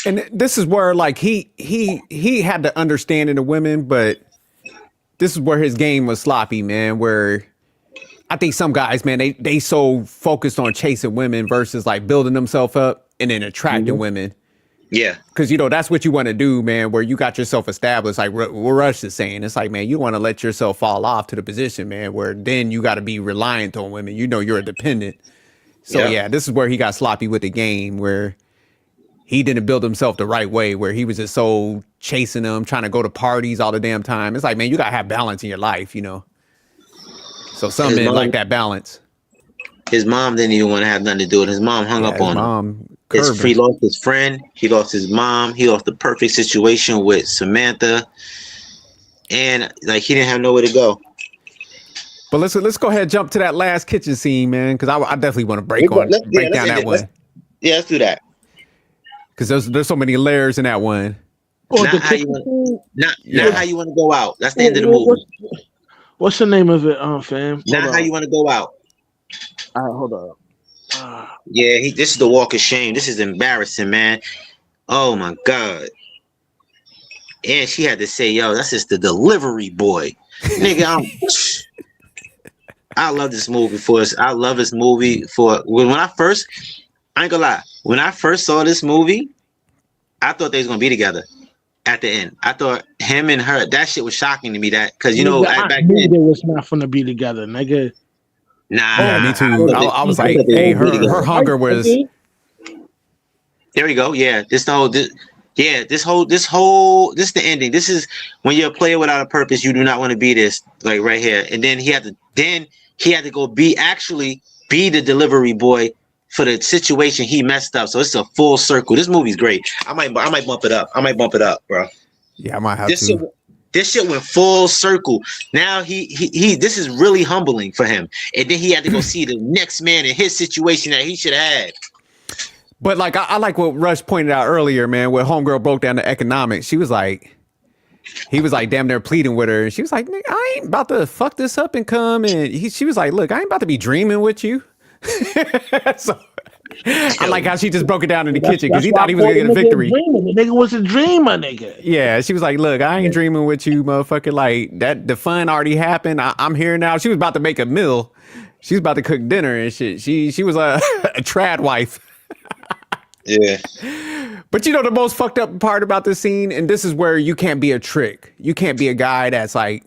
And this is where like he had the understanding of women, but this is where his game was sloppy, man. Where I think some guys, man, they so focused on chasing women versus like building themselves up and then attracting women. Yeah. Because, that's what you want to do, man, where you got yourself established. Like what Rush is saying. It's like, man, you want to let yourself fall off to the position, man, where then you got to be reliant on women. You're a dependent. So, yeah, this is where he got sloppy with the game, where he didn't build himself the right way, where he was just so chasing them, trying to go to parties all the damn time. It's like, man, you got to have balance in your life, So some men like that balance. His mom didn't even want to have nothing to do with it. His mom hung up on him. He lost his friend. He lost his mom. He lost the perfect situation with Samantha. And like he didn't have nowhere to go. But let's go ahead and jump to that last kitchen scene, man, because I definitely want to break down that one. Let's do that. Because there's so many layers in that one. Not how you want to go out. That's the end of the movie. What's the name of it, fam? Not how you want to go out. All right, hold up. Yeah, this is the walk of shame. This is embarrassing, man. Oh my god. And she had to say, "Yo, that's just the delivery boy, nigga." I love this movie for us. I love this movie for when I ain't gonna lie. When I first saw this movie, I thought they was gonna be together. at the end. I thought him and her, that shit was shocking to me. That because Nigga, I back knew then, they was not gonna be together, nigga. nah, Yeah, me too. I was thought like, they hey, won't be her together. hunger was. There we go. Yeah, this is the ending. This is when you're a player without a purpose. You do not want to be this, like right here. And then he had to go be the delivery boy for the situation he messed up. So it's a full circle. This movie's great. I might bump it up. Bro. Yeah, I might have This to. this shit went full circle. Now he this is really humbling for him. And then he had to go see the next man in his situation that he should have had. But like I like what Rush pointed out earlier, man, where homegirl broke down the economics. He was like damn near pleading with her. And she was like, nigga, I ain't about to fuck this up and come. And she was like, look, I ain't about to be dreaming with you. So I like how she just broke it down in the kitchen because he thought he was gonna get a victory. The nigga was a dreamer, nigga. Yeah, she was like, look, I ain't dreaming with you, motherfucker. Like that, the fun already happened. I'm here now. She was about to make a meal. She was about to cook dinner and shit. She was a trad wife. Yeah. But you know the most fucked up part about this scene, and this is where you can't be a trick. You can't be a guy that's like,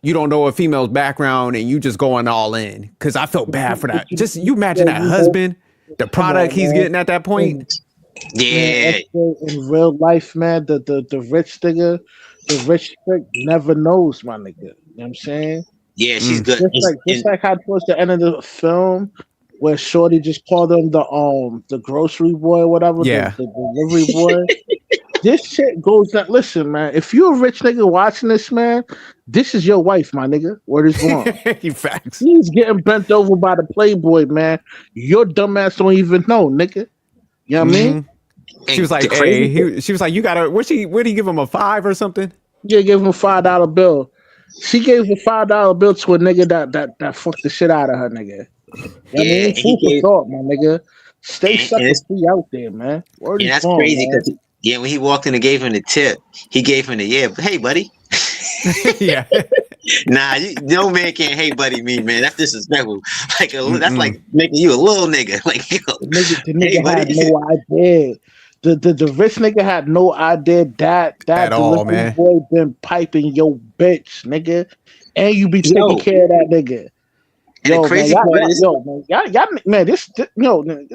you don't know a female's background and you just going all in. Cause I felt bad for that. Just you imagine that husband, the product he's getting at that point. Yeah. Man, in real life, man, the rich nigga, the rich chick never knows, my nigga. You know what I'm saying? Yeah, she's good. Just like how towards the end of the film, where Shorty just called him the grocery boy or whatever, Yeah. the delivery boy. This shit goes down. Listen, man, if you're a rich nigga watching this, man, this is your wife, my nigga. Word is wrong. You facts. He's getting bent over by the Playboy, man. Your dumbass don't even know, nigga. You know what I mean? She was like, hey, she was like, you gotta, where did he give him a 5 or something? Yeah, gave him a $5 bill. She gave a $5 bill to a nigga that fucked the shit out of her, nigga. You know what I mean? Food for thought, my nigga. Stay sucker free out there, man. Word is that's wrong, crazy man. because when he walked in and gave him the tip, he gave him the hey buddy. Yeah. Nah, no man can't hey buddy me, man. That's disrespectful. Like that's like making you a little nigga. Like yo, the nigga had no idea. The rich nigga had no idea that At all, delivery man. boy been piping your bitch, nigga, and you be taking care of that nigga. And the crazy part is,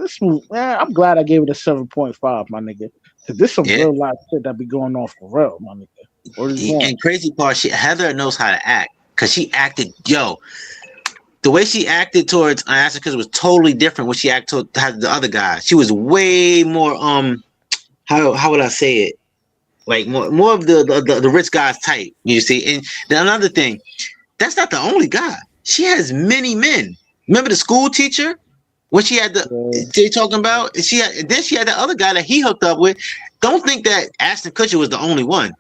this movie, man, I'm glad I gave it a 7.5, my nigga. Cause this some real life shit that be going on for real, my nigga. And crazy part, Heather knows how to act because she acted, the way she acted towards Ashton Kutcher was totally different when she acted towards the other guy. She was way more how would I say it? Like more of the rich guy's type, you see. And then another thing, that's not the only guy. She has many men. Remember the school teacher? When she had they talking about, she had the other guy that he hooked up with. Don't think that Ashton Kutcher was the only one.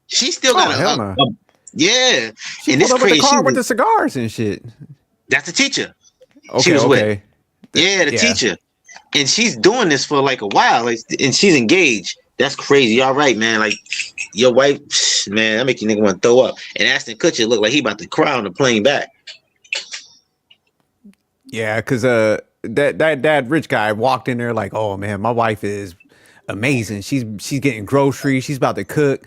She still got yeah. She and this pulled up crazy. With the car with the cigars and shit. That's the teacher. Okay, she was with. Yeah, the teacher. And she's doing this for like a while, like, and she's engaged. That's crazy. All right, man. Like your wife, man, that make you nigga want to throw up. And Ashton Kutcher looked like he about to cry on the plane back. Yeah, because that rich guy walked in there like, oh man, my wife is amazing. She's getting groceries. She's about to cook.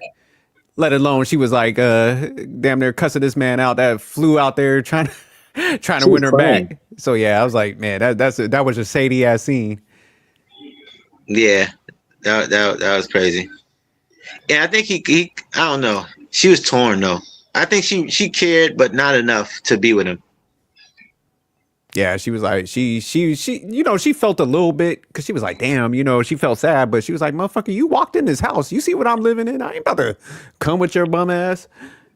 Let alone she was like damn near cussing this man out that flew out there trying to win her back. So yeah, I was like, man, that was a shady ass scene. Yeah, that was crazy. Yeah, I think he I don't know. She was torn though. I think she cared, but not enough to be with him. Yeah, she was like, she she felt a little bit because she was like, damn, she felt sad, but she was like, motherfucker, you walked in this house. You see what I'm living in? I ain't about to come with your bum ass.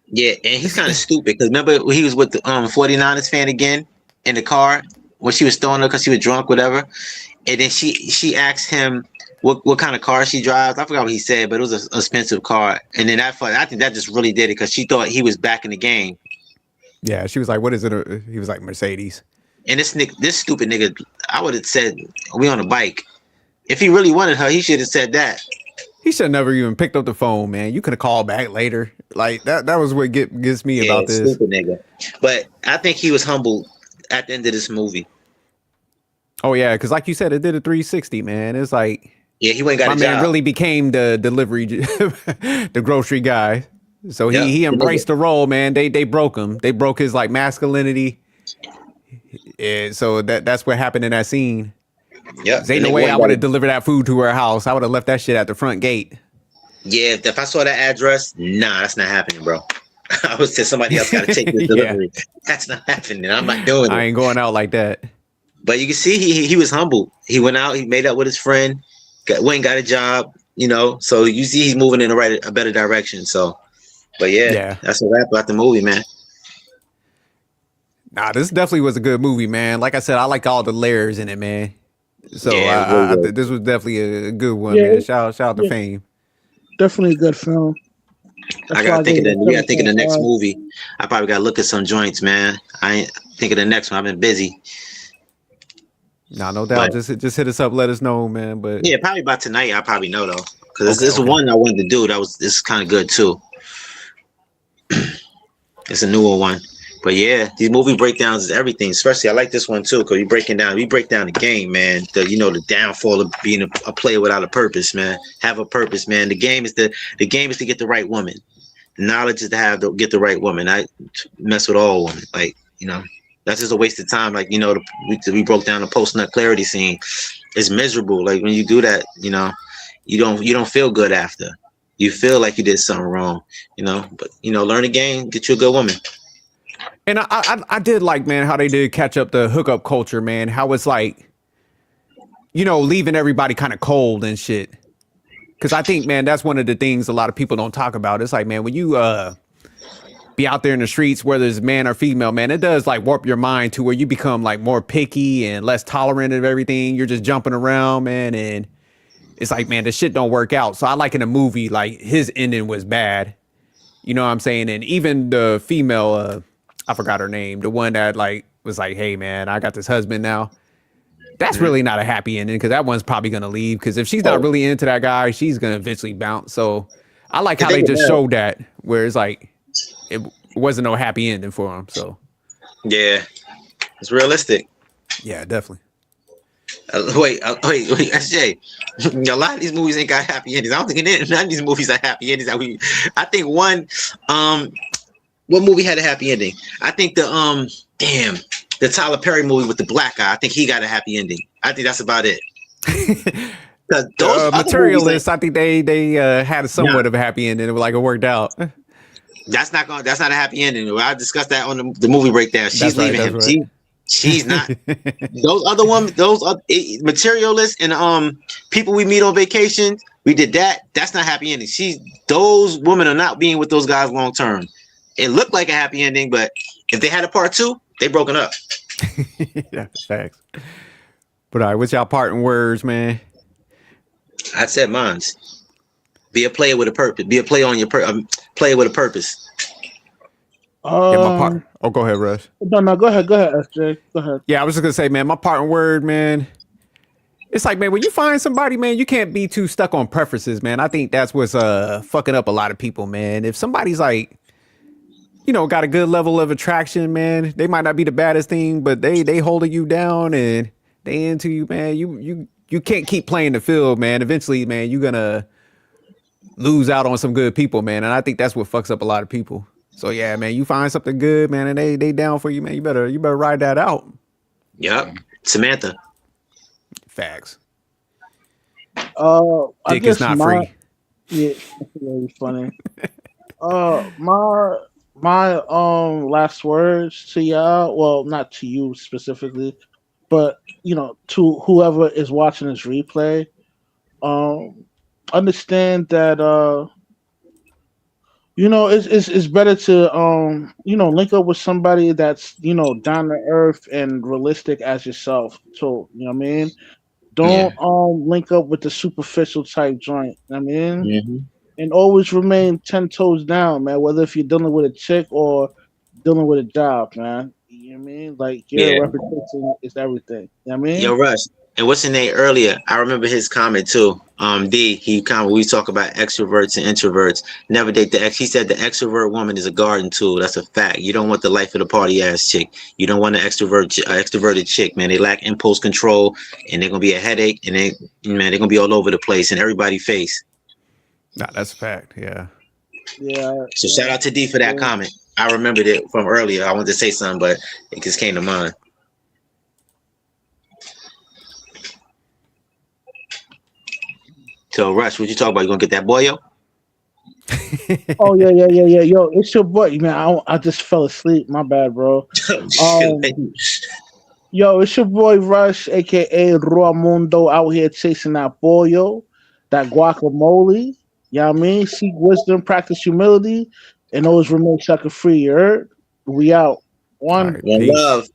Yeah, and he's kind of stupid because remember he was with the 49ers fan again in the car when she was throwing her because she was drunk, whatever. And then she asked him what kind of car she drives. I forgot what he said, but it was an expensive car. And then I think that just really did it because she thought he was back in the game. Yeah, she was like, what is it? He was like, Mercedes. And this stupid nigga, I would have said, we on a bike. If he really wanted her, he should have said that. He should have never even picked up the phone, man. You could have called back later. Like that was what gets me about this. Stupid nigga. But I think he was humbled at the end of this movie. Oh yeah, because like you said, it did a 360, man. It's like Yeah, he went and got My a man job. really became the delivery, the grocery guy. So Yep. he embraced the role, man. They broke him. They broke his like masculinity. And so that's what happened in that scene. Yep. 'Cause The ain't no nigga way went I and got would a have delivered that food to her house. I would have left that shit at the front gate. yeah. If I saw that address, nah, that's not happening, bro. I would say somebody else got to take this Yeah, delivery. That's not happening. I'm not doing I it. ain't going out like that. But you can see he was humble. He went out. He made up with his friend. Went and got a job. You know, so you see he's moving in a better direction. So, but yeah, Yeah. that's a wrap about the movie, man. Nah, this definitely was a good movie, man. Like I said, I like all the layers in it, man. So Yeah, it was really good. this was definitely a good one, Yeah, man. Shout out to yeah, Fame. definitely a good film. I That's why gotta I gave think of it the. a We gotta think of the next 7.5. movie. I probably gotta look at some joints, man. I ain't think of the next one. I've been busy, Nah, no but doubt. Just hit us up, let us know, man. But yeah, probably by tonight. I probably know though, because okay, this is okay. one I wanted to do. This is kind of good too. It's a newer one. But yeah, these movie breakdowns is everything. Especially I like this one too, because we break down the game, man. The downfall of being a player without a purpose, man. Have a purpose, man. The game is to get the right woman. The knowledge is to get the right woman. I mess with all women. Like, that's just a waste of time. Like, we broke down the post nut clarity scene. It's miserable. Like when you do that, you don't feel good after. You feel like you did something wrong, but learn the game, get you a good woman. And I did like, man, how they did catch up the hookup culture, man. How it's like, leaving everybody kind of cold and shit. Because I think, man, that's one of the things a lot of people don't talk about. It's like, man, when you be out there in the streets, whether it's man or female, man, it does like warp your mind to where you become like more picky and less tolerant of everything. You're just jumping around, man, and it's like, man, this shit don't work out. So I like in a movie, like his ending was bad. You know what I'm saying? And even the female, I forgot her name, the one that like was like, hey, man, I got this husband now. That's really not a happy ending because that one's probably going to leave because if she's not Oh, really into that guy, she's going to eventually bounce. So I like the how they thing just about showed that where it's like it wasn't no happy ending for him. So yeah, it's realistic. yeah, definitely. Wait, SJ. A lot of these movies ain't got happy endings. I don't think none of these movies are happy endings. I think one, what movie had a happy ending? I think the Tyler Perry movie with the black guy. I think he got a happy ending. I think that's about it. Because those other Materialists, movies, I think they had a somewhat of a happy ending. It was like it worked out. that's not a happy ending. I discussed that on the movie breakdown. She's That's right. leaving That's him. right. She's not. Those other women, materialists and people we meet on vacation, we did that. That's not happy ending. Those women are not being with those guys long term. It looked like a happy ending, but if they had a part two, they broken up. Yeah, facts. But all right, what's y'all parting words, man? I said mine's. Be a player with a purpose. Be a player on your player with a purpose. Yeah, my part. Oh, go ahead, Russ. No, go ahead, SJ. Go ahead. Yeah, I was just gonna say, man, my parting word, man. It's like, man, when you find somebody, man, you can't be too stuck on preferences, man. I think that's what's fucking up a lot of people, man. If somebody's like, got a good level of attraction, man, they might not be the baddest thing, but they holding you down and they into you, man. You can't keep playing the field, man. Eventually, man, you're gonna lose out on some good people, man. And I think that's what fucks up a lot of people. So yeah, man, you find something good, man, and they down for you, man. You better ride that out. Yep. Samantha. Facts. I Dick is guess not free. Yeah, that's very funny. My last words to y'all. Well, not to you specifically, but to whoever is watching this replay. Understand that it's better to link up with somebody that's down to earth and realistic as yourself. So you know what I mean. Don't link up with the superficial type joint. I mean, Mm-hmm. and always remain 10 toes down, man. Whether if you're dealing with a chick or dealing with a job, man. You know what I mean? Like your reputation is everything. You know what I mean? Yo, Rush. And what's in there earlier? I remember his comment too. D, we talk about extroverts and introverts. Never date the ex. He said the extrovert woman is a garden tool. That's a fact. You don't want the life of the party ass chick. You don't want an extroverted chick, man. They lack impulse control, and they're gonna be a headache, and they're gonna be all over the place in everybody's face. Nah, that's a fact. Yeah. Yeah. So shout out to D for that comment. I remembered it from earlier. I wanted to say something, but it just came to mind. So Rush, what you talking about? You gonna get that boy, yo? Oh yeah. Yo, it's your boy, man. I just fell asleep. My bad, bro. Yo, it's your boy Rush, aka Mundo, out here chasing that pollo, that guacamole. You know what I mean? Seek wisdom, practice humility, and always remain sucker free. You heard? We out. All One. right, One peace. love.